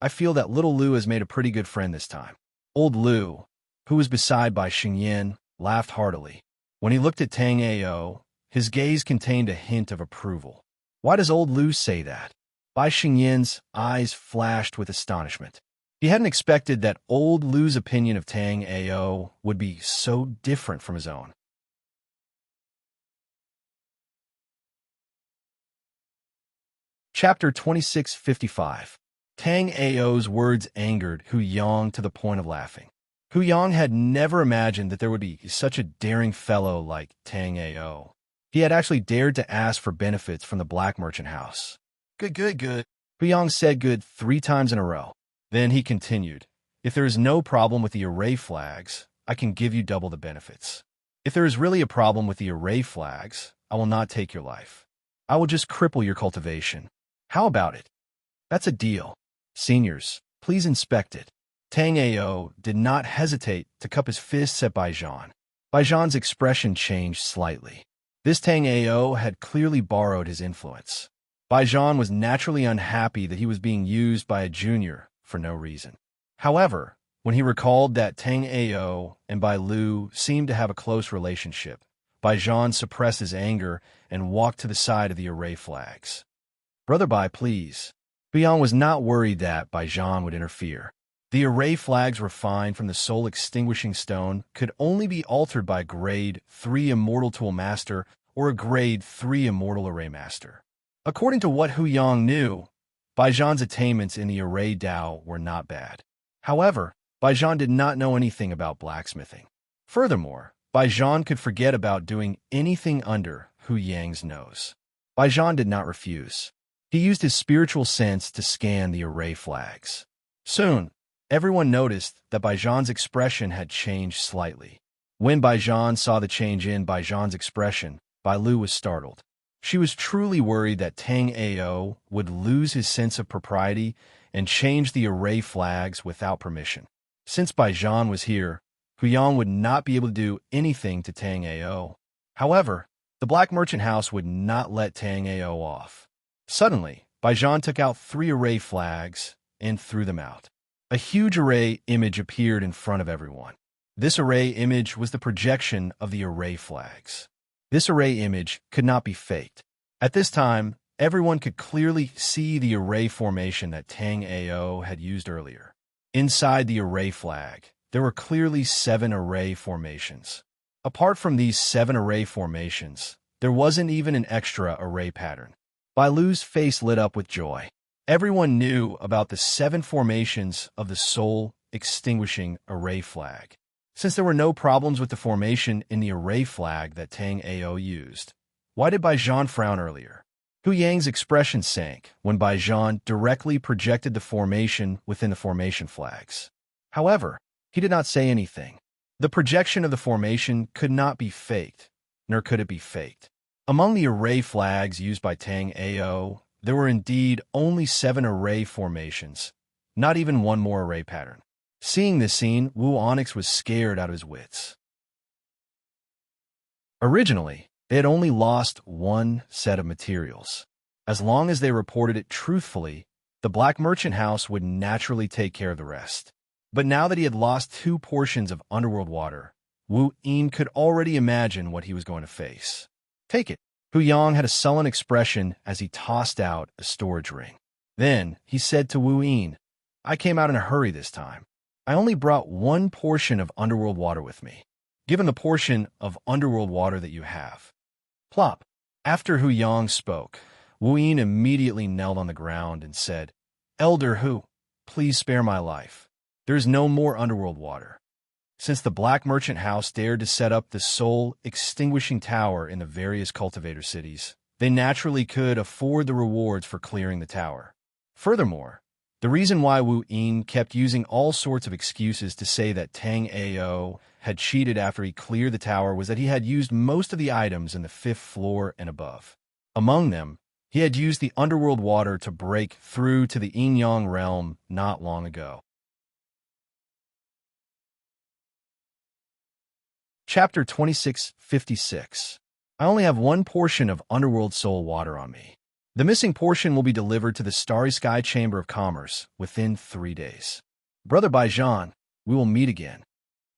I feel that little Lu has made a pretty good friend this time. Old Lu, who was beside Bai Shanyin, laughed heartily. When he looked at Tang Ao, his gaze contained a hint of approval. Why does old Lu say that? Bai Shangyin's eyes flashed with astonishment. He hadn't expected that old Lu's opinion of Tang Ao would be so different from his own. Chapter 2655. Tang Ao's words angered Hu Yang to the point of laughing. Hu Yang had never imagined that there would be such a daring fellow like Tang Ao. He had actually dared to ask for benefits from the black merchant house. Good, good, good. Hu Yang said good 3 times in a row. Then he continued, if there is no problem with the array flags, I can give you double the benefits. If there is really a problem with the array flags, I will not take your life. I will just cripple your cultivation. How about it? That's a deal. Seniors, please inspect it. Tang Ao did not hesitate to cup his fists at Bai Zhan. Bai Zhan's expression changed slightly. This Tang Ao had clearly borrowed his influence. Bai Zhan was naturally unhappy that he was being used by a junior for no reason. However, when he recalled that Tang Ao and Bai Lu seemed to have a close relationship, Bai Zhan suppressed his anger and walked to the side of the array flags. Brother Bai, please. Hu Yang was not worried that Bai Zhan would interfere. The array flags refined from the soul extinguishing stone could only be altered by grade 3 immortal tool master or a grade 3 immortal array master. According to what Hu Yang knew, Bai Zhan's attainments in the array Dao were not bad. However, Bai Zhan did not know anything about blacksmithing. Furthermore, Bai Zhan could forget about doing anything under Hu Yang's nose. Bai Zhan did not refuse. He used his spiritual sense to scan the array flags. Soon, everyone noticed that Bai Zhan's expression had changed slightly. When Bai Zhan saw the change in Bai Zhan's expression, Bai Lu was startled. She was truly worried that Tang Ao would lose his sense of propriety and change the array flags without permission. Since Bai Zhan was here, Hu Yang would not be able to do anything to Tang Ao. However, the black merchant house would not let Tang Ao off. Suddenly, Bai Zhan took out 3 array flags and threw them out. A huge array image appeared in front of everyone. This array image was the projection of the array flags. This array image could not be faked. At this time, everyone could clearly see the array formation that Tang Ao had used earlier. Inside the array flag, there were clearly 7 array formations. Apart from these 7 array formations, there wasn't even an extra array pattern. Bai Lu's face lit up with joy. Everyone knew about the 7 formations of the soul extinguishing array flag. Since there were no problems with the formation in the array flag that Tang Ao used, why did Bai Zhan frown earlier? Hu Yang's expression sank when Bai Zhan directly projected the formation within the formation flags. However, he did not say anything. The projection of the formation could not be faked, nor could it be faked. Among the array flags used by Tang Ao, there were indeed only 7 array formations, not even one more array pattern. Seeing this scene, Wu Onyx was scared out of his wits. Originally, they had only lost 1 set of materials. As long as they reported it truthfully, the black merchant house would naturally take care of the rest. But now that he had lost 2 portions of underworld water, Wu Yin could already imagine what he was going to face. Take it. Hu Yang had a sullen expression as he tossed out a storage ring. Then he said to Wu Yin, I came out in a hurry this time. I only brought 1 portion of underworld water with me. given the portion of underworld water that you have. Plop. After Hu Yang spoke, Wu Yin immediately knelt on the ground and said, Elder Hu, please spare my life. There is no more underworld water. Since the Black Merchant House dared to set up the soul-extinguishing tower in the various cultivator cities, they naturally could afford the rewards for clearing the tower. Furthermore, the reason why Wu Yin kept using all sorts of excuses to say that Tang Ao had cheated after he cleared the tower was that he had used most of the items in the 5th floor and above. Among them, he had used the underworld water to break through to the Yin-Yang realm not long ago. Chapter 2656. I only have one portion of underworld soul water on me. The missing portion will be delivered to the Starry Sky Chamber of Commerce within 3 days. Brother Baijan, we will meet again.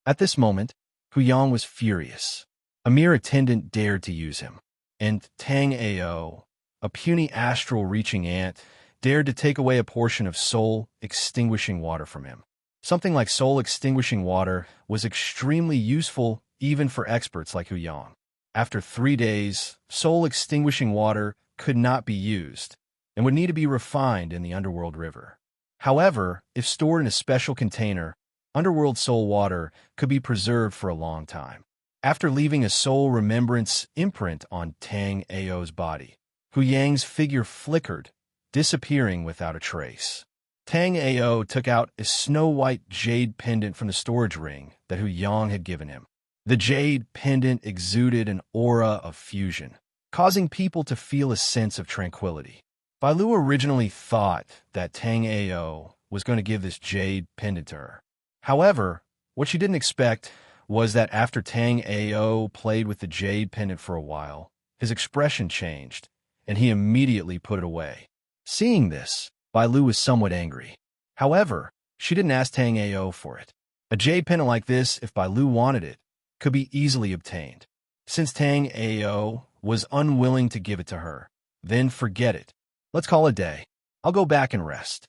At this moment, Hu Yang was furious. A mere attendant dared to use him, and Tang Ao, a puny astral-reaching ant, dared to take away a portion of soul-extinguishing water from him. Something like soul-extinguishing water was extremely useful even for experts like Hu Yang. After 3 days, soul-extinguishing water could not be used and would need to be refined in the underworld river. However, if stored in a special container, underworld soul water could be preserved for a long time. After leaving a soul remembrance imprint on Tang Ao's body, Hu Yang's figure flickered, disappearing without a trace. Tang Ao took out a snow-white jade pendant from the storage ring that Hu Yang had given him. The jade pendant exuded an aura of fusion, causing people to feel a sense of tranquility. Bai Lu originally thought that Tang Ao was going to give this jade pendant to her. However, what she didn't expect was that after Tang Ao played with the jade pendant for a while, his expression changed, and he immediately put it away. Seeing this, Bai Lu was somewhat angry. However, she didn't ask Tang Ao for it. A jade pendant like this, if Bai Lu wanted it, could be easily obtained. Since Tang Ao was unwilling to give it to her, then forget it. Let's call it a day. I'll go back and rest.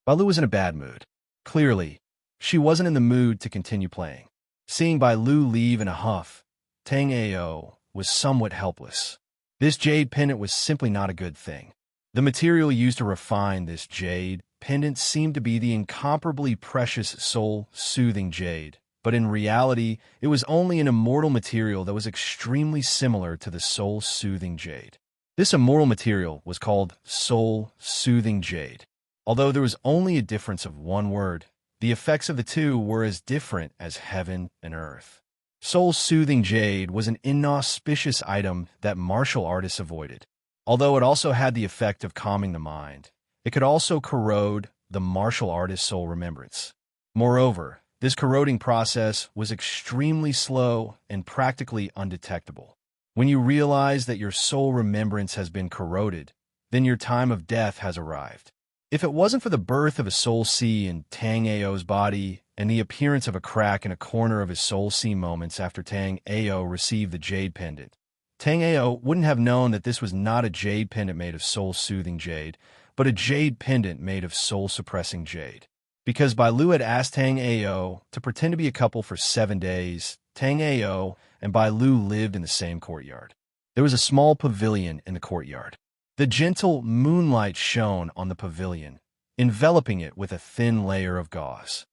Bai Lu was in a bad mood. Clearly, she wasn't in the mood to continue playing. Seeing Bai Lu leave in a huff, Tang Ao was somewhat helpless. This jade pendant was simply not a good thing. The material used to refine this jade pendant seemed to be the incomparably precious soul-soothing jade, but in reality, it was only an immortal material that was extremely similar to the soul-soothing jade. This immortal material was called soul-soothing jade. Although there was only a difference of one word, the effects of the two were as different as heaven and earth. Soul-soothing jade was an inauspicious item that martial artists avoided. Although it also had the effect of calming the mind, it could also corrode the martial artist's soul remembrance. Moreover, this corroding process was extremely slow and practically undetectable. When you realize that your soul remembrance has been corroded, then your time of death has arrived. If it wasn't for the birth of a soul sea in Tang Ao's body and the appearance of a crack in a corner of his soul sea moments after Tang Ao received the jade pendant, Tang Ao wouldn't have known that this was not a jade pendant made of soul-soothing jade, but a jade pendant made of soul-suppressing jade. Because Bai Lu had asked Tang Ao to pretend to be a couple for 7 days, Tang Ao and Bai Lu lived in the same courtyard. There was a small pavilion in the courtyard. The gentle moonlight shone on the pavilion, enveloping it with a thin layer of gauze.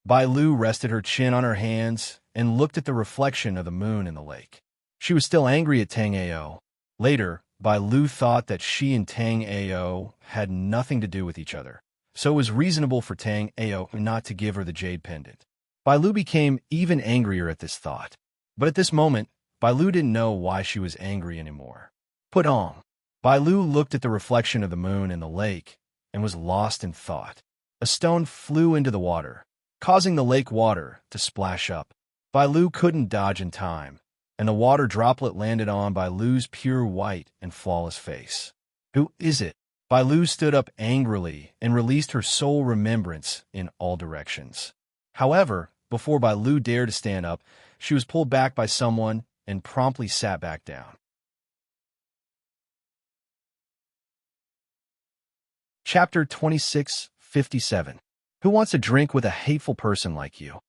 Bai Lu rested her chin on her hands and looked at the reflection of the moon in the lake. She was still angry at Tang Ao. Later, Bai Lu thought that she and Tang Ao had nothing to do with each other, so it was reasonable for Tang Ao not to give her the jade pendant. Bai Lu became even angrier at this thought. But at this moment, Bai Lu didn't know why she was angry anymore. Put on. Bai Lu looked at the reflection of the moon in the lake and was lost in thought. A stone flew into the water, causing the lake water to splash up. Bai Lu couldn't dodge in time, and the water droplet landed on Bai Lu's pure white and flawless face. Who is it? Bai Lu stood up angrily and released her soul remembrance in all directions. However, before Bai Lu dared to stand up, she was pulled back by someone and promptly sat back down. Chapter 2657. Who wants to drink with a hateful person like you?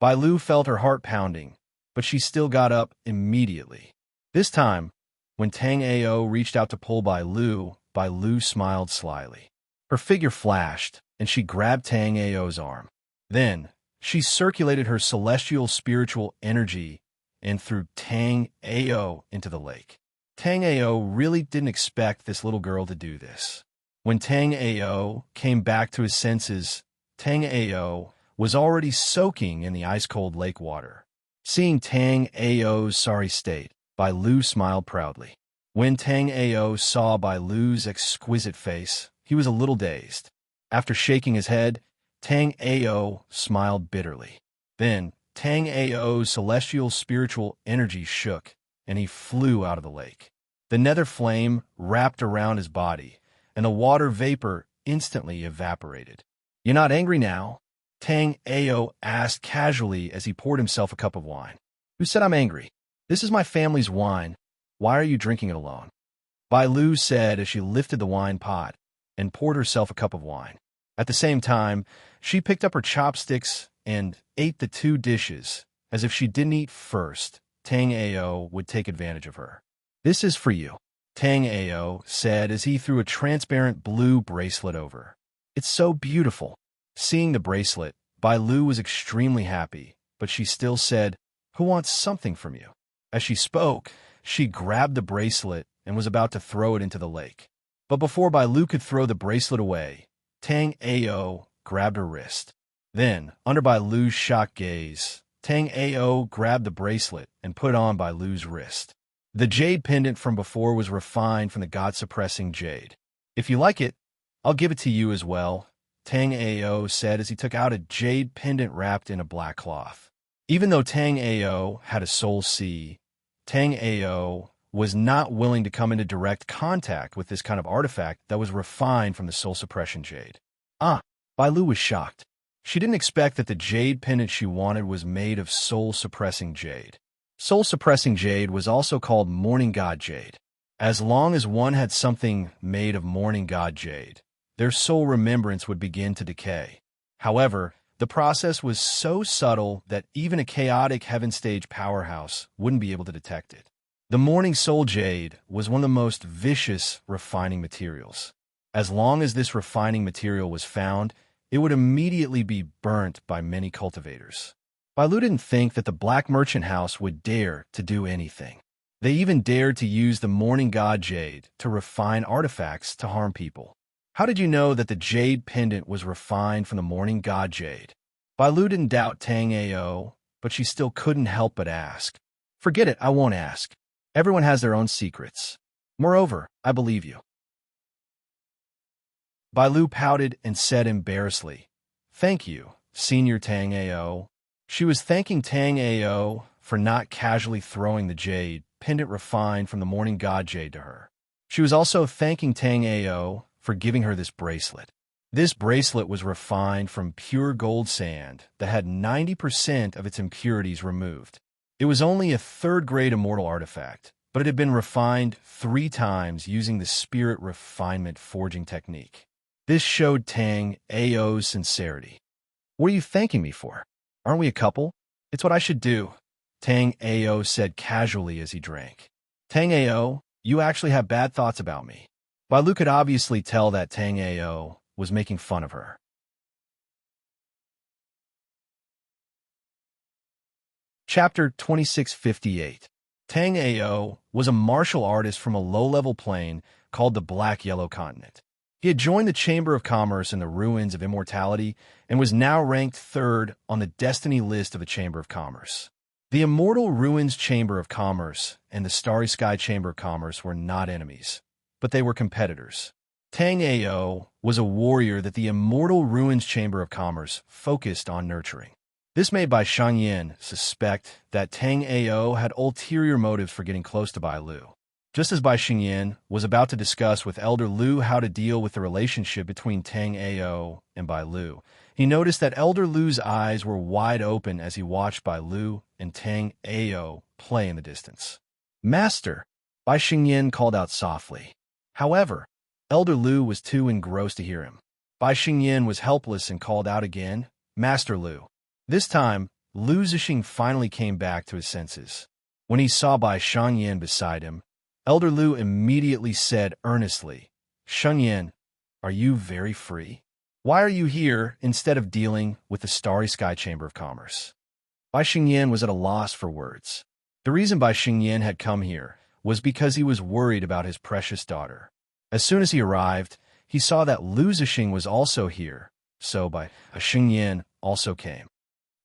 Bai Lu felt her heart pounding, but she still got up immediately. This time, when Tang Ao reached out to pull Bai Lu smiled slyly. Her figure flashed, and she grabbed Tang Ao's arm. Then, she circulated her celestial spiritual energy and threw Tang Ao into the lake. Tang Ao really didn't expect this little girl to do this. When Tang Ao came back to his senses, Tang Ao was already soaking in the ice-cold lake water. Seeing Tang Ao's sorry state, Bai Lu smiled proudly. When Tang Ao saw Bai Lu's exquisite face, he was a little dazed. After shaking his head, Tang Ao smiled bitterly. Then, Tang Ao's celestial spiritual energy shook, and he flew out of the lake. The nether flame wrapped around his body, and the water vapor instantly evaporated. "You're not angry now?" Tang Ao asked casually as he poured himself a cup of wine. "Who said I'm angry? This is my family's wine. Why are you drinking it alone?" Bai Lu said as she lifted the wine pot and poured herself a cup of wine. At the same time, she picked up her chopsticks and ate the two dishes, as if she didn't eat first. Tang Ao would take advantage of her. "This is for you," Tang Ao said as he threw a transparent blue bracelet over. "It's so beautiful." Seeing the bracelet, Bai Lu was extremely happy, but she still said, "Who wants something from you?" As she spoke, she grabbed the bracelet and was about to throw it into the lake. But before Bai Lu could throw the bracelet away, Tang Ao grabbed her wrist. Then, under Bai Lu's shocked gaze, Tang Ao grabbed the bracelet and put it on Bai Lu's wrist. The jade pendant from before was refined from the God-suppressing jade. "If you like it, I'll give it to you as well," Tang Ao said as he took out a jade pendant wrapped in a black cloth. Even though Tang Ao had a soul sea, Tang Ao was not willing to come into direct contact with this kind of artifact that was refined from the soul suppression jade. Bai Lu was shocked. She didn't expect that the jade pendant she wanted was made of soul-suppressing jade. Soul-suppressing jade was also called morning god jade. As long as one had something made of morning god jade, their soul remembrance would begin to decay. However, the process was so subtle that even a chaotic heaven stage powerhouse wouldn't be able to detect it. The morning soul jade was one of the most vicious refining materials. As long as this refining material was found, it would immediately be burnt by many cultivators. Bai Lu didn't think that the Black Merchant House would dare to do anything. They even dared to use the morning god jade to refine artifacts to harm people. "How did you know that the jade pendant was refined from the morning god jade?" Bai Lu didn't doubt Tang Ao, but she still couldn't help but ask. "Forget it, I won't ask. Everyone has their own secrets. Moreover, I believe you." Bai Lu pouted and said embarrassedly, "Thank you, Senior Tang Ao." She was thanking Tang Ao for not casually throwing the jade pendant refined from the morning god jade to her. She was also thanking Tang Ao for giving her this bracelet. This bracelet was refined from pure gold sand that had 90% of its impurities removed. It was only a third-grade immortal artifact, but it had been refined 3 times using the spirit refinement forging technique. This showed Tang Ao's sincerity. "What are you thanking me for? Aren't we a couple? It's what I should do," Tang Ao said casually as he drank. "Tang Ao, you actually have bad thoughts about me." Bai Lu could obviously tell that Tang Ao was making fun of her. Chapter 2658. Tang Ao was a martial artist from a low-level plane called the Black Yellow Continent. He had joined the Chamber of Commerce in the Ruins of Immortality and was now ranked 3rd on the destiny list of the Chamber of Commerce. The Immortal Ruins Chamber of Commerce and the Starry Sky Chamber of Commerce were not enemies, but they were competitors. Tang Ao was a warrior that the Immortal Ruins Chamber of Commerce focused on nurturing. This made Bai Shangyan suspect that Tang Ao had ulterior motives for getting close to Bai Lu. Just as Bai Shangyan was about to discuss with Elder Lu how to deal with the relationship between Tang Ao and Bai Lu, he noticed that Elder Lu's eyes were wide open as he watched Bai Lu and Tang Ao play in the distance. "Master," Bai Shangyan called out softly. However, Elder Lu was too engrossed to hear him. Bai Shangyan was helpless and called out again, "Master Lu." This time, Lu Zixing finally came back to his senses. When he saw Bai Shengyan beside him, Elder Lu immediately said earnestly, "Shengyan, are you very free? Why are you here instead of dealing with the Starry Sky Chamber of Commerce?" Bai Shengyan was at a loss for words. The reason Bai Shengyan had come here was because he was worried about his precious daughter. As soon as he arrived, he saw that Lu Zixing was also here, so Bai Shengyan also came.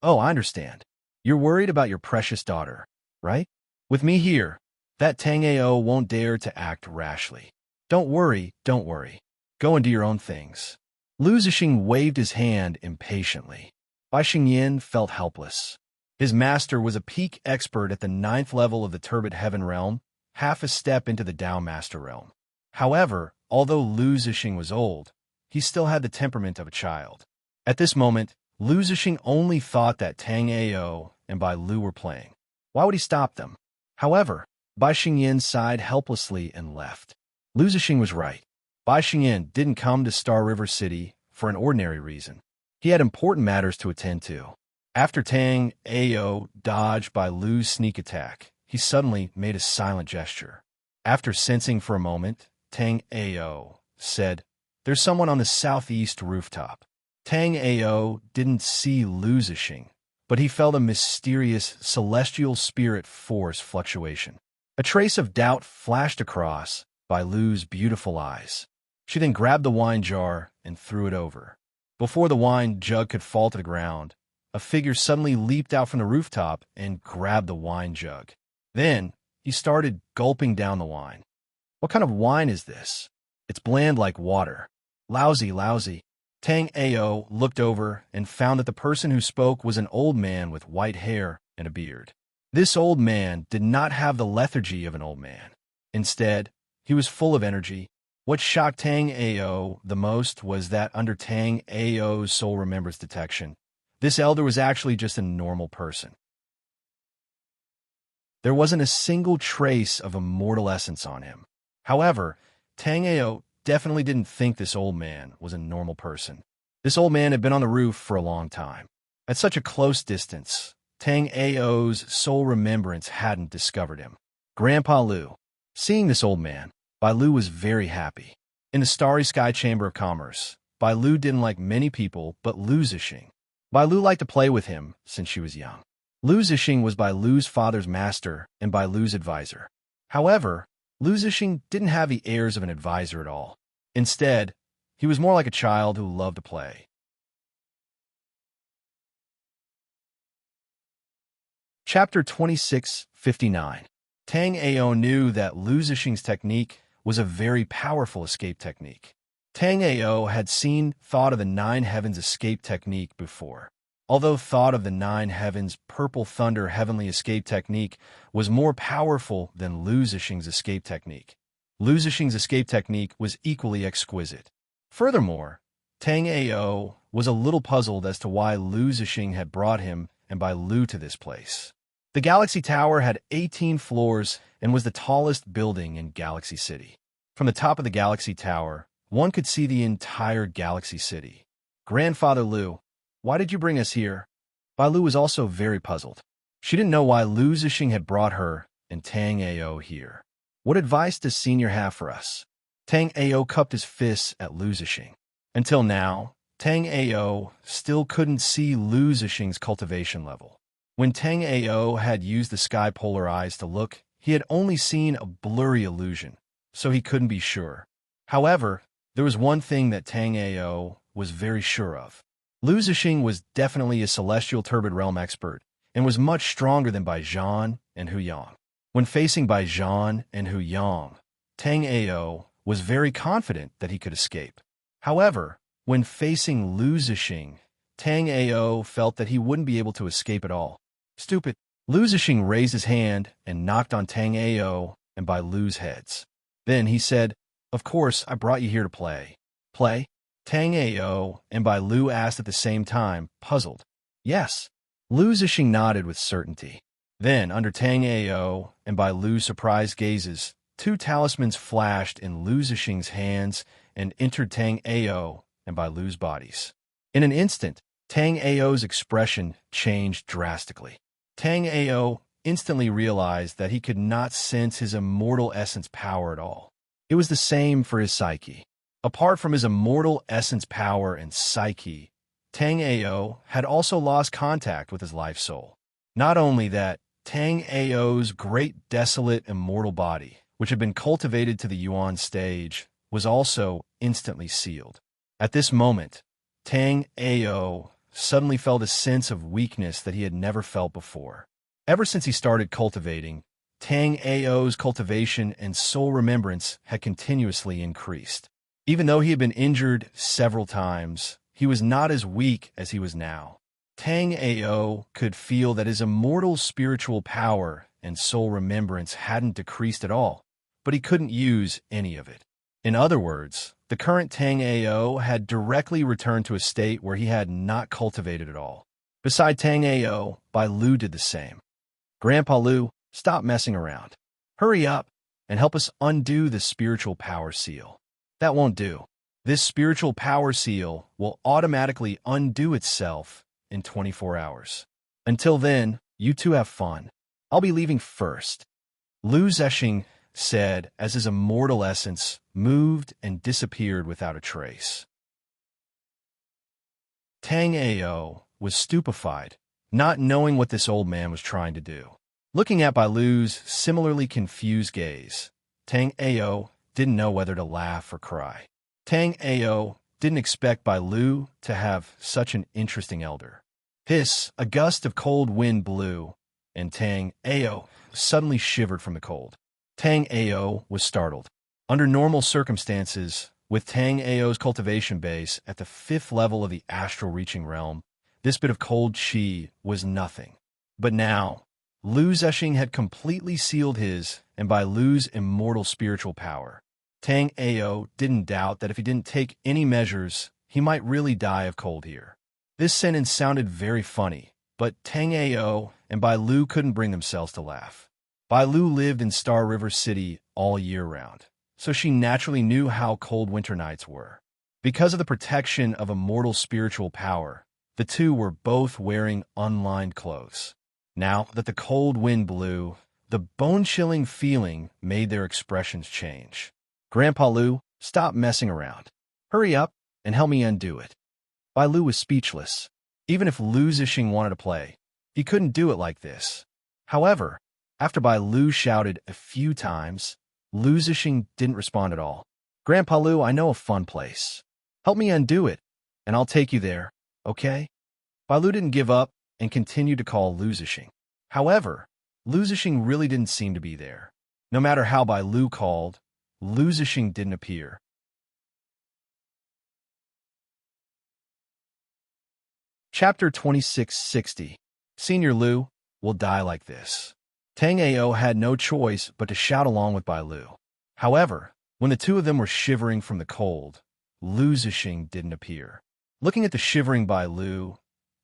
"Oh, I understand. You're worried about your precious daughter, right? With me here, that Tang Ao won't dare to act rashly. Don't worry, don't worry. Go and do your own things." Lu Zixing waved his hand impatiently. Bai Shengyan felt helpless. His master was a peak expert at the 9th level of the Turbid Heaven realm, half a step into the Tao Master realm. However, although Lu Zixing was old, he still had the temperament of a child. At this moment, Lu Zixing only thought that Tang Ao and Bai Lu were playing. Why would he stop them? However, Bai Shengyan sighed helplessly and left. Lu Zixing was right. Bai Shengyan didn't come to Star River City for an ordinary reason. He had important matters to attend to. After Tang Ao dodged Bai Lu's sneak attack, he suddenly made a silent gesture. After sensing for a moment, Tang Ao said, "There's someone on the southeast rooftop." Tang Ao didn't see Lu Zixing, but he felt a mysterious celestial spirit force fluctuation. A trace of doubt flashed across Bai Lu's beautiful eyes. She then grabbed the wine jar and threw it over. Before the wine jug could fall to the ground, a figure suddenly leaped out from the rooftop and grabbed the wine jug. Then, he started gulping down the wine. "What kind of wine is this? It's bland like water. Lousy, lousy." Tang Ao looked over and found that the person who spoke was an old man with white hair and a beard. This old man did not have the lethargy of an old man. Instead, he was full of energy. What shocked Tang Ao the most was that under Tang Ao's soul remembrance detection, this elder was actually just a normal person. There wasn't a single trace of immortal essence on him. However, Tang Ao definitely didn't think this old man was a normal person. This old man had been on the roof for a long time. At such a close distance, Tang Ao's soul remembrance hadn't discovered him. Grandpa Lu. Seeing this old man, Bai Lu was very happy. In the Starry Sky Chamber of Commerce, Bai Lu didn't like many people but Lu Zixing. Bai Lu liked to play with him since she was young. Lu Zixing was Bai Lu's father's master and Bai Lu's advisor. However, Lu Zixing didn't have the airs of an advisor at all. Instead, he was more like a child who loved to play. Chapter 26:59. Tang Ao knew that Lu Zixing's technique was a very powerful escape technique. Tang Ao had seen Thought of the Nine Heavens escape technique before. Although Thought of the Nine Heavens Purple Thunder Heavenly Escape Technique was more powerful than Lu Zixing's escape technique, Lu Zixing's escape technique was equally exquisite. Furthermore, Tang Ao was a little puzzled as to why Lu Zixing had brought him and Bai Lu to this place. The Galaxy Tower had 18 floors and was the tallest building in Galaxy City. From the top of the Galaxy Tower, one could see the entire Galaxy City. "Grandfather Lu, why did you bring us here?" Bai Lu was also very puzzled. She didn't know why Lu Zixing had brought her and Tang Ao here. "What advice does Senior have for us?" Tang Ao cupped his fists at Lu Zixing. Until now, Tang Ao still couldn't see Lu Zixing's cultivation level. When Tang Ao had used the sky polar eyes to look, he had only seen a blurry illusion, so he couldn't be sure. However, there was one thing that Tang Ao was very sure of. Lu Zixing was definitely a celestial turbid realm expert and was much stronger than Bai Zhan and Hu Yang. When facing Bai Zhan and Hu Yang, Tang Ao was very confident that he could escape. However, when facing Lu Zixing, Tang Ao felt that he wouldn't be able to escape at all. "Stupid." Lu Zixing raised his hand and knocked on Tang Ao and Bai Lu's heads. Then he said, "Of course, I brought you here to play." "Play?" Tang Ao and Bai Lu asked at the same time, puzzled. "Yes." Lu Zixing nodded with certainty. Then, under Tang Ao and Bai Lu's surprised gazes, two talismans flashed in Lu Zixing's hands and entered Tang Ao and Bai Lu's bodies. In an instant, Tang Ao's expression changed drastically. Tang Ao instantly realized that he could not sense his immortal essence power at all. It was the same for his psyche. Apart from his immortal essence power and psyche, Tang Ao had also lost contact with his life soul. Not only that, Tang Ao's great desolate immortal body, which had been cultivated to the Yuan stage, was also instantly sealed. At this moment, Tang Ao suddenly felt a sense of weakness that he had never felt before. Ever since he started cultivating, Tang Ao's cultivation and soul remembrance had continuously increased. Even though he had been injured several times, he was not as weak as he was now. Tang Ao could feel that his immortal spiritual power and soul remembrance hadn't decreased at all, but he couldn't use any of it. In other words, the current Tang Ao had directly returned to a state where he had not cultivated at all. Beside Tang Ao, Bai Lu did the same. Grandpa Lu, stop messing around. Hurry up and help us undo the spiritual power seal. That won't do. This spiritual power seal will automatically undo itself in 24 hours. Until then, you two have fun. I'll be leaving first. Lu Zexing said as his immortal essence moved and disappeared without a trace. Tang Ao was stupefied, not knowing what this old man was trying to do. Looking at Bai Lu's similarly confused gaze, Tang Ao didn't know whether to laugh or cry. Tang Ao didn't expect Bai Lu to have such an interesting elder. Hiss, a gust of cold wind blew, and Tang Ao suddenly shivered from the cold. Tang Ao was startled. Under normal circumstances, with Tang Ao's cultivation base at the 5th level of the astral reaching realm, this bit of cold qi was nothing. But now, Lu Zexing had completely sealed his and Bai Lu's immortal spiritual power. Tang Ao didn't doubt that if he didn't take any measures, he might really die of cold here. This sentence sounded very funny, but Tang Ao and Bai Lu couldn't bring themselves to laugh. Bai Lu lived in Star River City all year round, so she naturally knew how cold winter nights were. Because of the protection of immortal spiritual power, the two were both wearing unlined clothes. Now that the cold wind blew, the bone-chilling feeling made their expressions change. Grandpa Lu, stop messing around. Hurry up and help me undo it. Bai Lu was speechless. Even if Lu Zexing wanted to play, he couldn't do it like this. However, after Bai Lu shouted a few times, Lu Zexing didn't respond at all. Grandpa Lu, I know a fun place. Help me undo it, and I'll take you there, okay? Bai Lu didn't give up and continued to call Lu Zexing. However, Lu Zexing really didn't seem to be there. No matter how Bai Lu called, Lu Zexing didn't appear. Chapter 2660. Senior Lu will die like this. Tang Ao had no choice but to shout along with Bai Lu. However, when the two of them were shivering from the cold, Lu Zexing didn't appear. Looking at the shivering Bai Lu,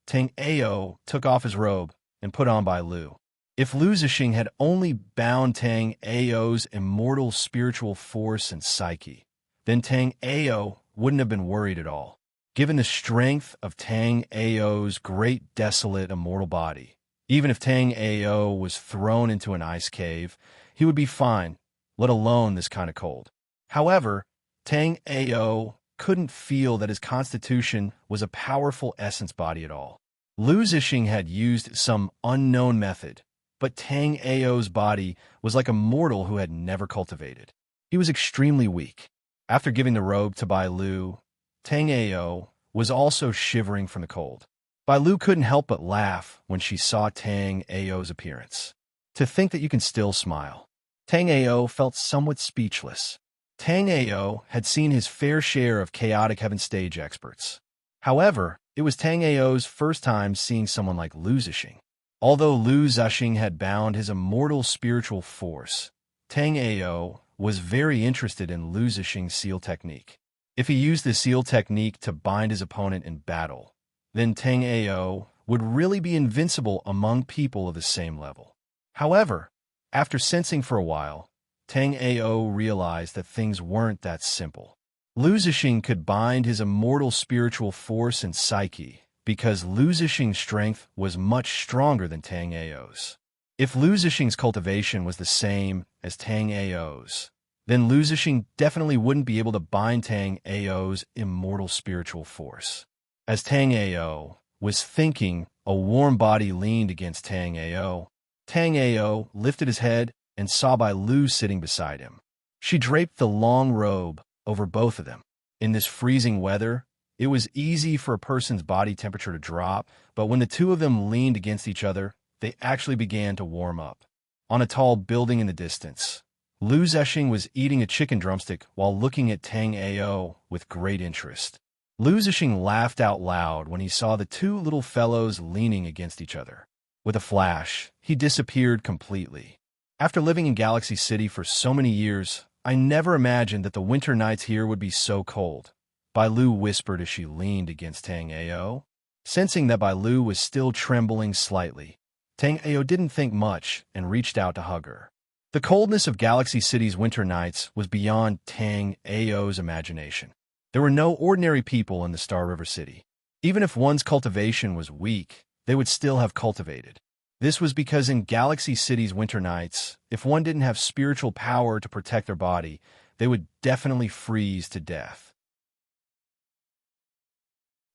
Tang Ao took off his robe and put on Bai Lu. If Lu Zexing had only bound Tang Ao's immortal spiritual force and psyche, then Tang Ao wouldn't have been worried at all. Given the strength of Tang Ao's great desolate immortal body, even if Tang Ao was thrown into an ice cave, he would be fine, let alone this kind of cold. However, Tang Ao couldn't feel that his constitution was a powerful essence body at all. Lu Zexing had used some unknown method, but Tang Ao's body was like a mortal who had never cultivated. He was extremely weak. After giving the robe to Bai Lu, Tang Ao was also shivering from the cold. Bai Lu couldn't help but laugh when she saw Tang Ao's appearance. To think that you can still smile. Tang Ao felt somewhat speechless. Tang Ao had seen his fair share of chaotic heaven stage experts. However, it was Tang Ao's first time seeing someone like Lu Zexing. Although Lu Zexing had bound his immortal spiritual force, Tang Ao was very interested in Lu Zexing's seal technique. If he used the seal technique to bind his opponent in battle, then Tang Ao would really be invincible among people of the same level. However, after sensing for a while, Tang Ao realized that things weren't that simple. Lu Zexing could bind his immortal spiritual force and psyche because Lu Zixing's strength was much stronger than Tang Ao's. If Lu Zixing's cultivation was the same as Tang Ao's, then Lu Zixing definitely wouldn't be able to bind Tang Ao's immortal spiritual force. As Tang Ao was thinking, a warm body leaned against Tang Ao. Tang Ao lifted his head and saw Bai Lu sitting beside him. She draped the long robe over both of them. In this freezing weather, it was easy for a person's body temperature to drop, but when the two of them leaned against each other, they actually began to warm up. On a tall building in the distance, Lu Zixing was eating a chicken drumstick while looking at Tang Ao with great interest. Lu Zixing laughed out loud when he saw the two little fellows leaning against each other. With a flash, he disappeared completely. After living in Galaxy City for so many years, I never imagined that the winter nights here would be so cold. Bai Lu whispered as she leaned against Tang Ao. Sensing that Bai Lu was still trembling slightly, Tang Ao didn't think much and reached out to hug her. The coldness of Galaxy City's winter nights was beyond Tang Ao's imagination. There were no ordinary people in the Star River City. Even if one's cultivation was weak, they would still have cultivated. This was because in Galaxy City's winter nights, if one didn't have spiritual power to protect their body, they would definitely freeze to death.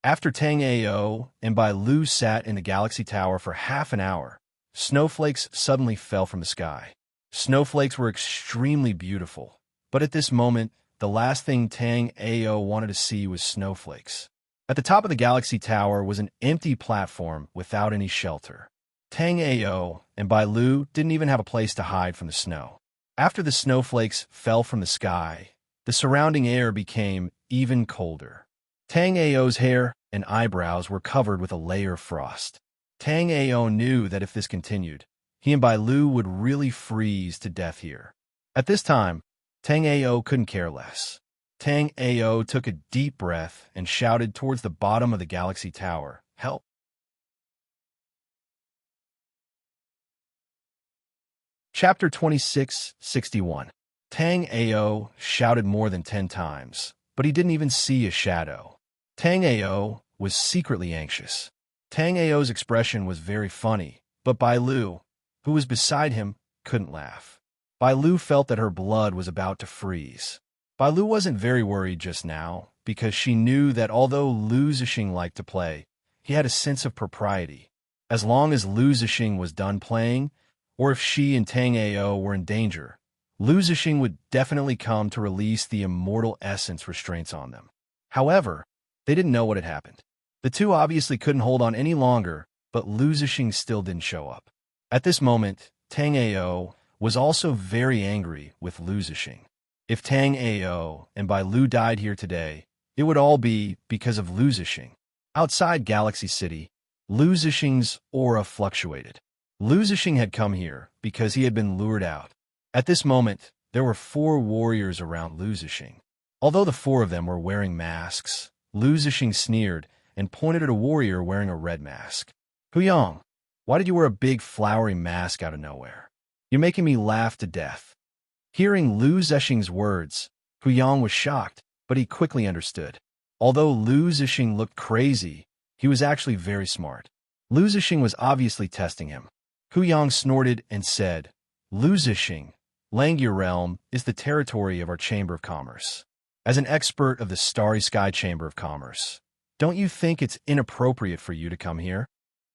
After Tang Ao and Bai Lu sat in the Galaxy Tower for half an hour, snowflakes suddenly fell from the sky. Snowflakes were extremely beautiful, but at this moment, the last thing Tang Ao wanted to see was snowflakes. At the top of the Galaxy Tower was an empty platform without any shelter. Tang Ao and Bai Lu didn't even have a place to hide from the snow. After the snowflakes fell from the sky, the surrounding air became even colder. Tang Ao's hair and eyebrows were covered with a layer of frost. Tang Ao knew that if this continued, he and Bai Lu would really freeze to death here. At this time, Tang Ao couldn't care less. Tang Ao took a deep breath and shouted towards the bottom of the Galaxy Tower, "Help!" Chapter 2661. Tang Ao shouted more than 10 times, but he didn't even see a shadow. Tang Ao was secretly anxious. Tang Ao's expression was very funny, but Bai Lu, who was beside him, couldn't laugh. Bai Lu felt that her blood was about to freeze. Bai Lu wasn't very worried just now, because she knew that although Lu Zixing liked to play, he had a sense of propriety. As long as Lu Zixing was done playing, or if she and Tang Ao were in danger, Lu Zixing would definitely come to release the immortal essence restraints on them. However, they didn't know what had happened. The two obviously couldn't hold on any longer, but Lu Zixing still didn't show up. At this moment, Tang Ao was also very angry with Lu Zixing. If Tang Ao and Bai Lu died here today, it would all be because of Lu Zixing. Outside Galaxy City, Lu Zixing's aura fluctuated. Lu Zixing had come here because he had been lured out. At this moment, there were 4 warriors around Lu Zixing. Although the 4 of them were wearing masks, Lu Zixing sneered and pointed at a warrior wearing a red mask. "Huyang, why did you wear a big flowery mask out of nowhere? You're making me laugh to death." Hearing Lu Zixing's words, Huyang was shocked, but he quickly understood. Although Lu Zixing looked crazy, he was actually very smart. Lu Zixing was obviously testing him. Huyang snorted and said, "Lu Zixing, Langier Realm is the territory of our Chamber of Commerce. As an expert of the Starry Sky Chamber of Commerce, don't you think it's inappropriate for you to come here?"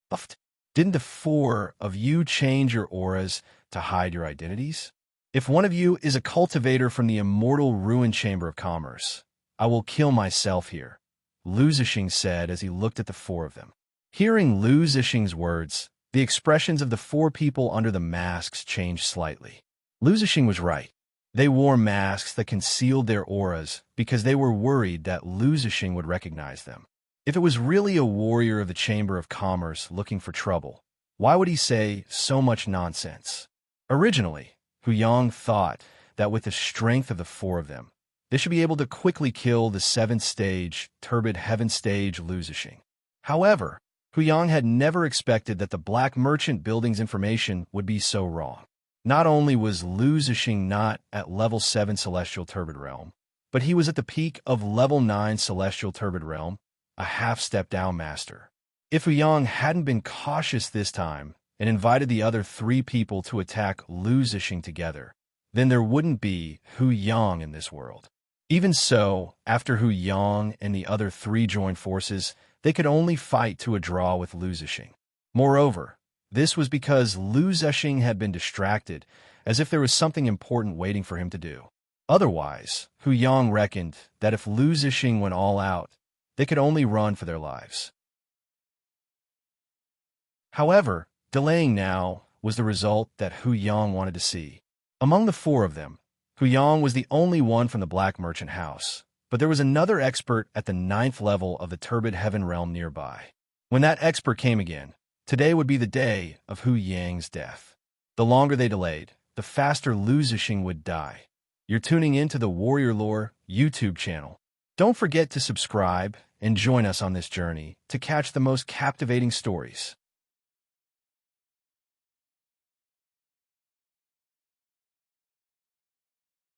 Buffed. "Didn't the 4 of you change your auras to hide your identities? If one of you is a cultivator from the immortal Ruin Chamber of Commerce, I will kill myself here," Lu Zixing said as he looked at the 4 of them. Hearing Lu Zixing's words, the expressions of the 4 people under the masks changed slightly. Lu Zixing was right. They wore masks that concealed their auras because they were worried that Lu Zixing would recognize them. If it was really a warrior of the Chamber of Commerce looking for trouble, why would he say so much nonsense? Originally, Huyang thought that with the strength of the 4 of them, they should be able to quickly kill the 7th stage, turbid heaven stage Lu Zixing. However, Huyang had never expected that the Black Merchant Building's information would be so wrong. Not only was Lu Zixing not at level 7 Celestial Turbid Realm, but he was at the peak of level 9 Celestial Turbid Realm, a half-step down master. If Hu Yang hadn't been cautious this time and invited the other three people to attack Lu Zixing together, then there wouldn't be Hu Yang in this world. Even so, after Hu Yang and the other three joined forces, they could only fight to a draw with Lu Zixing. Moreover, this was because Lu Zixing had been distracted, as if there was something important waiting for him to do. Otherwise, Hu Yang reckoned that if Lu Zixing went all out, they could only run for their lives. However, delaying now was the result that Hu Yang wanted to see. Among the four of them, Hu Yang was the only one from the Black Merchant House, but there was another expert at the 9th level of the Turbid Heaven Realm nearby. When that expert came again, today would be the day of Hu Yang's death. The longer they delayed, the faster Lu Zixing would die. You're tuning into the Warrior Lore YouTube channel. Don't forget to subscribe and join us on this journey to catch the most captivating stories.